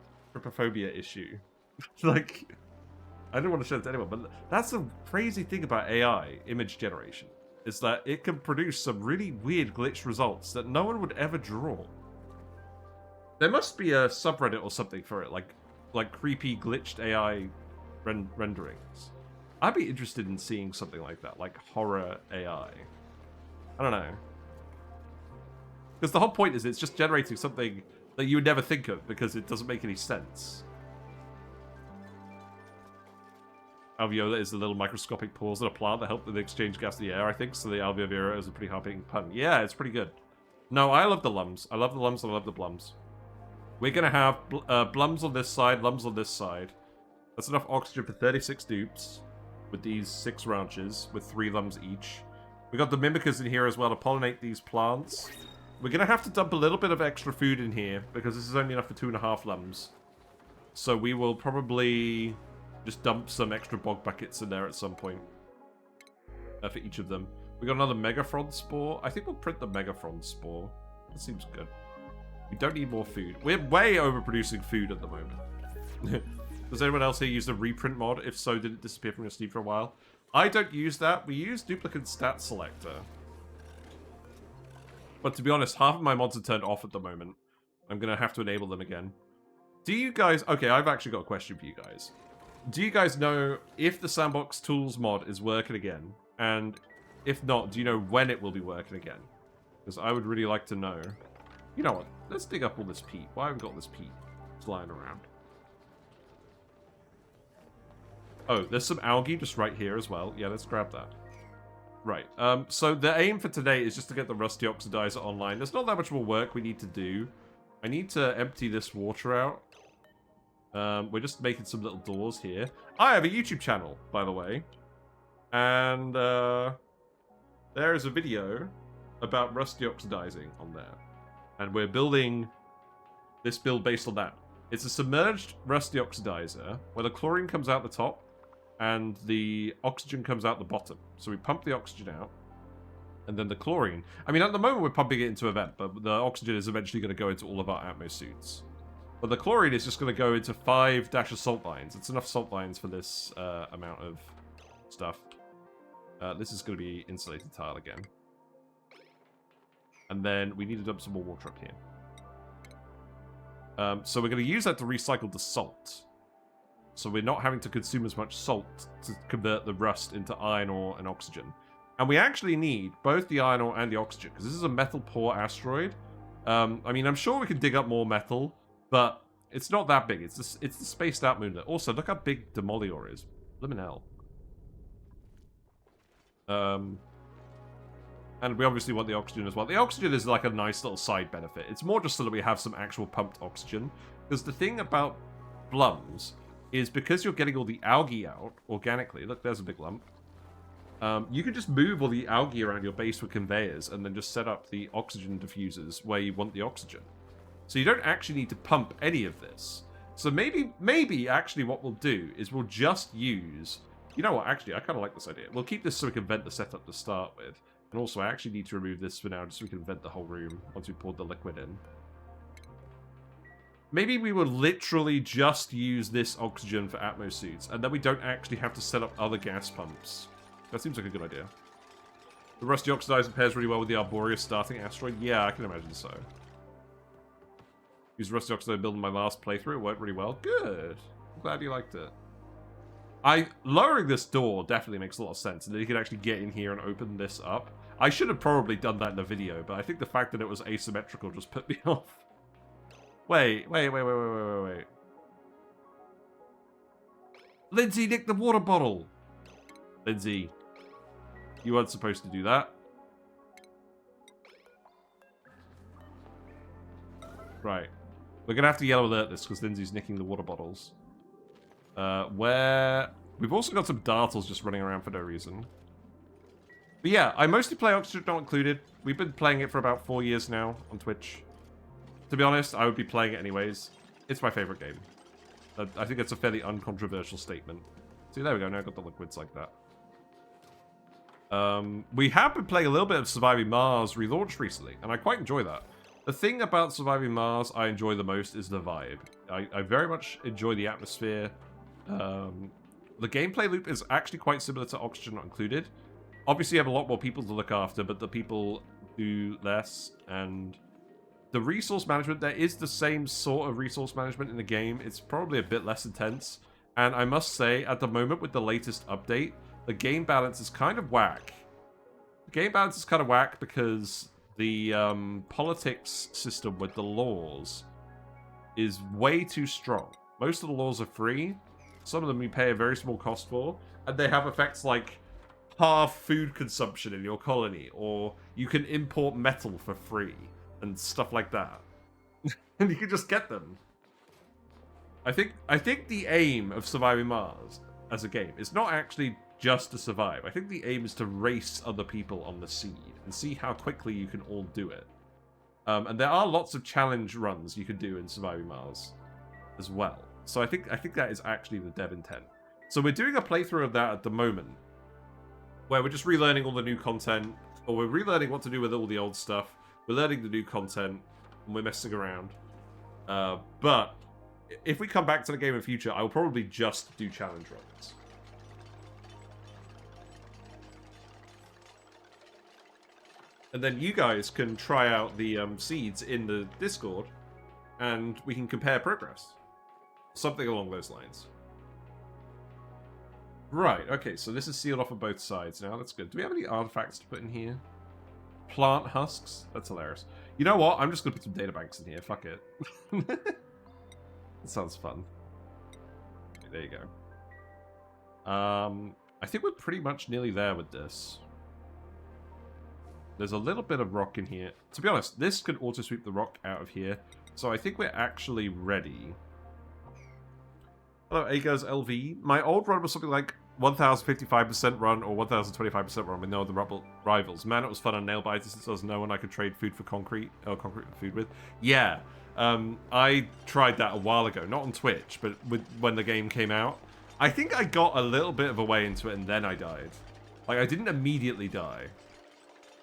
issue. Like, I didn't want to show it to anyone, but that's the crazy thing about AI image generation, is that it can produce some really weird glitched results that no one would ever draw. There must be a subreddit or something for it, like creepy glitched AI renderings. I'd be interested in seeing something like that, like horror AI. I don't know. Because the whole point is it's just generating something that you would never think of because it doesn't make any sense. Alveola is the little microscopic pores in a plant that help with the exchange gas in the air, I think, so the alveo vera is a pretty hard-hitting pun. Yeah, it's pretty good. No, I love the lums. I love the lums, I love the blums. We're going to have blums on this side, lums on this side. That's enough oxygen for 36 dupes with these 6 ranches with 3 lums each. We got the mimickers in here as well to pollinate these plants. We're going to have to dump a little bit of extra food in here because this is only enough for 2.5 lums. So we will probably just dump some extra bog buckets in there at some point for each of them. We got another Megafron spore. I think we'll print the Megafron spore. That seems good. We don't need more food. We're way overproducing food at the moment. Does anyone else here use the reprint mod? If so, did it disappear from your Steam for a while? I don't use that. We use duplicate stat selector. But to be honest, half of my mods are turned off at the moment. I'm going to have to enable them again. Do you guys... Okay, I've actually got a question for you guys. Do you guys know if the Sandbox Tools mod is working again? And if not, do you know when it will be working again? Because I would really like to know. You know what? Let's dig up all this peat. Why haven't we got this peat flying around? Oh, there's some algae just right here as well. Yeah, let's grab that. Right. So the aim for today is just to get the Rusty Oxidizer online. There's not that much more work we need to do. I need to empty this water out. We're just making some little doors here. I have a YouTube channel, by the way. And there is a video about Rusty Oxidizing on there. And we're building this build based on that. It's a submerged Rusty Oxidizer where the chlorine comes out the top and the oxygen comes out the bottom. So we pump the oxygen out and then the chlorine. I mean, at the moment we're pumping it into a vent, but the oxygen is eventually going to go into all of our Atmo suits. But the chlorine is just going to go into 5 dashes salt lines. It's enough salt lines for this amount of stuff. This is going to be insulated tile again. And then we need to dump some more water up here. So we're going to use that to recycle the salt. So we're not having to consume as much salt to convert the rust into iron ore and oxygen. And we actually need both the iron ore and the oxygen, because this is a metal-poor asteroid. I mean, I'm sure we can dig up more metal, but it's not that big. It's the spaced-out moonlet. Also, look how big Demolior is. Liminal. And we obviously want the oxygen as well. The oxygen is like a nice little side benefit. It's more just so that we have some actual pumped oxygen. Because the thing about blums is because you're getting all the algae out organically. Look, there's a big lump. You can just move all the algae around your base with conveyors and then just set up the oxygen diffusers where you want the oxygen. So you don't actually need to pump any of this. So maybe actually what we'll do is we'll just use... You know what, actually, I kind of like this idea. We'll keep this so we can vent the setup to start with. And also, I actually need to remove this for now just so we can vent the whole room once we poured the liquid in. Maybe we will literally just use this oxygen for Atmo suits, and then we don't actually have to set up other gas pumps. That seems like a good idea. The Rusty Oxidizer pairs really well with the Arboreous starting asteroid. Yeah, I can imagine so. Used Rusty Oxidizer build in my last playthrough. It worked really well. Good. I'm glad you liked it. Lowering this door definitely makes a lot of sense, and then you can actually get in here and open this up. I should have probably done that in the video, but I think the fact that it was asymmetrical just put me off. Wait. Lindsay nicked the water bottle. Lindsay, you weren't supposed to do that. Right. We're going to have to yellow alert this because Lindsay's nicking the water bottles. Where... We've also got some dartles just running around for no reason. But yeah, I mostly play Oxygen Not Included. We've been playing it for about 4 years now on Twitch. To be honest, I would be playing it anyways. It's my favorite game. I think it's a fairly uncontroversial statement. See, there we go. Now I've got the liquids like that. We have been playing a little bit of Surviving Mars Relaunched recently, and I quite enjoy that. The thing about Surviving Mars I enjoy the most is the vibe. I very much enjoy the atmosphere. The gameplay loop is actually quite similar to Oxygen Not Included. Obviously, you have a lot more people to look after, but the people do less. And the resource management, there is the same sort of resource management in the game. It's probably a bit less intense. And I must say, at the moment with the latest update, the game balance is kind of whack. The game balance is kind of whack because the politics system with the laws is way too strong. Most of the laws are free. Some of them you pay a very small cost for, and they have effects like half food consumption in your colony, or you can import metal for free, and stuff like that. And you can just get them. I think the aim of Surviving Mars as a game is not actually just to survive. I think the aim is to race other people on the seed and see how quickly you can all do it. And there are lots of challenge runs you can do in Surviving Mars as well. So I think that is actually the dev intent. So we're doing a playthrough of that at the moment, where we're just relearning all the new content, or we're relearning what to do with all the old stuff. We're learning the new content, and we're messing around. But if we come back to the game in future, I will probably just do challenge runs. And then you guys can try out the seeds in the Discord, and we can compare progress. Something along those lines. Right, okay, so this is sealed off on both sides now. That's good. Do we have any artifacts to put in here? Plant husks? That's hilarious. You know what? I'm just going to put some data banks in here. Fuck it. That sounds fun. Okay, there you go. I think we're pretty much nearly there with this. There's a little bit of rock in here. To be honest, this could auto-sweep the rock out of here. So I think we're actually ready. Hello, Agos LV. My old run was something like 1,055% run or 1,025% run with no other rivals. Man, it was fun on nail biters since there was no one I could trade food for concrete or concrete for food with. Yeah, I tried that a while ago, not on Twitch, but when the game came out. I think I got a little bit of a way into it and then I died. Like, I didn't immediately die.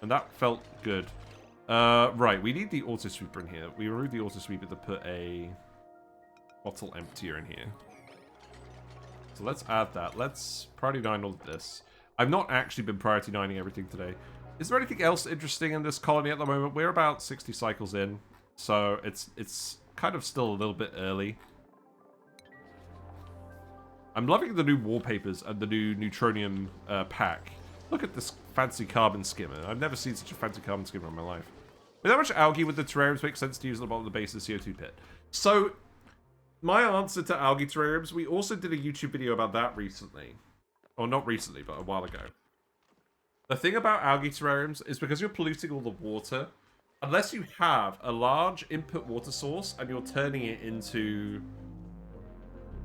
And that felt good. Right, we need the auto sweeper in here. We removed the auto sweeper to put a bottle emptier in here. So let's add that. Let's priority 9 all of this. I've not actually been priority 9ing everything today. Is there anything else interesting in this colony at the moment? We're about 60 cycles in, so it's kind of still a little bit early. I'm loving the new wallpapers and the new Neutronium pack. Look at this fancy carbon skimmer. I've never seen such a fancy carbon skimmer in my life. With that much algae with the terrariums, makes sense to use at the bottom of the base of the CO2 pit. So, my answer to algae terrariums, we also did a YouTube video about that recently. Or not recently, but a while ago. The thing about algae terrariums is because you're polluting all the water, unless you have a large input water source and you're turning it into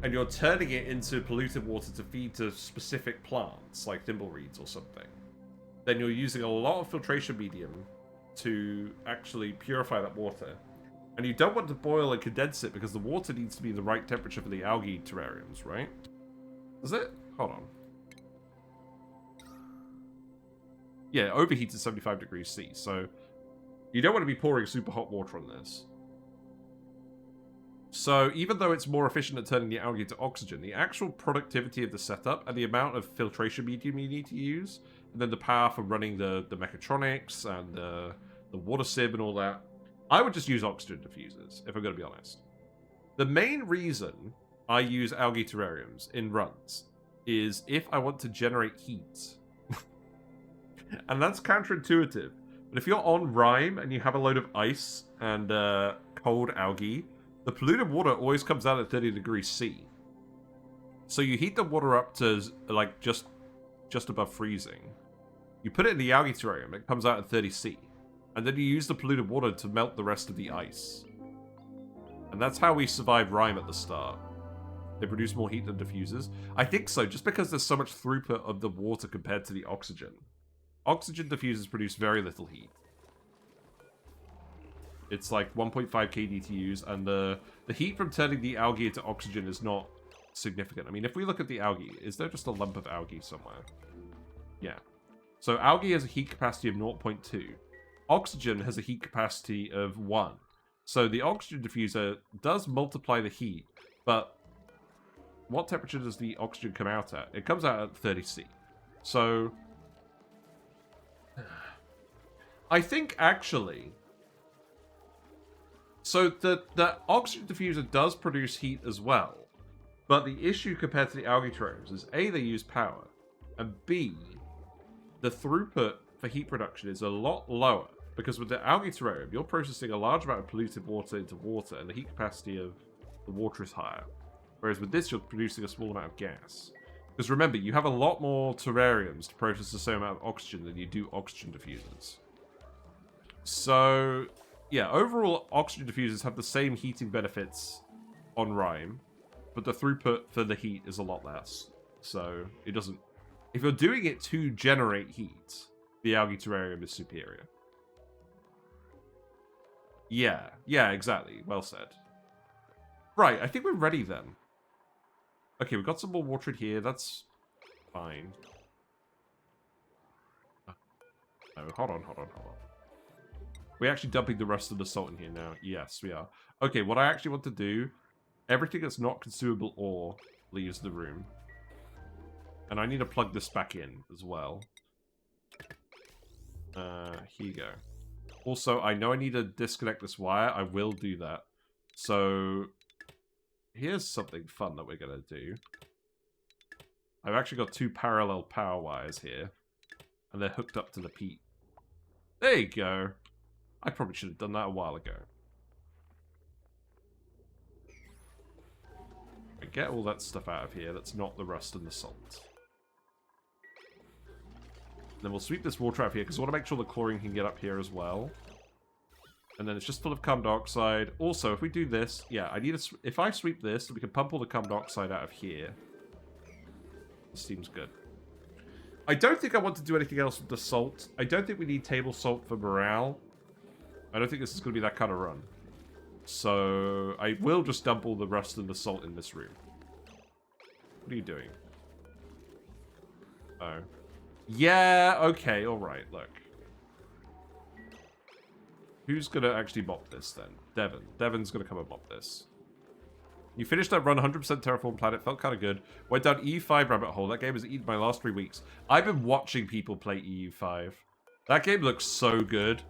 polluted water to feed to specific plants, like thimbleweeds or something, then you're using a lot of filtration medium to actually purify that water. And you don't want to boil and condense it because the water needs to be the right temperature for the algae terrariums, right? Is it? Hold on. Yeah, it overheats at 75 degrees C, so you don't want to be pouring super hot water on this. So even though it's more efficient at turning the algae into oxygen, the actual productivity of the setup and the amount of filtration medium you need to use, and then the power for running the mechatronics and the water sieve and all that, I would just use oxygen diffusers, if I'm going to be honest. The main reason I use algae terrariums in runs is if I want to generate heat. And that's counterintuitive. But if you're on Rime and you have a load of ice and cold algae, the polluted water always comes out at 30 degrees C. So you heat the water up to like just above freezing. You put it in the algae terrarium, it comes out at 30 C. And then you use the polluted water to melt the rest of the ice. And that's how we survived Rime at the start. They produce more heat than diffusers. I think so, just because there's so much throughput of the water compared to the oxygen. Oxygen diffusers produce very little heat. It's like 1.5 kDTUs, and the heat from turning the algae into oxygen is not significant. I mean, if we look at the algae, is there just a lump of algae somewhere? Yeah. So algae has a heat capacity of 0.2. Oxygen has a heat capacity of 1. So the oxygen diffuser does multiply the heat, but what temperature does the oxygen come out at? It comes out at 30 C. So I think actually, so the oxygen diffuser does produce heat as well, but the issue compared to the algae terrariums is A, they use power, and B, the throughput for heat production is a lot lower, because with the algae terrarium, you're processing a large amount of polluted water into water, and the heat capacity of the water is higher. Whereas with this, you're producing a small amount of gas. Because remember, you have a lot more terrariums to process the same amount of oxygen than you do oxygen diffusers. So, yeah, overall, oxygen diffusers have the same heating benefits on Rime, but the throughput for the heat is a lot less. So, it doesn't... If you're doing it to generate heat, the algae terrarium is superior. Yeah, exactly. Well said. Right, I think we're ready then. Okay, we've got some more water in here. That's fine. Oh, hold on. We're actually dumping the rest of the salt in here now. Yes, we are. Okay, what I actually want to do, everything that's not consumable ore leaves the room. And I need to plug this back in as well. Here you go. Also, I know I need to disconnect this wire. I will do that. So, here's something fun that we're going to do. I've actually got 2 parallel power wires here. And they're hooked up to the peat. There you go. I probably should have done that a while ago. Get all that stuff out of here. That's not the rust and the salt. Then we'll sweep this water out of here, because I want to make sure the chlorine can get up here as well. And then it's just full of carbon dioxide. Also, if we do this, yeah, I need to... If I sweep this, we can pump all the carbon dioxide out of here. This seems good. I don't think I want to do anything else with the salt. I don't think we need table salt for morale. I don't think this is going to be that kind of run. So, I will just dump all the rust and the salt in this room. What are you doing? Oh. Yeah, okay, alright, look. Who's going to actually mop this, then? Devon. Devon's going to come and mop this. You finished that run 100% Terraform Planet. Felt kind of good. Went down EU5 rabbit hole. That game has eaten my last 3 weeks. I've been watching people play EU5. That game looks so good.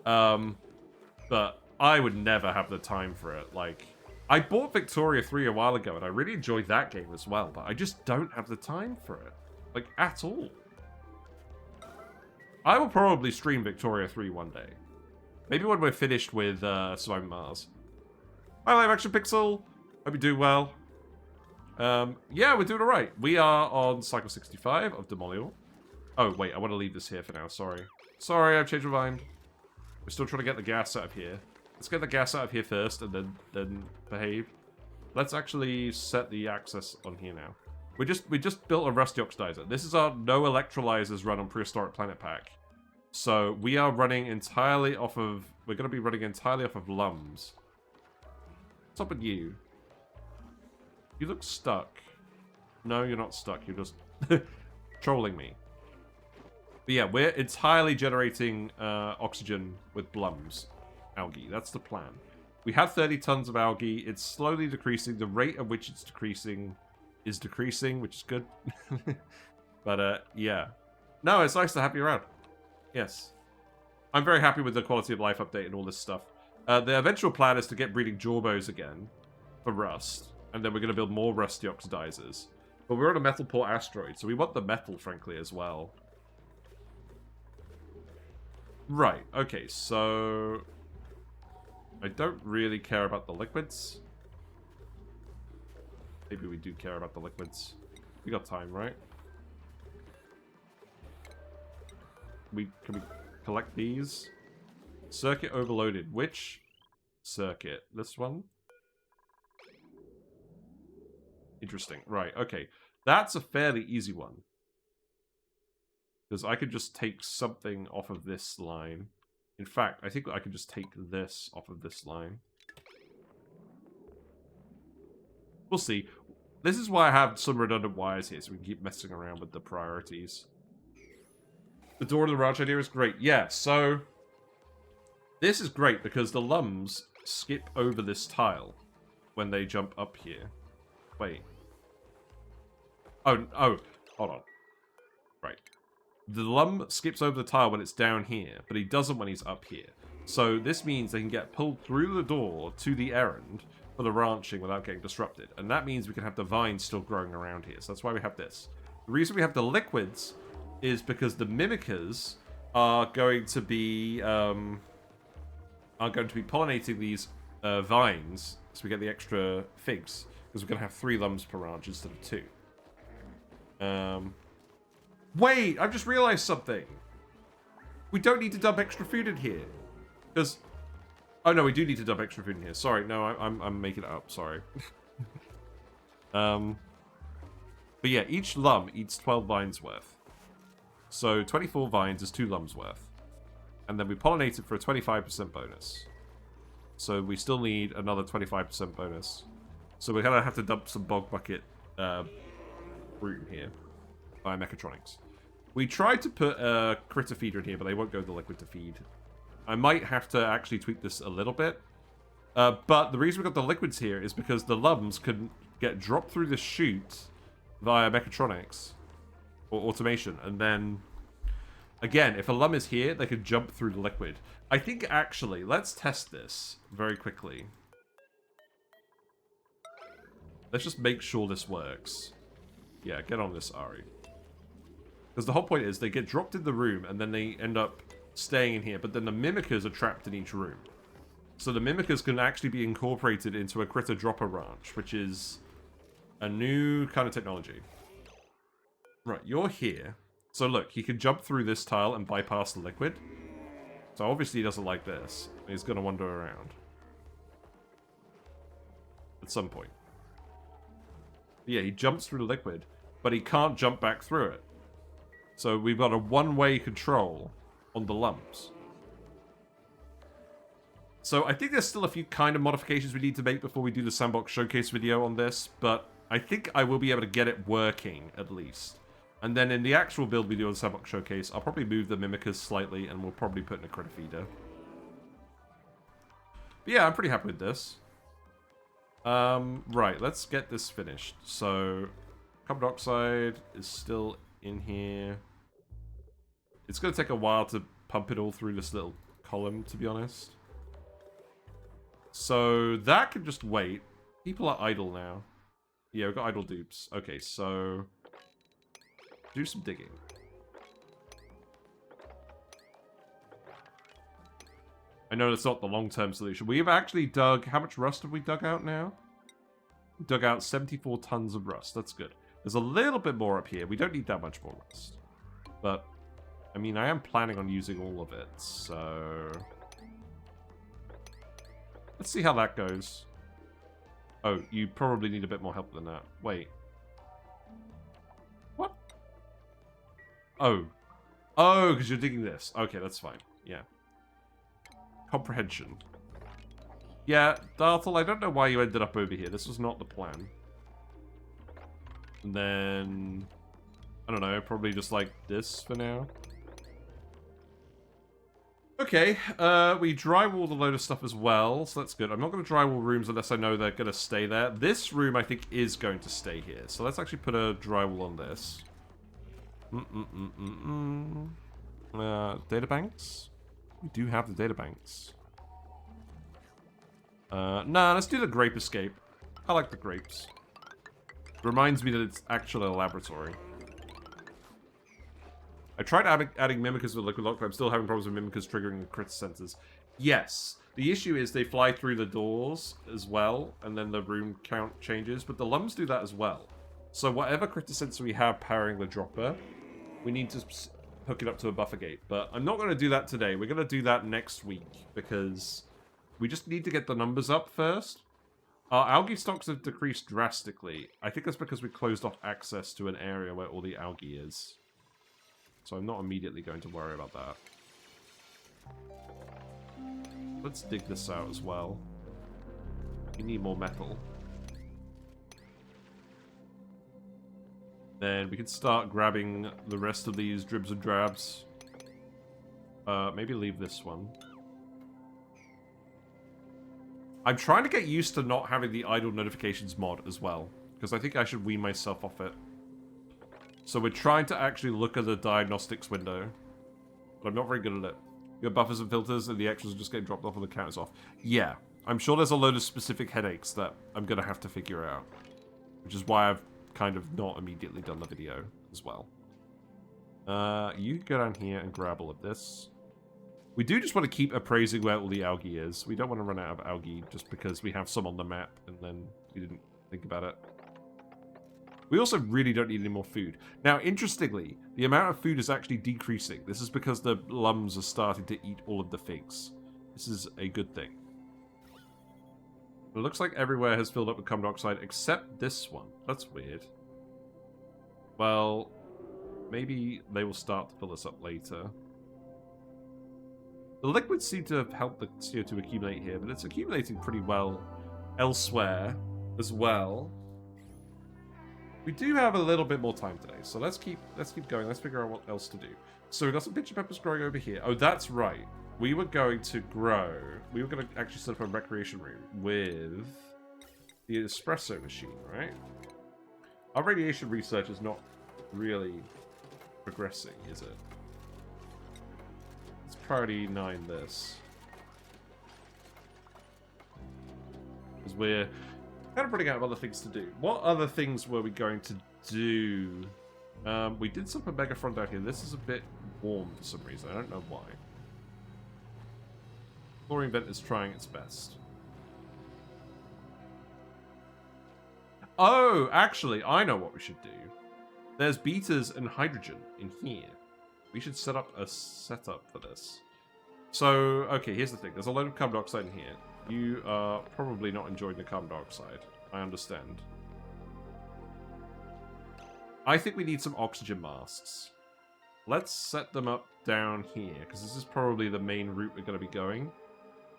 But I would never have the time for it. Like, I bought Victoria 3 a while ago, and I really enjoyed that game as well. But I just don't have the time for it. Like, at all. I will probably stream Victoria 3 one day. Maybe when we're finished with Surviving Mars. Hi, Live Action Pixel. Hope you do well. Yeah, we're doing alright. We are on Cycle 65 of Demolior. Oh, wait, I want to leave this here for now, sorry. Sorry, I've changed my mind. We're still trying to get the gas out of here. Let's get the gas out of here first, and then behave. Let's actually set the access on here now. We just built a rusty oxidizer. This is our no electrolyzers run on Prehistoric Planet Pack. So we are running entirely off of... We're going to be running entirely off of LUMs. What's up with you? You look stuck. No, you're not stuck. You're just trolling me. But yeah, we're entirely generating oxygen with LUMs. Algae. That's the plan. We have 30 tons of algae. It's slowly decreasing. The rate at which it's decreasing is decreasing, which is good. But, yeah. No, it's nice to have you around. Yes. I'm very happy with the quality of life update and all this stuff. The eventual plan is to get breeding Jorbos again for Rust. And then we're going to build more rusty oxidizers. But we're on a metal port asteroid, so we want the metal, frankly, as well. Right, okay, so... I don't really care about the liquids. Maybe we do care about the liquids. We got time, right? Can we collect these? Circuit overloaded. Which circuit? This one? Interesting. Right, okay. That's a fairly easy one. Because I could just take something off of this line. In fact, I think I can just take this off of this line. We'll see. This is why I have some redundant wires here, so we can keep messing around with the priorities. The door to the ranch idea is great. Yeah, so... This is great because the LUMs skip over this tile when they jump up here. Wait. Oh, hold on. Right. The LUM skips over the tile when it's down here, but he doesn't when he's up here. So this means they can get pulled through the door to the errand for the ranching without getting disrupted. And that means we can have the vines still growing around here. So that's why we have this. The reason we have the liquids is because the mimickers are going to be pollinating these vines, so we get the extra figs, because we're going to have 3 LUMs per ranch instead of 2. Wait, I've just realized something. We don't need to dump extra food in here. Because... Oh, no, we do need to dump extra food in here. Sorry, no, I'm making it up. Sorry. But yeah, each LUM eats 12 vines worth. So 24 vines is 2 LUMs worth. And then we pollinate it for a 25% bonus. So we still need another 25% bonus. So we're going to have to dump some bog bucket fruit in here. By mechatronics. We tried to put a critter feeder in here, but they won't go the liquid to feed. I might have to actually tweak this a little bit. But the reason we got the liquids here is because the LUMs can get dropped through the chute via mechatronics or automation. And then, again, if a LUM is here, they could jump through the liquid. I think, actually, let's test this very quickly. Let's just make sure this works. Yeah, get on this, Ari. Because the whole point is they get dropped in the room and then they end up staying in here, but then the mimickers are trapped in each room. So the mimickers can actually be incorporated into a critter dropper ranch, which is a new kind of technology. Right, you're here. So look, he can jump through this tile and bypass the liquid. So obviously he doesn't like this. He's going to wander around. At some point. Yeah, he jumps through the liquid, but he can't jump back through it. So we've got a one-way control on the LUMs. So I think there's still a few kind of modifications we need to make before we do the sandbox showcase video on this, but I think I will be able to get it working, at least. And then in the actual build we do on the sandbox showcase, I'll probably move the mimickers slightly, and we'll probably put in a critter feeder. But yeah, I'm pretty happy with this. Right, let's get this finished. So, carbon dioxide is still in here. It's going to take a while to pump it all through this little column, to be honest. So, that can just wait. People are idle now. Yeah, we've got idle dupes. Okay, so... do some digging. I know that's not the long-term solution. We've actually dug... How much rust have we dug out now? Dug out 74 tons of rust. That's good. There's a little bit more up here. We don't need that much more rust. But, I mean, I am planning on using all of it, so... Let's see how that goes. Oh, you probably need a bit more help than that. Wait. What? Oh. Oh, because you're digging this. Okay, that's fine. Yeah. Comprehension. Yeah, Darthel, I don't know why you ended up over here. This was not the plan. And then... I don't know, probably just like this for now. Okay, we drywalled a load of stuff as well, so that's good. I'm not going to drywall rooms unless I know they're going to stay there. This room, I think, is going to stay here. So let's actually put a drywall on this. Databanks? We do have the databanks. Nah, let's do the grape escape. I like the grapes. Reminds me that it's actually a laboratory. I tried adding mimickers with liquid lock, but I'm still having problems with mimickers triggering crit sensors. Yes, the issue is they fly through the doors as well, and then the room count changes, but the lums do that as well. So whatever crit sensor we have powering the dropper, we need to hook it up to a buffer gate. But I'm not going to do that today. We're going to do that next week, because we just need to get the numbers up first. Our algae stocks have decreased drastically. I think that's because we closed off access to an area where all the algae is. So I'm not immediately going to worry about that. Let's dig this out as well. We need more metal. Then we can start grabbing the rest of these dribs and drabs. Maybe leave this one. I'm trying to get used to not having the idle notifications mod as well, because I think I should wean myself off it. So we're trying to actually look at the diagnostics window, but I'm not very good at it. You got buffers and filters, and the extras are just getting dropped off and the counters off. Yeah, I'm sure there's a load of specific headaches that I'm going to have to figure out, which is why I've kind of not immediately done the video as well. You go down here and grab all of this. We do just want to keep appraising where all the algae is. We don't want to run out of algae just because we have some on the map and then we didn't think about it. We also really don't need any more food. Now, interestingly, the amount of food is actually decreasing. This is because the lums are starting to eat all of the figs. This is a good thing. It looks like everywhere has filled up with carbon dioxide except this one. That's weird. Well, maybe they will start to fill this up later. The liquids seem to have helped the CO2 accumulate here, but it's accumulating pretty well elsewhere as well. We do have a little bit more time today, so let's keep going. Let's figure out what else to do. So we've got some pitcher peppers growing over here. Oh, that's right. We were going to actually set up a recreation room with the espresso machine, right? Our radiation research is not really progressing, is it? Let's priority 9 this. Because we're kind of running out of other things to do. What other things were we going to do? We did some Omega Front down here. This is a bit warm for some reason. I don't know why. Chlorine vent is trying its best. Oh, actually, I know what we should do. There's betas and hydrogen in here. We should set up a setup for this. So, okay, here's the thing. There's a load of carbon dioxide in here. You are probably not enjoying the carbon dioxide. I understand. I think we need some oxygen masks. Let's set them up down here, because this is probably the main route we're going to be going.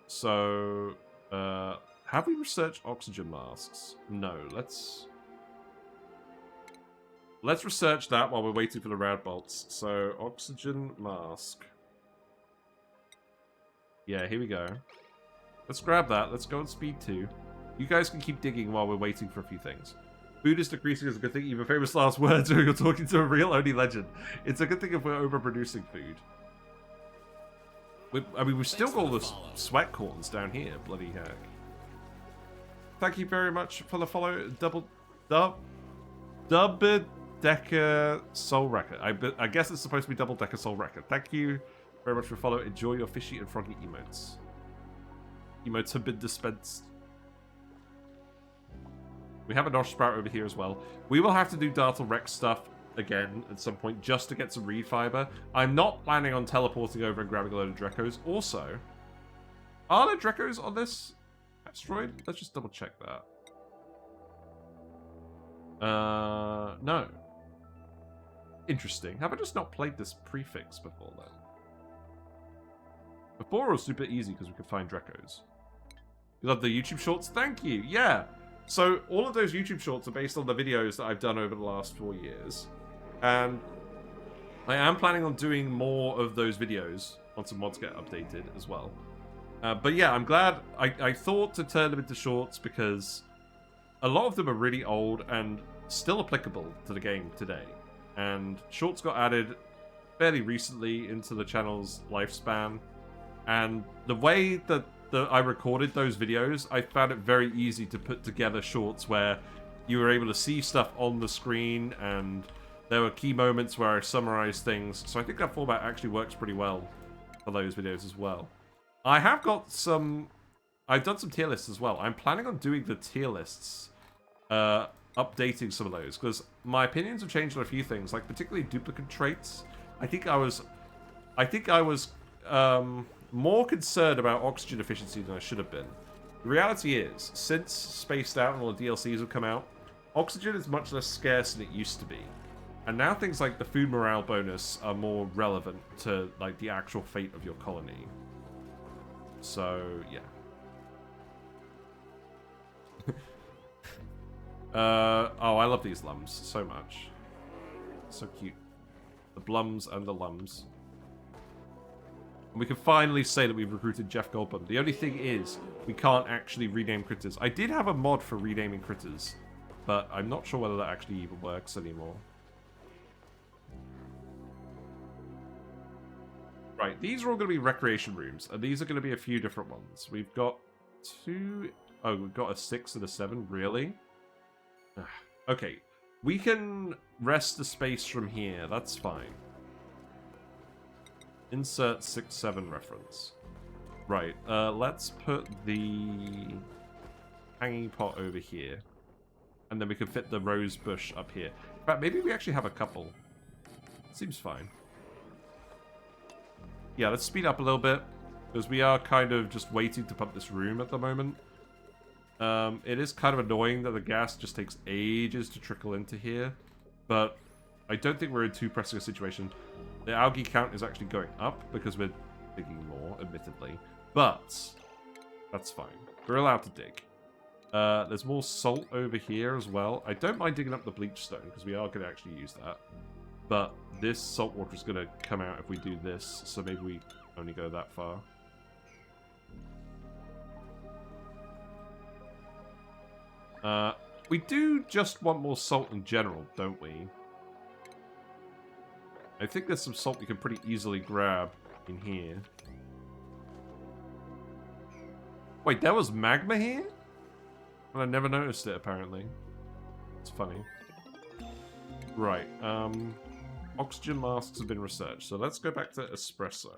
So, have we researched oxygen masks? No, let's research that while we're waiting for the rad bolts. So, oxygen mask. Yeah, here we go. Let's grab that. Let's go on speed 2. You guys can keep digging while we're waiting for a few things. Food is decreasing is a good thing. Even famous last words or you're talking to a real ONI legend. It's a good thing if we're overproducing food. I mean, we've still got all the sweat corns down here. Bloody heck. Thank you very much for the follow. Double-decker soul record. I guess it's supposed to be double-decker soul record. Thank you very much for the follow. Enjoy your fishy and froggy emotes. Emotes have been dispensed. We have a Nosh Sprout over here as well. We will have to do Dartle Rex stuff again at some point just to get some reed fiber. I'm not planning on teleporting over and grabbing a load of Drekos. Also, are there Drekos on this asteroid? Let's just double check that. No. Interesting. Have I just not played this prefix before then? Before it was super easy because we could find Drekos. You love the YouTube shorts? Thank you. Yeah. So all of those YouTube shorts are based on the videos that I've done over the last 4 years. And I am planning on doing more of those videos once the mods get updated as well. But yeah, I'm glad. I thought to turn them into shorts because a lot of them are really old and still applicable to the game today. And shorts got added fairly recently into the channel's lifespan. And the way that I recorded those videos, I found it very easy to put together shorts where you were able to see stuff on the screen and there were key moments where I summarized things. So I think that format actually works pretty well for those videos as well. I have got some... I've done some tier lists as well. I'm planning on doing the tier lists, updating some of those, because my opinions have changed on a few things, like particularly duplicate traits. I think I was more concerned about oxygen efficiency than I should have been. The reality is, since Spaced Out and all the DLCs have come out, oxygen is much less scarce than it used to be. And now things like the food morale bonus are more relevant to like the actual fate of your colony. So, yeah. Oh, I love these lums so much. So cute. The blums and the lums. And we can finally say that we've recruited Jeff Goldblum. The only thing is, we can't actually rename critters. I did have a mod for renaming critters, but I'm not sure whether that actually even works anymore. Right, these are all going to be recreation rooms, and these are going to be a few different ones. We've got 2... Oh, we've got a 6 and a 7, really? Okay, we can rest the space from here, that's fine. Insert 6-7 reference. Right, let's put the hanging pot over here. And then we can fit the rose bush up here. In fact, maybe we actually have a couple. Seems fine. Yeah, let's speed up a little bit, because we are kind of just waiting to pump this room at the moment. It is kind of annoying that the gas just takes ages to trickle into here, but I don't think we're in too pressing a situation. The algae count is actually going up because we're digging more, admittedly, but that's fine. We're allowed to dig. There's more salt over here as well. I don't mind digging up the bleach stone because we are going to actually use that, but this salt water is going to come out if we do this, so maybe we only go that far. We do just want more salt in general, don't we? I think there's some salt we can pretty easily grab in here. Wait, there was magma here? Well, I never noticed it, apparently. It's funny. Right, oxygen masks have been researched, so let's go back to espresso.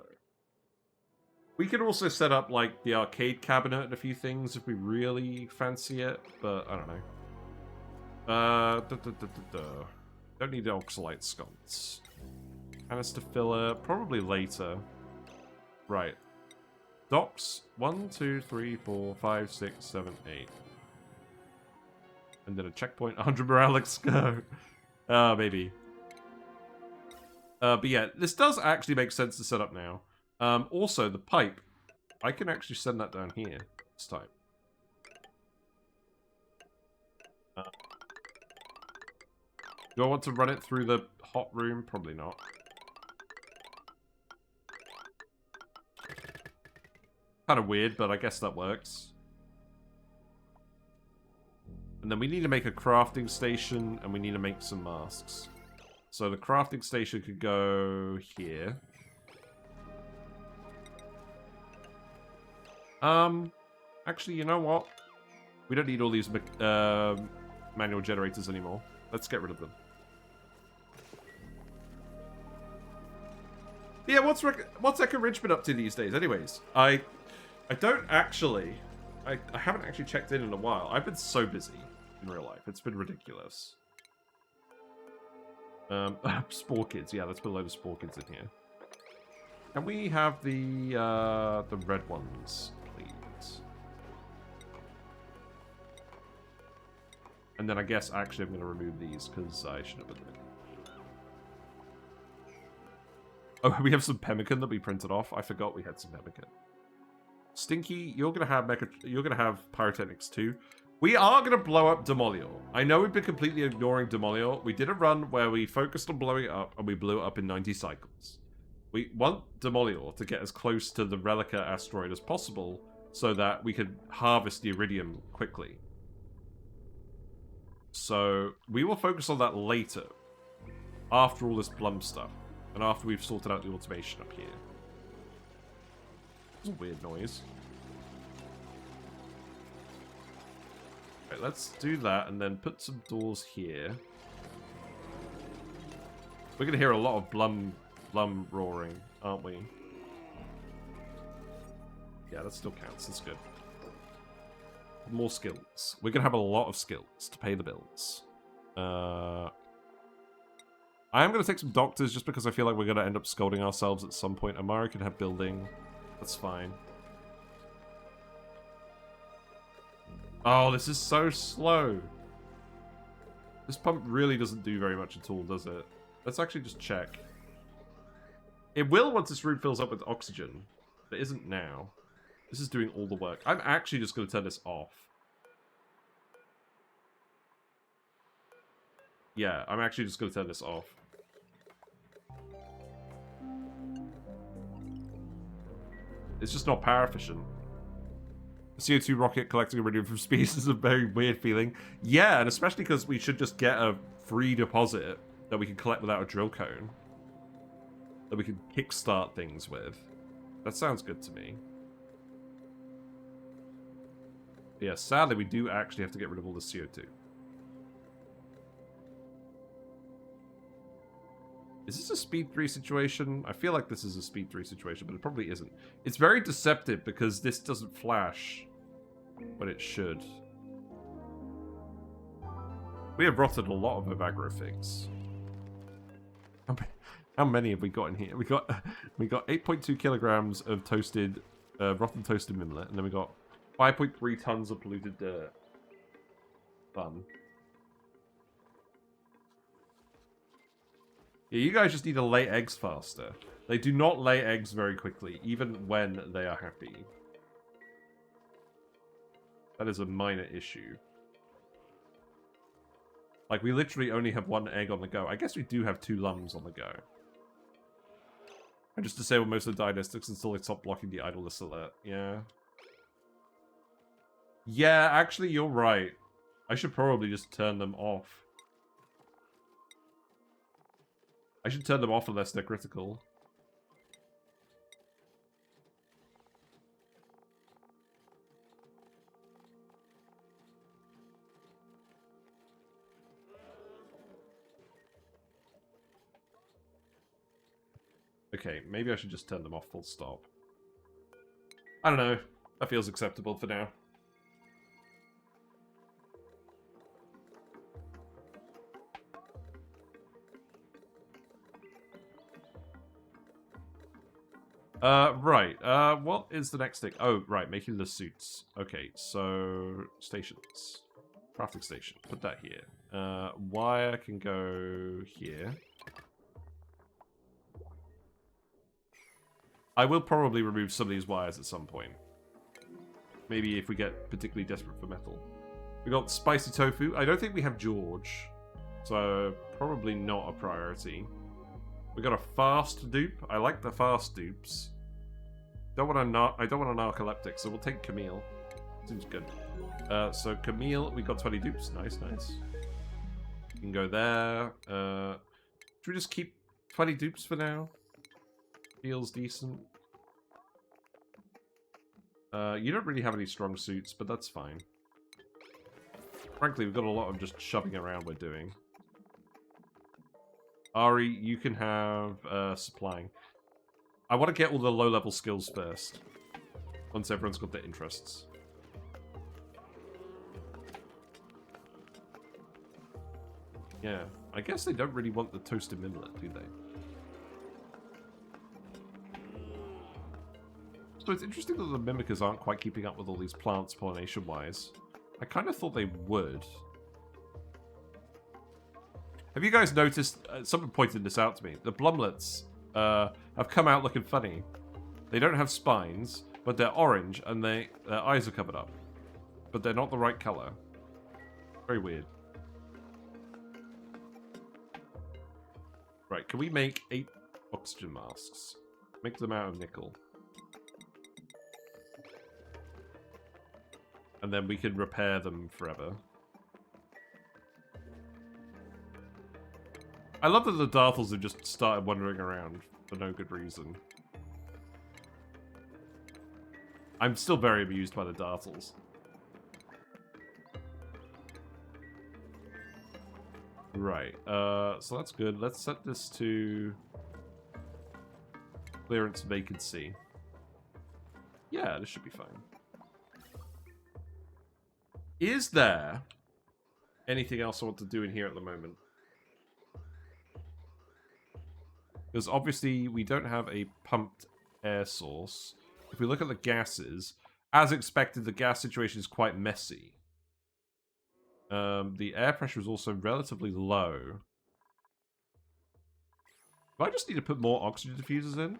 We can also set up, like, the arcade cabinet and a few things if we really fancy it, but I don't know. Don't need the oxalite sconce. Canister filler, probably later. Right. Docks, 1, 2, 3, 4, 5, 6, 7, 8. And then a checkpoint, 100 morale, let's go. Maybe. But yeah, this does actually make sense to set up now. Also, the pipe. I can actually send that down here this time. Do I want to run it through the hot room? Probably not. Kind of weird, but I guess that works. And then we need to make a crafting station, and we need to make some masks. So the crafting station could go here. Actually, you know what? We don't need all these manual generators anymore. Let's get rid of them. Yeah, what's Echo Ridge been up to these days? Anyways, I don't actually... I haven't actually checked in a while. I've been so busy in real life. It's been ridiculous. Spore kids. Yeah, let's put a load of spore kids in here. And we have the red ones, please. And then I guess actually I'm going to remove these because I should have done it. Oh, we have some pemmican that we printed off. I forgot we had some pemmican. Stinky, you're gonna have pyrotechnics too. We are gonna blow up Demolior. I know we've been completely ignoring Demolior. We did a run where we focused on blowing it up and we blew it up in 90 cycles. We want Demolior to get as close to the Relica asteroid as possible so that we can harvest the iridium quickly. So we will focus on that later, after all this Blum stuff. And after we've sorted out the automation up here. It's a weird noise. Right, let's do that and then put some doors here. We're going to hear a lot of Blum roaring, aren't we? Yeah, that still counts. That's good. More skills. We're going to have a lot of skills to pay the bills. I am going to take some doctors just because I feel like we're going to end up scolding ourselves at some point. Amara can have building. That's fine. Oh, this is so slow. This pump really doesn't do very much at all, does it? Let's actually just check. It will once this room fills up with oxygen. But it isn't now. This is doing all the work. I'm actually just going to turn this off. Yeah, I'm actually just going to turn this off. It's just not power efficient. A CO2 rocket collecting iridium from space is a very weird feeling. Yeah, and especially because we should just get a free deposit that we can collect without a drill cone. That we can kickstart things with. That sounds good to me. Yeah, sadly we do actually have to get rid of all the CO2. Is this a speed 3 situation? I feel like this is a speed 3 situation, but it probably isn't. It's very deceptive because this doesn't flash when it should. We have rotted a lot of Evagro figs. How many have we got in here? We got 8.2 kilograms of toasted, rotten toasted mimlet, and then we got 5.3 tons of polluted dirt. Fun. Yeah, you guys just need to lay eggs faster. They do not lay eggs very quickly, even when they are happy. That is a minor issue. Like, we literally only have one egg on the go. I guess we do have 2 lums on the go. I just disable most of the diagnostics until they stop blocking the idle list alert. Yeah. Yeah, actually, you're right. I should probably just turn them off. I should turn them off unless they're critical. Okay, maybe I should just turn them off full stop. I don't know. That feels acceptable for now. Right. What is the next thing? Oh, right, making the suits. Okay, so stations. Crafting station. Put that here. Wire can go here. I will probably remove some of these wires at some point. Maybe if we get particularly desperate for metal. We got spicy tofu. I don't think we have George, so probably not a priority. We got a fast dupe. I like the fast dupes. I don't want a narcoleptic, so we'll take Camille. Seems good. So Camille, we got 20 dupes. Nice, nice. You can go there. Should we just keep 20 dupes for now? Feels decent. You don't really have any strong suits, but that's fine. Frankly, we've got a lot of just shoving around we're doing. Ari, you can have supplying. I want to get all the low-level skills first. Once everyone's got their interests. Yeah, I guess they don't really want the toasted mimlet, do they? So it's interesting that the mimickers aren't quite keeping up with all these plants pollination-wise. I kind of thought they would. Have you guys noticed, someone pointed this out to me, the blumlets have come out looking funny. They don't have spines, but they're orange and their eyes are covered up. But they're not the right color. Very weird. Right, can we make 8 oxygen masks? Make them out of nickel. And then we can repair them forever. I love that the Darthels have just started wandering around for no good reason. I'm still very amused by the Darthels. Right, so that's good. Let's set this to clearance vacancy. Yeah, this should be fine. Is there anything else I want to do in here at the moment? Because obviously we don't have a pumped air source. If we look at the gases, as expected, the gas situation is quite messy. The air pressure is also relatively low. Do I just need to put more oxygen diffusers in?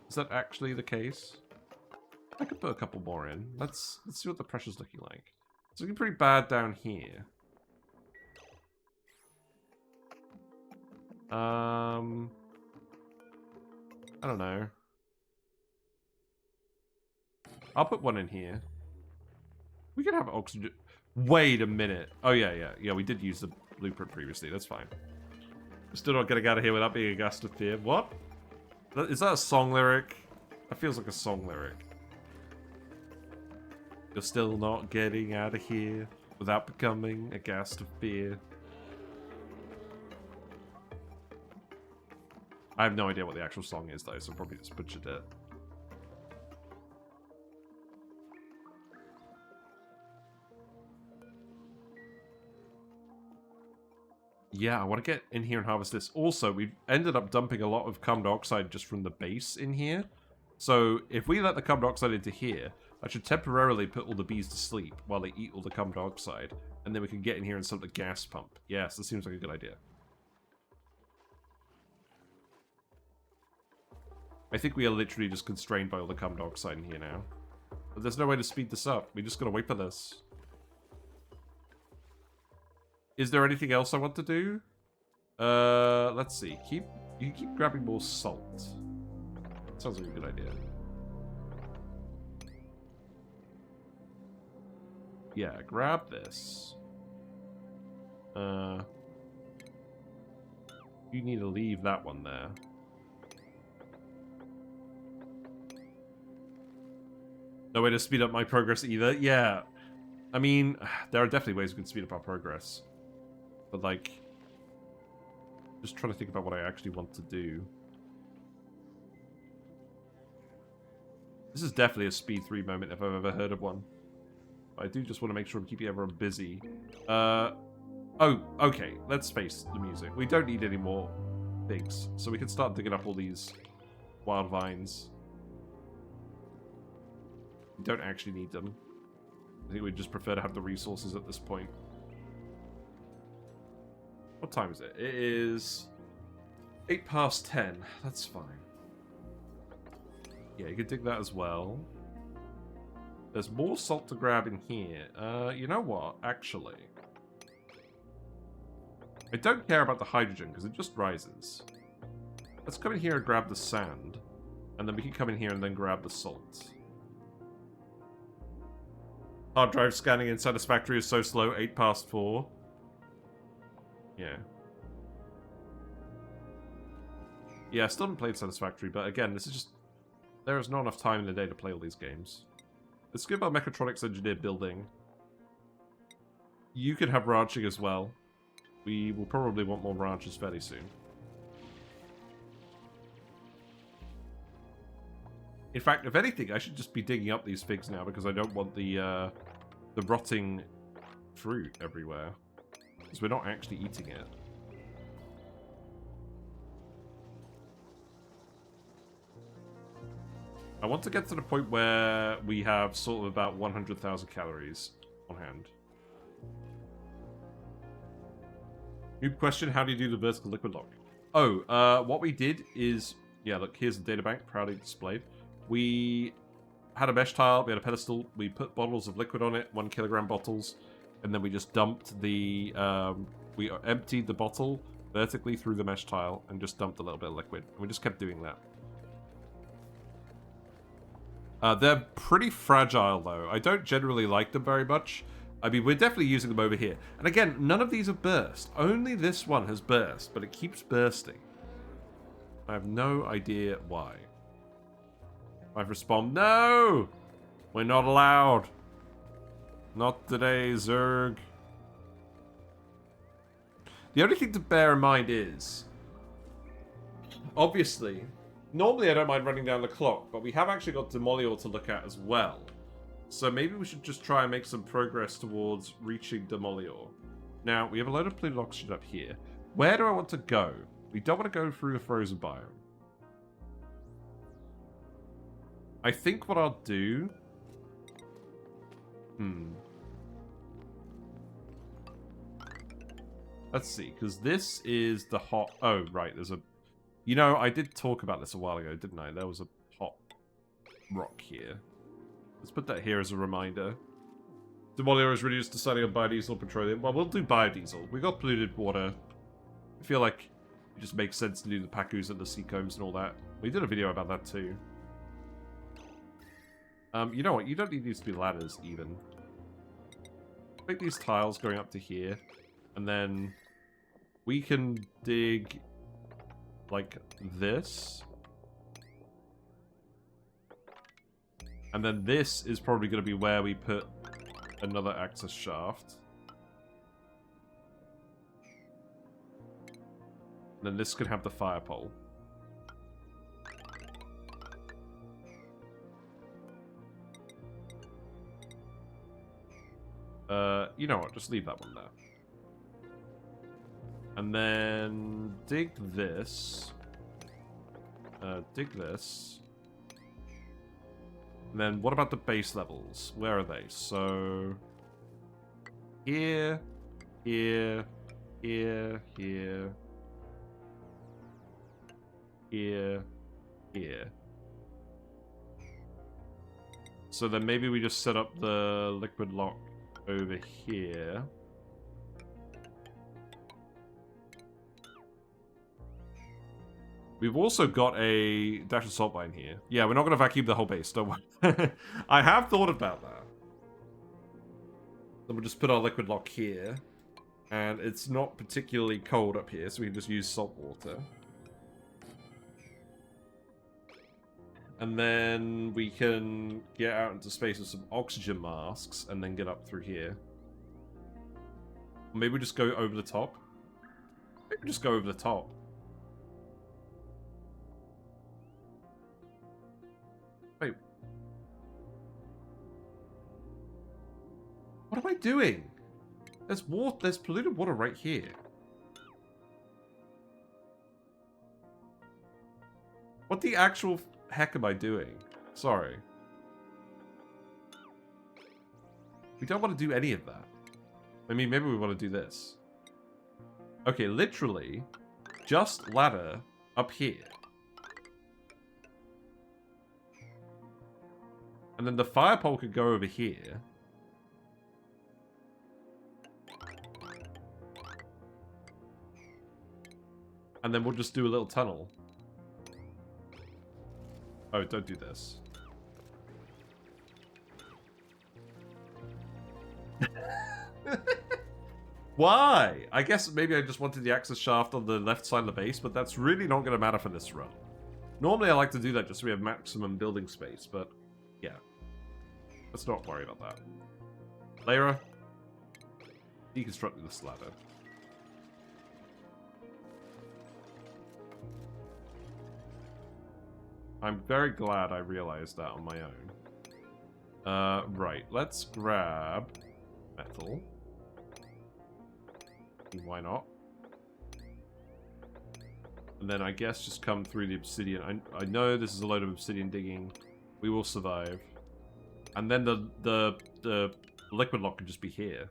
Is that actually the case? I could put a couple more in. Let's see what the pressure's looking like. It's looking pretty bad down here. I don't know. I'll put one in here. We can have oxygen. Wait a minute. Oh, yeah. We did use the blueprint previously. That's fine. We're still not getting out of here without being a gust of fear. What? Is that a song lyric? That feels like a song lyric. You're still not getting out of here without becoming a ghast of fear. I have no idea what the actual song is, though, so I'll probably just butchered it. Yeah, I want to get in here and harvest this. Also, we've ended up dumping a lot of carbon dioxide just from the base in here. So, if we let the carbon dioxide into here, I should temporarily put all the bees to sleep while they eat all the carbon dioxide. And then we can get in here and start the gas pump. Yes, that seems like a good idea. I think we are literally just constrained by all the carbon dioxide in here now. But there's no way to speed this up. We just gotta wait for this. Is there anything else I want to do? Let's see. You can keep grabbing more salt. Sounds like a good idea. Yeah, grab this. You need to leave that one there. No way to speed up my progress either. Yeah. I mean, there are definitely ways we can speed up our progress. But, like, just trying to think about what I actually want to do. This is definitely a speed 3 moment if I've ever heard of one. But I do just want to make sure I'm keeping everyone busy. Oh, okay. Let's face the music. We don't need any more pigs. So we can start digging up all these wild vines. We don't actually need them. I think we'd just prefer to have the resources at this point. What time is it? It is 10:08. That's fine. Yeah, you can dig that as well. There's more salt to grab in here. You know what? Actually, I don't care about the hydrogen because it just rises. Let's come in here and grab the sand. And then we can come in here and then grab the salt. Hard drive scanning in Satisfactory is so slow. 4:08. Yeah. Yeah, I still haven't played Satisfactory, but again, this is just... There is not enough time in the day to play all these games. Let's give our mechatronics engineer building. You can have ranching as well. We will probably want more ranches fairly soon. In fact, if anything, I should just be digging up these figs now because I don't want the rotting fruit everywhere. Because we're not actually eating it. I want to get to the point where we have sort of about 100,000 calories on hand. New question, how do you do the vertical liquid lock? Oh, what we did is... Yeah, look, here's the data bank, proudly displayed. We had a mesh tile, we had a pedestal, we put bottles of liquid on it, 1 kilogram bottles, and then we just dumped the... we emptied the bottle vertically through the mesh tile and just dumped a little bit of liquid. And we just kept doing that. They're pretty fragile, though. I don't generally like them very much. I mean, we're definitely using them over here. And again, none of these have burst. Only this one has burst, but it keeps bursting. I have no idea why. I've responded, no! We're not allowed. Not today, Zerg. The only thing to bear in mind is, obviously, normally I don't mind running down the clock, but we have actually got Demolior to look at as well. So maybe we should just try and make some progress towards reaching Demolior. Now, we have a load of polluted oxygen up here. Where do I want to go? We don't want to go through the frozen biome. I think what I'll do... Let's see, because this is the hot... Oh, right, there's a... You know, I did talk about this a while ago, didn't I? There was a hot rock here. Let's put that here as a reminder. Demolior is reduced to starting on biodiesel or petroleum. Well, we'll do biodiesel. We got polluted water. I feel like it just makes sense to do the pacus and the sea combs and all that. We did a video about that too. You know what? You don't need these to be ladders, even. Make these tiles going up to here. And then we can dig like this. And then this is probably going to be where we put another access shaft. And then this could have the fire pole. You know what? Just leave that one there. And then dig this. Dig this. And then what about the base levels? Where are they? So here, here, here, here, here, here. So then maybe we just set up the liquid lock over here. We've also got a dash of salt mine here. Yeah, we're not going to vacuum the whole base, don't worry. I have thought about that. Then we'll just put our liquid lock here. And it's not particularly cold up here, so we can just use salt water. And then we can get out into space with some oxygen masks and then get up through here. Maybe we just go over the top. Maybe just go over the top. Wait. What am I doing? There's water. There's polluted water right here. What the actual heck am I doing? Sorry. We don't want to do any of that. I mean, maybe we want to do this. Okay, literally, just ladder up here. And then the fire pole could go over here. And then we'll just do a little tunnel. Oh, don't do this. Why? I guess maybe I just wanted the access shaft on the left side of the base, but that's really not going to matter for this run. Normally I like to do that just so we have maximum building space, but yeah. Let's not worry about that. Lyra, deconstruct this ladder. I'm very glad I realized that on my own. Right, let's grab metal. Why not? And then I guess just come through the obsidian. I know this is a load of obsidian digging. We will survive. And then the liquid lock could just be here.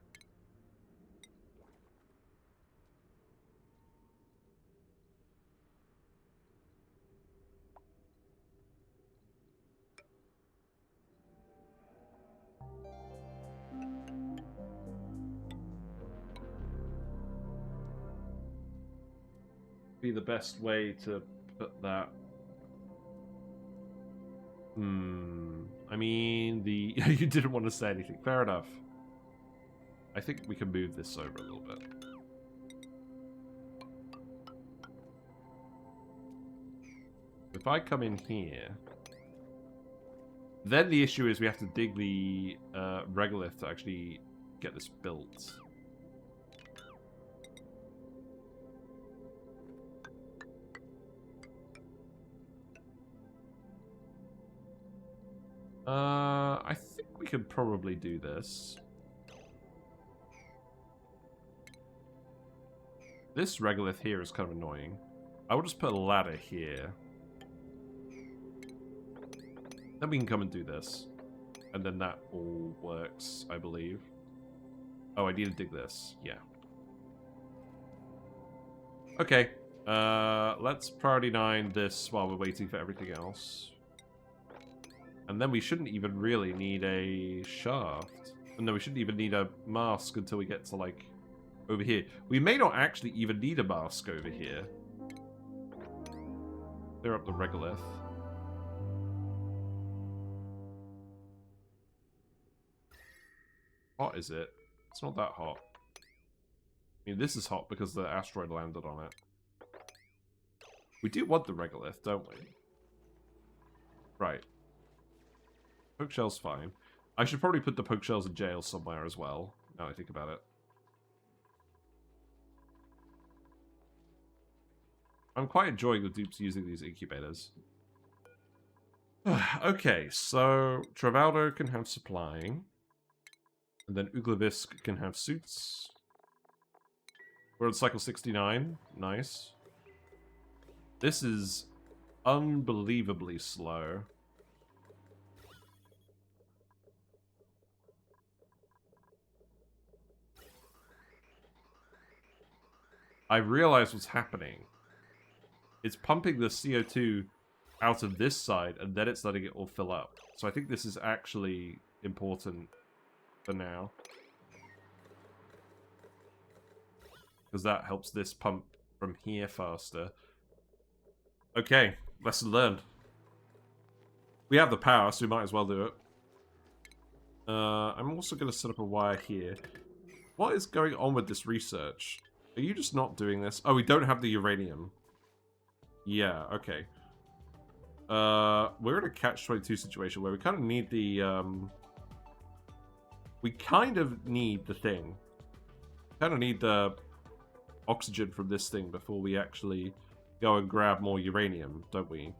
Be the best way to put that. I mean, you didn't want to say anything. Fair enough. I think we can move this over a little bit. If I come in here, then the issue is we have to dig the regolith to actually get this built. I think we could probably do this. This regolith here is kind of annoying. I will just put a ladder here. Then we can come and do this. And then that all works, I believe. Oh, I need to dig this. Yeah. Okay. Let's priority 9 this while we're waiting for everything else. And then we shouldn't even really need a shaft. No, we shouldn't even need a mask until we get to, like, over here. We may not actually even need a mask over here. Clear up the regolith. Hot is it? It's not that hot. I mean, this is hot because the asteroid landed on it. We do want the regolith, don't we? Right. Poke shell's fine. I should probably put the poke shells in jail somewhere as well, now that I think about it. I'm quite enjoying the dupes using these incubators. Okay, so Travaldo can have supplying. And then Uglavisk can have suits. We're on cycle 69. Nice. This is unbelievably slow. I realize what's happening. It's pumping the CO2 out of this side, and then it's letting it all fill up. So I think this is actually important for now. Because that helps this pump from here faster. Okay, lesson learned. We have the power, so we might as well do it. I'm also going to set up a wire here. What is going on with this research? Are you just not doing this? Oh, we don't have the uranium. Yeah, okay. We're in a catch-22 situation where we kind of need the, we kind of need the thing. Kind of need the oxygen from this thing before we actually go and grab more uranium, don't we?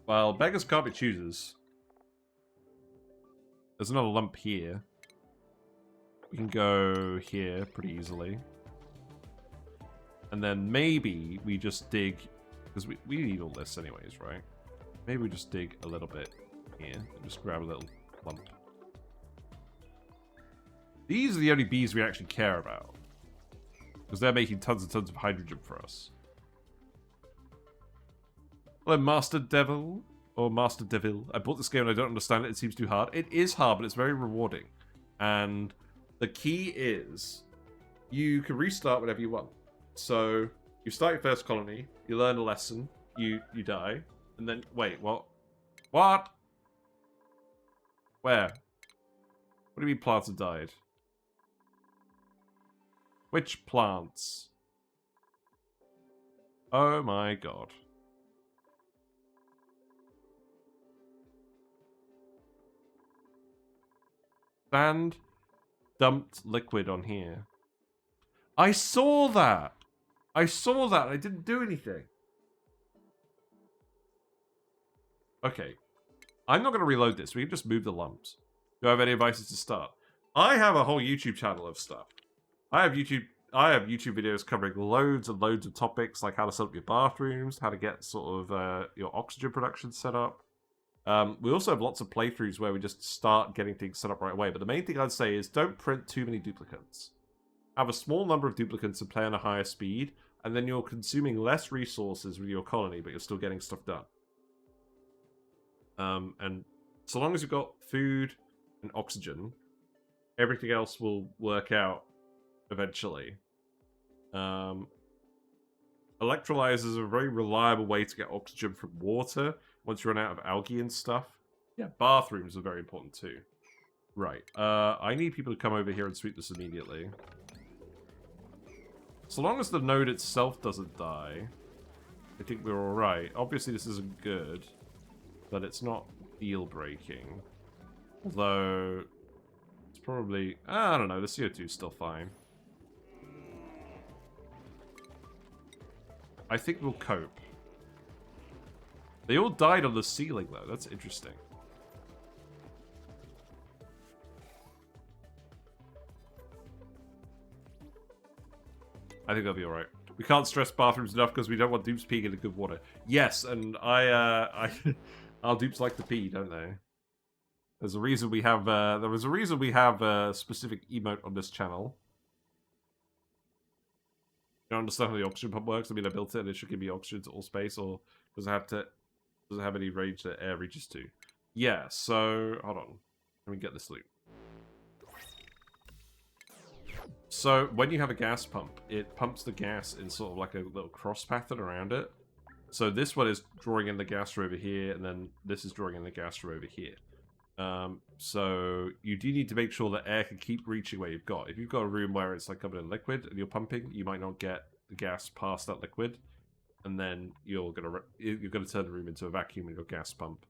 Well, beggars can't be choosers. There's another lump here. We can go here pretty easily. And then maybe we just dig... Because we need all this anyways, right? Maybe we just dig a little bit here. And just grab a little lump. These are the only bees we actually care about. Because they're making tons and tons of hydrogen for us. Hello, Master Devil. Or Master Devil. I bought this game and I don't understand it. It seems too hard. It is hard, but it's very rewarding. And the key is you can restart whenever you want. So you start your first colony, you learn a lesson, you die, and then wait, what? What? Where? What do you mean plants have died? Which plants? Oh my god. Sand dumped liquid on here. I saw that! I saw that! I didn't do anything. Okay. I'm not going to reload this. We can just move the lumps. Do I have any advice to start? I have a whole YouTube channel of stuff. I have YouTube videos covering loads and loads of topics, like how to set up your bathrooms, how to get sort of your oxygen production set up. We also have lots of playthroughs where we just start getting things set up right away. But the main thing I'd say is don't print too many duplicates. Have a small number of duplicates and play on a higher speed, and then you're consuming less resources with your colony, but you're still getting stuff done. And so long as you've got food and oxygen, everything else will work out eventually. Electrolysers are a very reliable way to get oxygen from water once you run out of algae and stuff. Yeah, bathrooms are very important too. Right, I need people to come over here and sweep this immediately. So long as the node itself doesn't die, I think we're alright. Obviously this isn't good, but it's not deal-breaking. Although, it's probably... I don't know, the CO2 is still fine. I think we'll cope. They all died on the ceiling, though. That's interesting. I think they'll be alright. We can't stress bathrooms enough because we don't want dupes peeing into good water. Yes, and our dupes like to pee, don't they? There's a reason we have, there was a reason we have a specific emote on this channel. You don't understand how the oxygen pump works? I mean, I built it and it should give me oxygen to all space, or does it have any range that air reaches to? Yeah, so, hold on. Let me get this loop. So, when you have a gas pump, it pumps the gas in sort of like a little cross pattern around it. So this one is drawing in the gas from over here, and then this is drawing in the gas from over here. So you do need to make sure that air can keep reaching where you've got. If you've got a room where it's like covered in liquid and you're pumping, you might not get the gas past that liquid, and then you're gonna turn the room into a vacuum with your gas pump.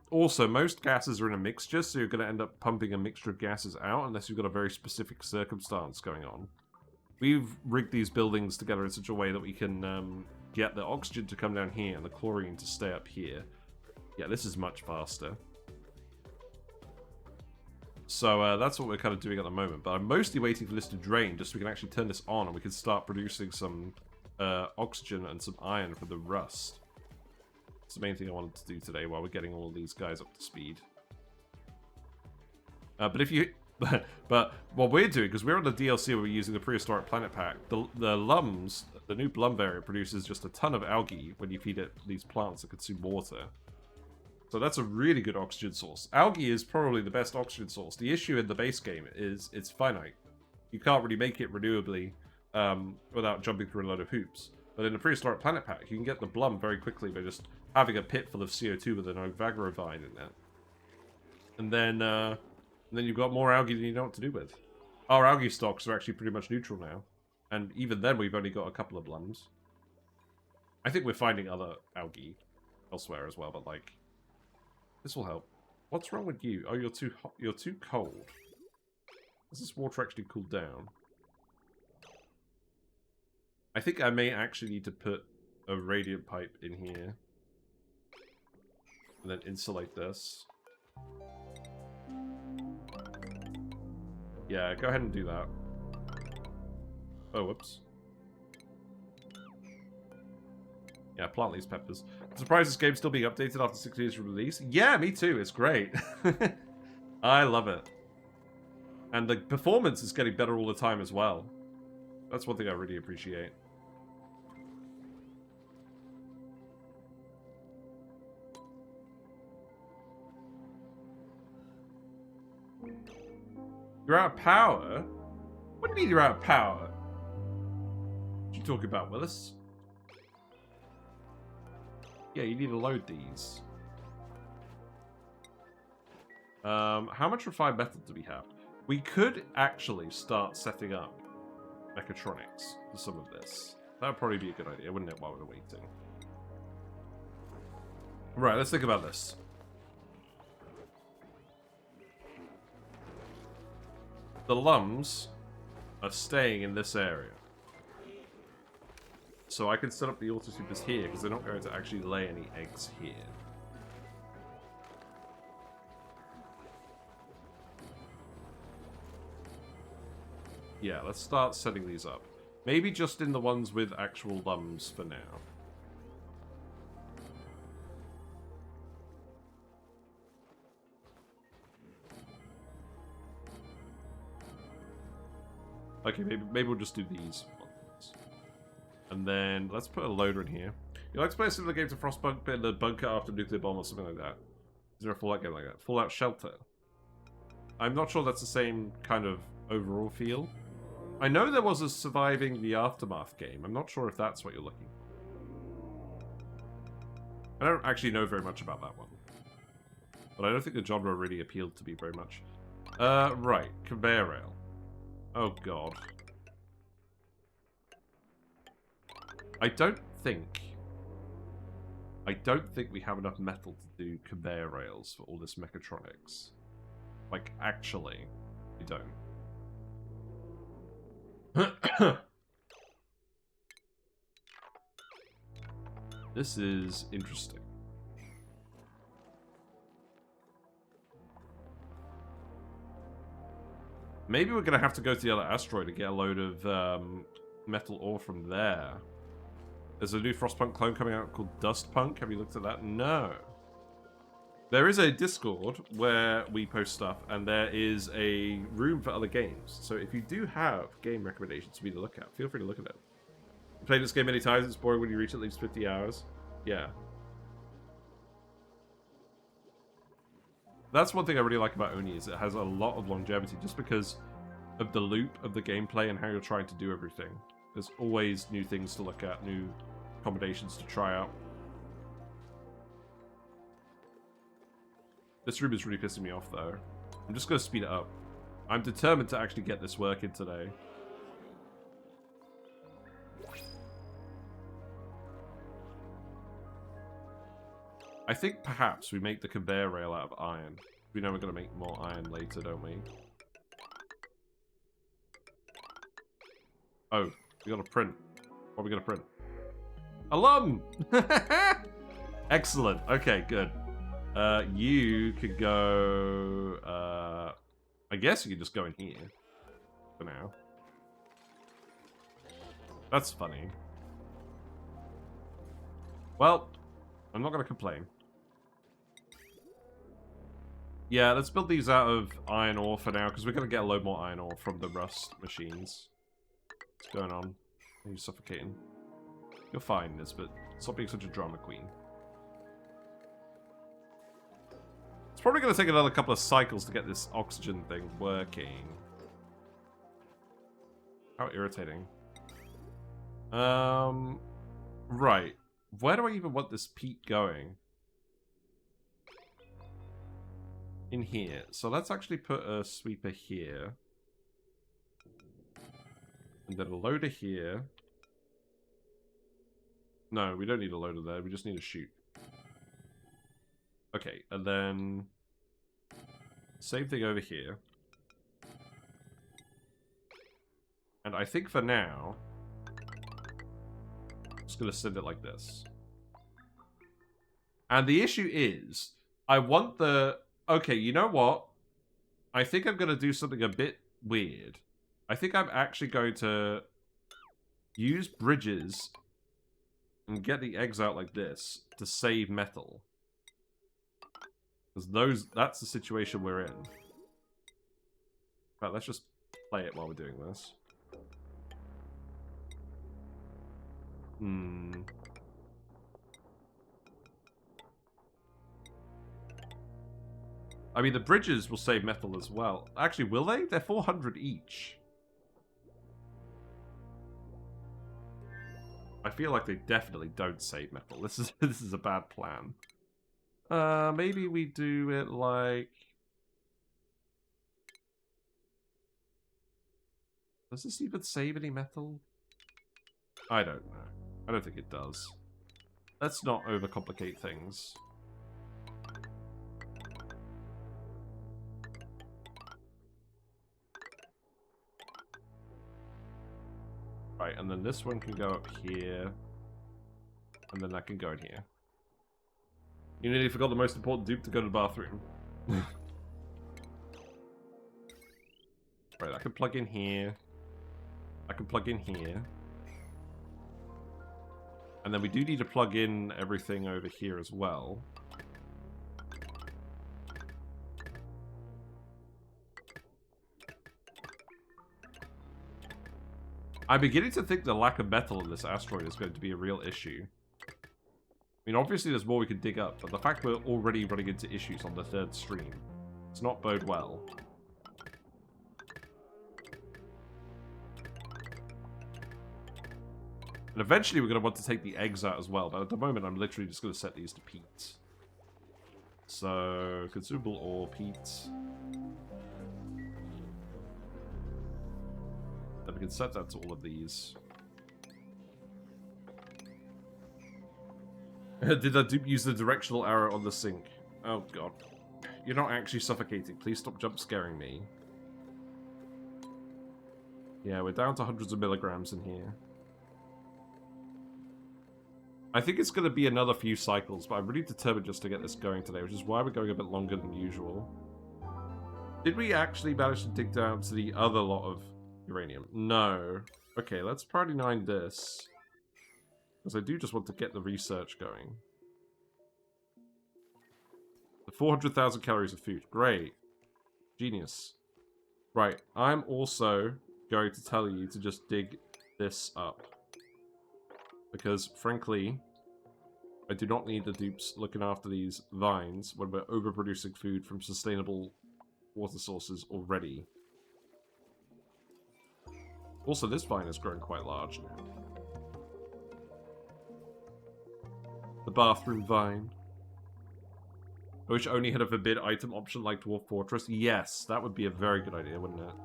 Also, most gases are in a mixture, so you're going to end up pumping a mixture of gases out unless you've got a very specific circumstance going on. We've rigged these buildings together in such a way that we can get the oxygen to come down here and the chlorine to stay up here. Yeah, this is much faster. So that's what we're kind of doing at the moment, but I'm mostly waiting for this to drain just so we can actually turn this on and we can start producing some oxygen and some iron for the rust. That's the main thing I wanted to do today while we're getting all of these guys up to speed. But if you... but what we're doing, because we're on the DLC where we're using the Prehistoric Planet Pack, the LUMS, the new Blum variant, produces just a ton of algae when you feed it these plants that consume water. So that's a really good oxygen source. Algae is probably the best oxygen source. The issue in the base game is it's finite. You can't really make it renewably without jumping through a load of hoops. But in the Prehistoric Planet Pack, you can get the Blum very quickly by just having a pit full of CO2 with an Ovagro vine in it. And then you've got more algae than you know what to do with. Our algae stocks are actually pretty much neutral now. And even then, we've only got a couple of Blums. I think we're finding other algae elsewhere as well, but like... This will help. What's wrong with you? Oh, you're too hot. You're too cold. Does this water actually cool down? I think I may actually need to put a radiant pipe in here. And then insulate this. Yeah, go ahead and do that. Oh, whoops. Yeah, plant these peppers. I'm surprised this game's still being updated after 6 years from release. Yeah, me too. It's great. I love it. And the performance is getting better all the time as well. That's one thing I really appreciate. You're out of power? What do you mean you're out of power? What you talking about, Willis? Yeah, you need to load these. How much refined metal do we have? We could actually start setting up mechatronics for some of this. That would probably be a good idea, wouldn't it, while we're waiting? Right, let's think about this. The LUMS are staying in this area. So I can set up the auto-supers here, because they're not going to actually lay any eggs here. Yeah, let's start setting these up. Maybe just in the ones with actual lums for now. Okay, maybe we'll just do these ones. And then let's put a loader in here. You like to play a similar game to Frostpunk, but in the bunker after a nuclear bomb or something like that? Is there a Fallout game like that? Fallout Shelter. I'm not sure that's the same kind of overall feel. I know there was a Surviving the Aftermath game. I'm not sure if that's what you're looking for. I don't actually know very much about that one. But I don't think the genre really appealed to me very much. Right. Conveyor rail. Oh, God. I don't think we have enough metal to do conveyor rails for all this mechatronics. Like, actually, we don't. This is interesting. Maybe we're going to have to go to the other asteroid to get a load of metal ore from there. There's a new Frostpunk clone coming out called Rustpunk. Have you looked at that? No. There is a Discord where we post stuff, and there is a room for other games. So if you do have game recommendations for me to look at, feel free to look at it. You played this game many times, it's boring when you reach at least 50 hours. Yeah. That's one thing I really like about ONI, is it has a lot of longevity, just because of the loop of the gameplay and how you're trying to do everything. There's always new things to look at, new combinations to try out. This room is really pissing me off, though. I'm just going to speed it up. I'm determined to actually get this working today. I think perhaps we make the conveyor rail out of iron. We know we're going to make more iron later, don't we? Oh, we got to print. What are we going to print? Alum! Excellent. Okay, good. You could go... I guess you could just go in here. For now. That's funny. Well, I'm not going to complain. Yeah, let's build these out of iron ore for now, because we're going to get a load more iron ore from the rust machines. What's going on? Are you suffocating? You're fine, Nisbet. Stop being such a drama queen. It's probably going to take another couple of cycles to get this oxygen thing working. How irritating. Right. Where do I even want this peat going? In here. So let's actually put a sweeper here. And then a loader here. No, we don't need a loader there. We just need a chute. Okay, and then... same thing over here. And I think for now... I'm just going to send it like this. And the issue is... I want the... Okay, you know what? I think I'm going to do something a bit weird. I think I'm actually going to... use bridges... and get the eggs out like this to save metal. Because that's the situation we're in. Right, let's just play it while we're doing this. I mean, the bridges will save metal as well. Actually, will they? They're 400 each. I feel like they definitely don't save metal. This is a bad plan. Maybe we do it like... Does this even save any metal? I don't know. I don't think it does. Let's not overcomplicate things. Right, and then this one can go up here. And then that can go in here. You nearly forgot the most important dupe to go to the bathroom. Right, I can plug in here. can plug in here. And then we do need to plug in everything over here as well. I'm beginning to think the lack of metal in this asteroid is going to be a real issue. I mean, obviously there's more we can dig up, but the fact we're already running into issues on the third stream does not bode well. And eventually we're going to want to take the eggs out as well, but at the moment I'm literally just going to set these to peat. So, consumable ore, peat. Then we can set that to all of these. Did I use the directional arrow on the sink? Oh god. You're not actually suffocating. Please stop jump scaring me. Yeah, we're down to hundreds of milligrams in here. I think it's going to be another few cycles, but I'm really determined just to get this going today, which is why we're going a bit longer than usual. Did we actually manage to dig down to the other lot of uranium? No. Okay, let's priority 9 this. Because I do just want to get the research going. The 400,000 calories of food. Great. Genius. Right, I'm also going to tell you to just dig this up. Because, frankly, I do not need the dupes looking after these vines when we're overproducing food from sustainable water sources already. Also, this vine is growing quite large now. The bathroom vine. I wish ONI had a forbid item option like Dwarf Fortress. Yes, that would be a very good idea, wouldn't it?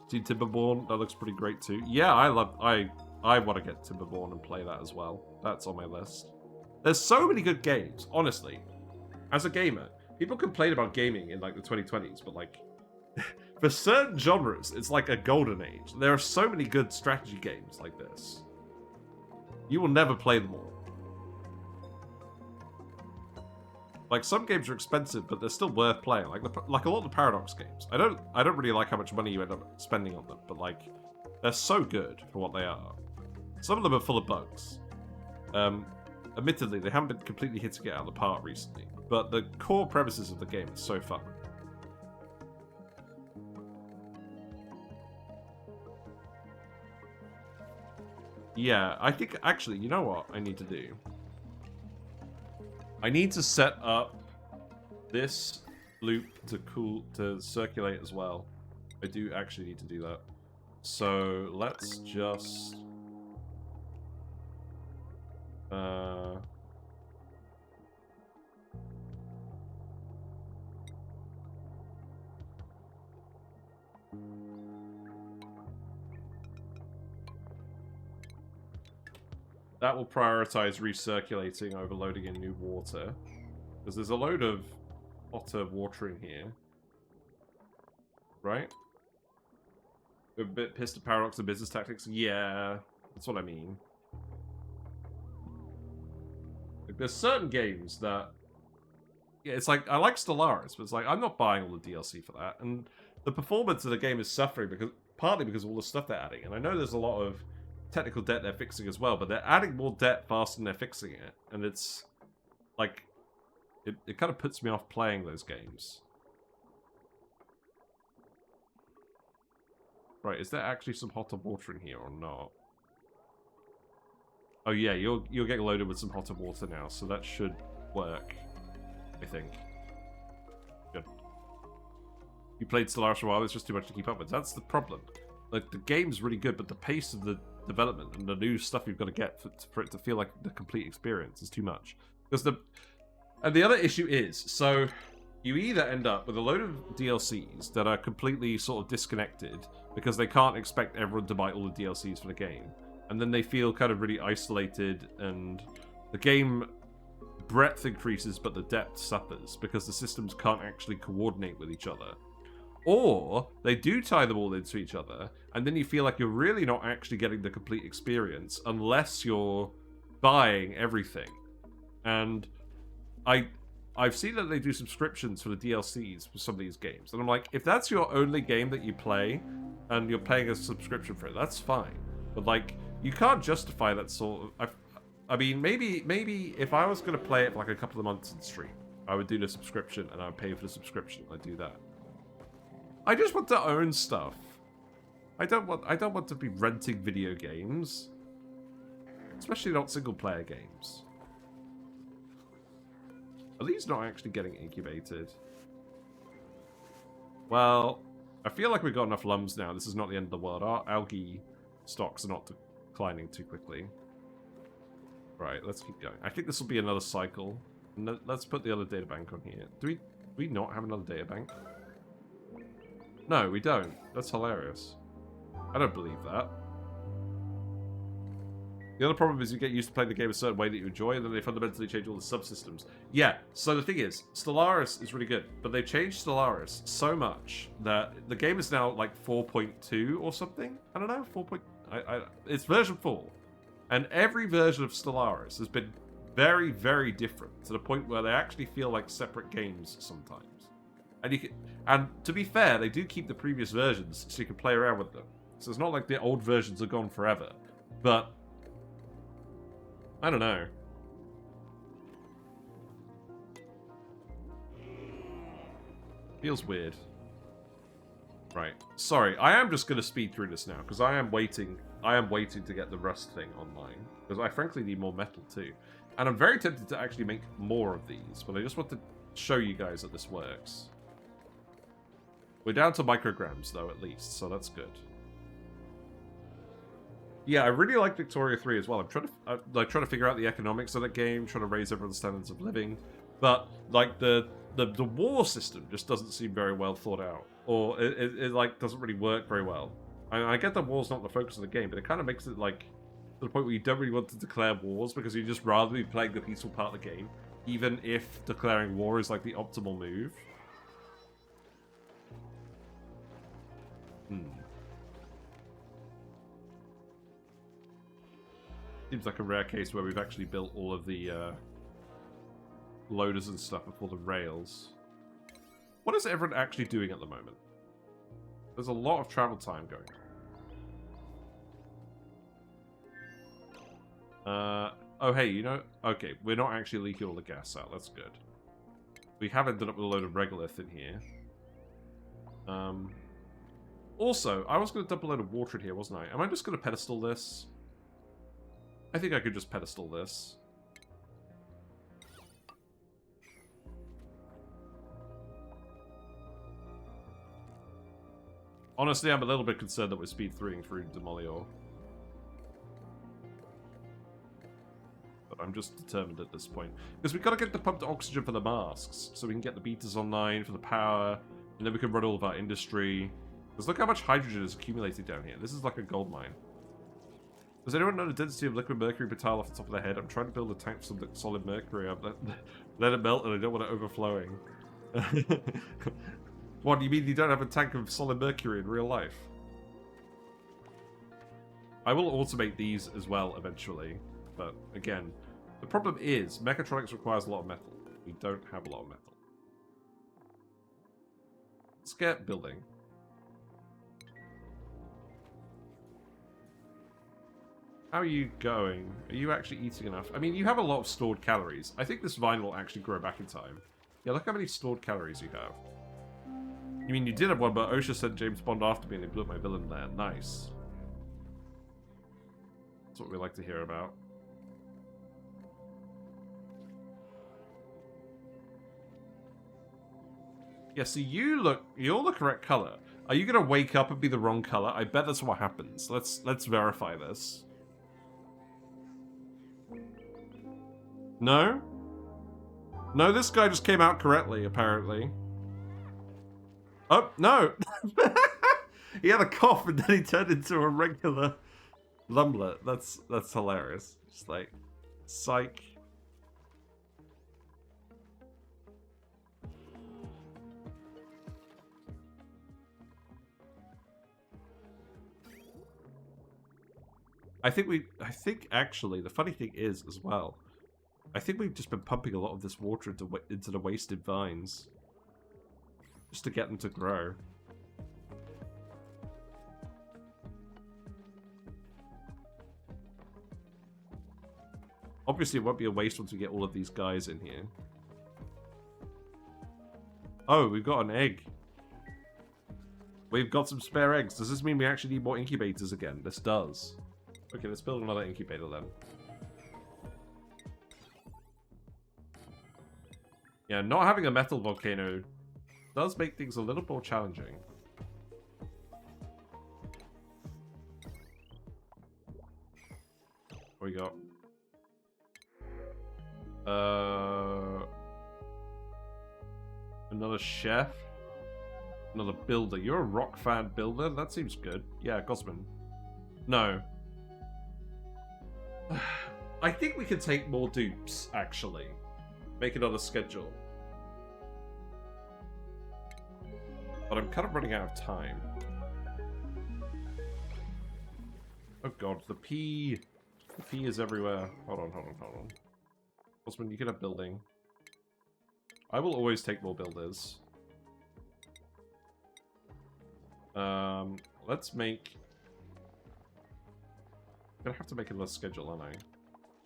See Timberborn, that looks pretty great too. Yeah, I want to get Timberborn and play that as well. That's on my list. There's so many good games, honestly. As a gamer, people complain about gaming in like the 2020s, but like for certain genres, it's like a golden age. There are so many good strategy games like this. You will never play them all. Like, some games are expensive, but they're still worth playing. Like a lot of the Paradox games. I don't really like how much money you end up spending on them, but like, they're so good for what they are. Some of them are full of bugs. Admittedly, they haven't been completely hitting it out of the park recently, but the core premises of the game is so fun. Yeah, I think, actually, you know what I need to do? I need to set up this loop to circulate as well. I do actually need to do that. So let's just that will prioritize recirculating over loading in new water. Because there's a load of otter water in here. Right? We're a bit pissed at Paradox and business tactics. Yeah, that's what I mean. Like, there's certain games that... Yeah, it's like, I like Stellaris, but it's like, I'm not buying all the DLC for that. And the performance of the game is suffering partly because of all the stuff they're adding. And I know there's a lot of technical debt they're fixing as well, but they're adding more debt faster than they're fixing it. And it's like, it kind of puts me off playing those games. Right, is there actually some hotter water in here or not? Oh yeah, you're getting loaded with some hotter water now, so that should work, I think. Good. You played Stellaris for a while, it's just too much to keep up with. That's the problem. Like, the game's really good, but the pace of the development and the new stuff you've got to get for it to feel like the complete experience is too much. Because and the other issue is, so you either end up with a load of DLCs that are completely sort of disconnected because they can't expect everyone to buy all the DLCs for the game, and then they feel kind of really isolated, and the game breadth increases but the depth suffers because the systems can't actually coordinate with each other. Or they do tie them all into each other, and then you feel like you're really not actually getting the complete experience unless you're buying everything. And I I've seen that they do subscriptions for the DLCs for some of these games. And I'm like, if that's your only game that you play, and you're paying a subscription for it, that's fine. But, like, you can't justify that sort of... I mean, maybe if I was going to play it for, like, a couple of months in stream, I would do the subscription, and I would pay for the subscription. I'd do that. I just want to own stuff. I don't want to be renting video games. Especially not single-player games. Are these not actually getting incubated? Well, I feel like we've got enough lums now. This is not the end of the world. Our algae stocks are not declining too quickly. Right, let's keep going. I think this will be another cycle. Let's put the other data bank on here. Do we not have another data bank? No, we don't. That's hilarious. I don't believe that. The other problem is you get used to playing the game a certain way that you enjoy, and then they fundamentally change all the subsystems. Yeah, so the thing is, Stellaris is really good, but they've changed Stellaris so much that the game is now like 4.2 or something? I don't know, 4. It's version 4. And every version of Stellaris has been very, very different, to the point where they actually feel like separate games sometimes. And to be fair, they do keep the previous versions so you can play around with them. So it's not like the old versions are gone forever. But I don't know. Feels weird. Right. Sorry, I am just going to speed through this now, because I am waiting to get the Rust thing online. Because I frankly need more metal too. And I'm very tempted to actually make more of these, but I just want to show you guys that this works. We're down to micrograms, though, at least, so that's good. Yeah, I really like Victoria 3 as well. I'm trying to figure out the economics of that game, trying to raise everyone's standards of living. But, like, the war system just doesn't seem very well thought out. Or it like, doesn't really work very well. I get that war's not the focus of the game, but it kind of makes it, like, to the point where you don't really want to declare wars, because you'd just rather be playing the peaceful part of the game, even if declaring war is, like, the optimal move. Seems like a rare case where we've actually built all of the loaders and stuff before the rails. What is everyone actually doing at the moment? There's a lot of travel time going on. Oh, hey, you know... Okay, we're not actually leaking all the gas out. That's good. We have ended up with a load of regolith in here. Also, I was going to dump a load of water in here, wasn't I? Am I just going to pedestal this? I think I could just pedestal this. Honestly, I'm a little bit concerned that we're speed 3ing through Demolior. But I'm just determined at this point. Because we've got to get the pumped oxygen for the masks, so we can get the beaters online for the power, and then we can run all of our industry. Because look how much hydrogen is accumulated down here. This is like a gold mine. Does anyone know the density of liquid mercury per tile off the top of their head? I'm trying to build a tank for solid mercury. Let it melt and I don't want it overflowing. What, do you mean you don't have a tank of solid mercury in real life? I will automate these as well eventually. But again, the problem is mechatronics requires a lot of metal. We don't have a lot of metal. Let's get building. How are you going? Are you actually eating enough? I mean, you have a lot of stored calories. I think this vine will actually grow back in time. Yeah, look how many stored calories you have. You mean you did have one, but OSHA sent James Bond after me and they blew up my villain there. Nice. That's what we like to hear about. Yeah, so you're the correct color. Are you gonna wake up and be the wrong color? I bet that's what happens. Let's verify this. No? No, this guy just came out correctly, apparently. Oh, no! He had a cough and then he turned into a regular lumblet. That's hilarious. Just like, psych. I think actually, the funny thing is, as well, I think we've just been pumping a lot of this water into the wasted vines. Just to get them to grow. Obviously, it won't be a waste once we get all of these guys in here. Oh, we've got an egg. We've got some spare eggs. Does this mean we actually need more incubators again? This does. Okay, let's build another incubator then. Yeah, not having a metal volcano does make things a little more challenging. What we got? Another chef. Another builder. You're a rock fan builder? That seems good. Yeah, Gosman. No. I think we could take more dupes, actually. Make it on a schedule. But I'm kind of running out of time. Oh god, the P... The P is everywhere. Hold on. Osman, you can have building. I will always take more builders. Let's make... I'm gonna have to make another schedule, aren't I?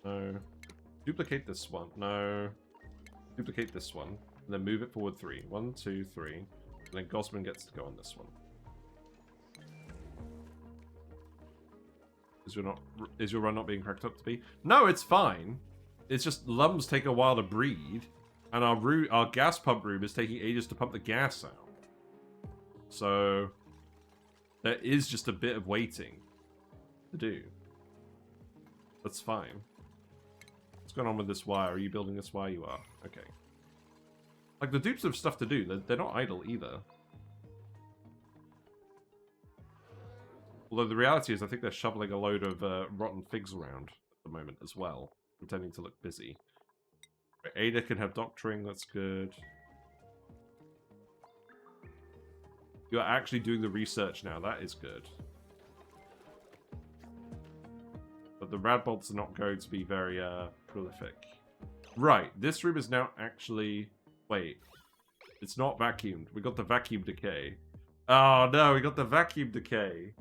No. Duplicate this one. No. Duplicate this one. And then move it forward 3. 1, 2, 3. And then Gosman gets to go on this one. Is your run not being cracked up to be? No, it's fine. It's just lums take a while to breed. And our gas pump room is taking ages to pump the gas out. So... there is just a bit of waiting to do. That's fine. What's going on with this wire? Are you building this wire? You are. Okay. Like, the dupes have stuff to do. They're not idle either. Although the reality is I think they're shoveling a load of rotten figs around at the moment as well. Pretending to look busy. Ada can have doctoring. That's good. You're actually doing the research now. That is good. But the radbolts are not going to be very prolific. Right. This room is now actually... Wait. It's not vacuumed. We got the vacuum decay. Oh no, we got the vacuum decay.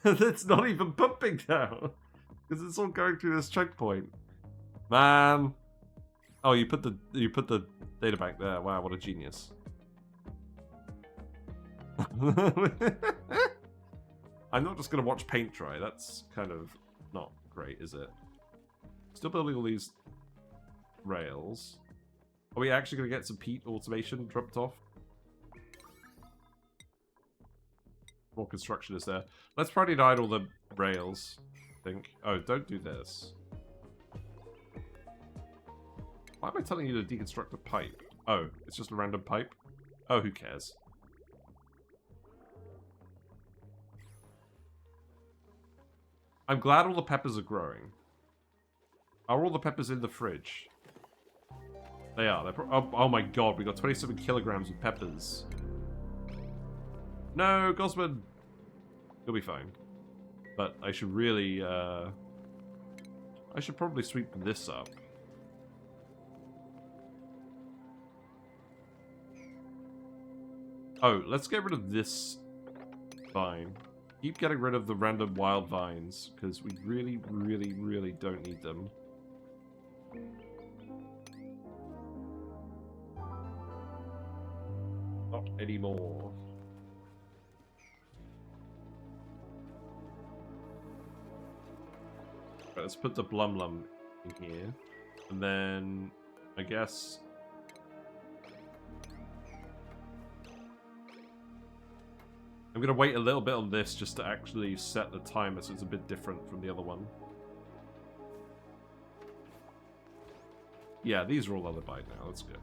It's not even pumping now. Because it's all going through this checkpoint. Man. Oh, you put the data bank there. Wow, what a genius. I'm not just going to watch paint dry. That's kind of not great, is it? Still building all these rails. Are we actually going to get some peat automation dropped off? More construction is there. Let's probably hide all the rails, I think. Oh, don't do this. Why am I telling you to deconstruct a pipe? Oh, it's just a random pipe? Oh, who cares? I'm glad all the peppers are growing. Are all the peppers in the fridge? They are. Oh my god, we got 27 kilograms of peppers. No, Gosman! You'll be fine. But I should really, I should probably sweep this up. Oh, let's get rid of this vine. Keep getting rid of the random wild vines, because we really, really, really don't need them. Not anymore. Right, let's put the Blum in here. And then, I guess... I'm going to wait a little bit on this just to actually set the timer so it's a bit different from the other one. Yeah, these are all alibied now. That's good.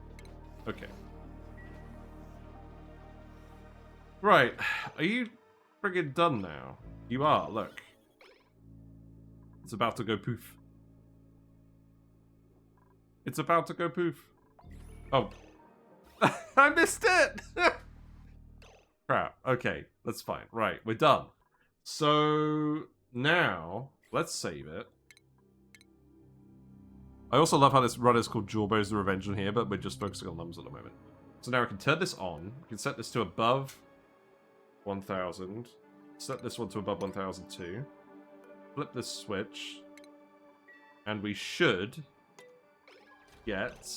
Okay. Right. Are you friggin' done now? You are, look. It's about to go poof. It's about to go poof. Oh. I missed it! Crap. Okay, that's fine. Right, we're done. So, now, let's save it. I also love how this run is called Jorbo's the Revenge on here, but we're just focusing on numbers at the moment. So now we can turn this on. We can set this to above 1000. Set this one to above 1002. Flip this switch. And we should get...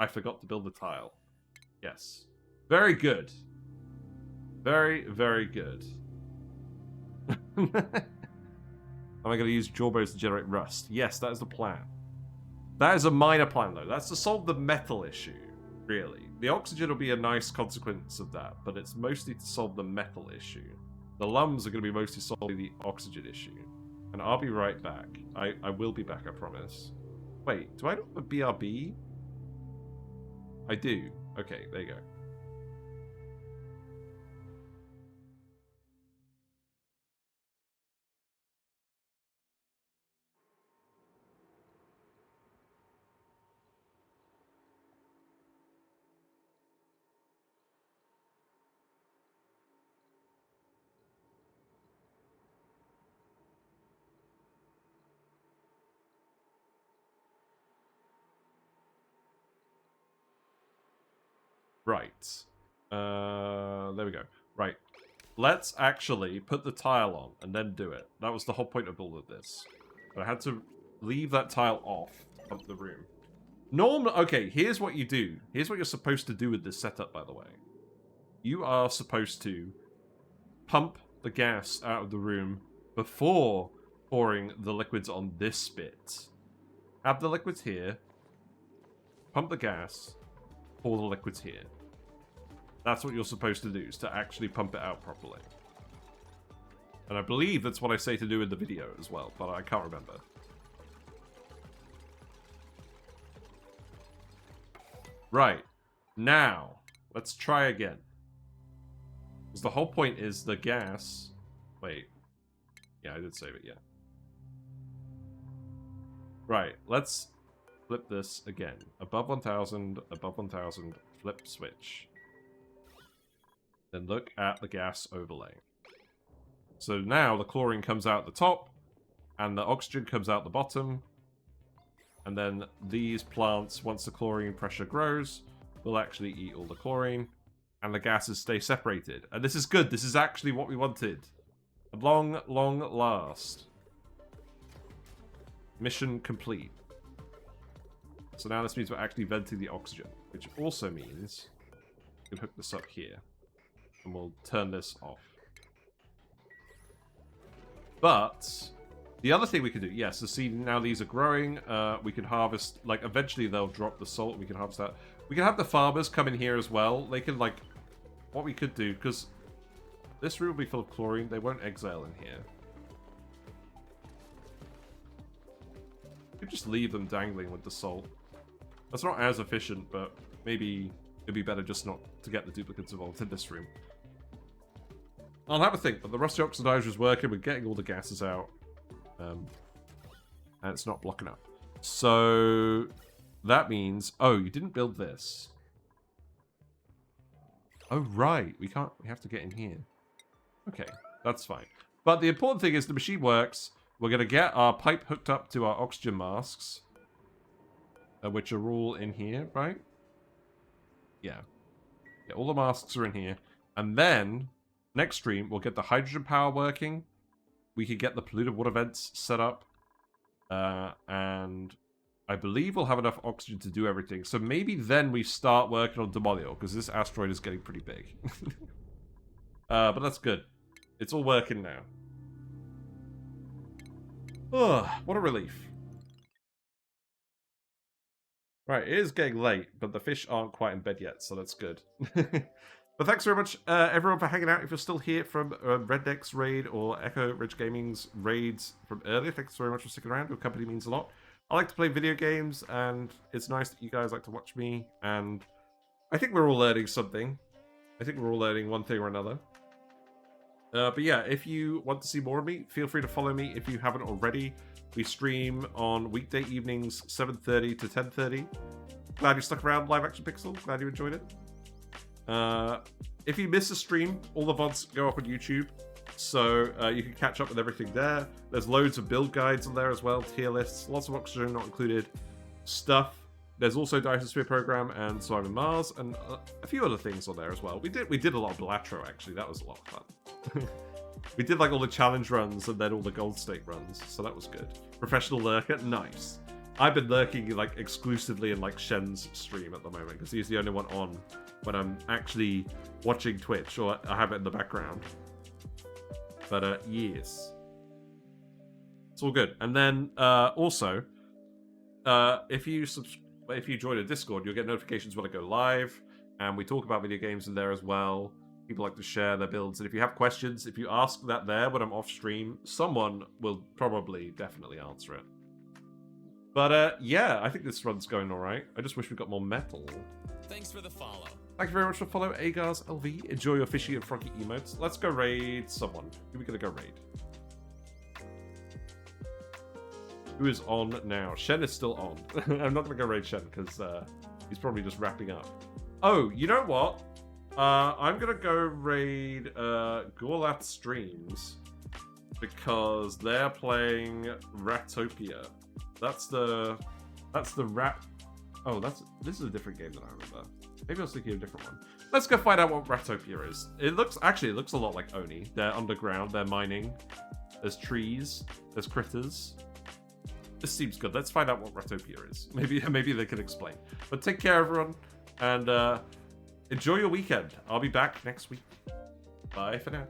I forgot to build the tile. Yes. Very good. Very, very good. Am I going to use Jorbos to generate rust? Yes, that is the plan. That is a minor plan, though. That's to solve the metal issue, really. The oxygen will be a nice consequence of that, but it's mostly to solve the metal issue. The lums are going to be mostly solving the oxygen issue. And I'll be right back. I will be back, I promise. Wait, do I not have a BRB? I do. Okay, there you go. Right. There we go. Right. Let's actually put the tile on and then do it. That was the whole point of all of this. But I had to leave that tile off to pump the room. Okay, here's what you do. Here's what you're supposed to do with this setup, by the way. You are supposed to pump the gas out of the room before pouring the liquids on this bit. Have the liquids here. Pump the gas. Pour the liquids here. That's what you're supposed to do, is to actually pump it out properly. And I believe that's what I say to do in the video as well, but I can't remember. Right. Now, let's try again. Because the whole point is the gas... Wait. Yeah, I did save it, yeah. Right, let's flip this again. Above 1000, above 1000, flip switch. Then look at the gas overlay. So now the chlorine comes out the top, and the oxygen comes out the bottom. And then these plants, once the chlorine pressure grows, will actually eat all the chlorine, and the gases stay separated. And this is good. This is actually what we wanted. At long, long last. Mission complete. So now this means we're actually venting the oxygen, which also means we can hook this up here. And we'll turn this off. But the other thing we can do, yes, so see now these are growing. We can harvest, like eventually they'll drop the salt. We can harvest that. We can have the farmers come in here as well. They can like, what we could do, because this room will be full of chlorine. They won't exile in here. We could just leave them dangling with the salt. That's not as efficient, but maybe it'd be better just not to get the duplicates involved in this room. I'll have a think, but the rusty oxidizer is working. We're getting all the gases out. And it's not blocking up. So that means... Oh, you didn't build this. Oh, right. We can't... We have to get in here. Okay, that's fine. But the important thing is the machine works. We're going to get our pipe hooked up to our oxygen masks. Which are all in here, right? Yeah. Yeah, all the masks are in here. And then... Next stream, we'll get the hydrogen power working. We can get the polluted water vents set up. And I believe we'll have enough oxygen to do everything. So maybe then we start working on Demolio, because this asteroid is getting pretty big. But that's good. It's all working now. Oh, what a relief. Right, it is getting late, but the fish aren't quite in bed yet, so that's good. But thanks very much, everyone, for hanging out. If you're still here from Redneck's raid or Echo Ridge Gaming's raids from earlier, thanks very much for sticking around. Your company means a lot. I like to play video games, and it's nice that you guys like to watch me. And I think we're all learning something. I think we're all learning one thing or another. But yeah, if you want to see more of me, feel free to follow me if you haven't already. We stream on weekday evenings, 7:30 to 10:30. Glad you stuck around, Live Action Pixel. Glad you enjoyed it. If you miss a stream, all the VODs go up on YouTube. So you can catch up with everything there. There's loads of build guides on there as well, tier lists, lots of Oxygen not included stuff. There's also Dyson program and Surviving Mars and a few other things on there as well. We did a lot of Blatro actually. That was a lot of fun. We did like all the challenge runs and then all the gold stake runs, so that was good. Professional lurker, nice. I've been lurking like exclusively in like Shen's stream at the moment because he's the only one on when I'm actually watching Twitch or I have it in the background. But yes, it's all good. And then also, if you join a Discord, you'll get notifications when I go live, and we talk about video games in there as well. People like to share their builds, and if you have questions, if you ask that there when I'm off stream, someone will probably definitely answer it. But yeah, I think this run's going all right. I just wish we got more metal. Thanks for the follow. Thank you very much for following Agars LV. Enjoy your fishy and froggy emotes. Let's go raid someone. Who are we gonna go raid? Who is on now? Shen is still on. I'm not gonna go raid Shen because he's probably just wrapping up. Oh, you know what? I'm gonna go raid Gorlat Streams because they're playing Ratopia. That's the rat. Oh, this is a different game than I remember. Maybe I was thinking of a different one. Let's go find out what Ratopia is. It looks a lot like ONI. They're underground. They're mining. There's trees. There's critters. This seems good. Let's find out what Ratopia is. Maybe they can explain. But take care, everyone, and enjoy your weekend. I'll be back next week. Bye for now.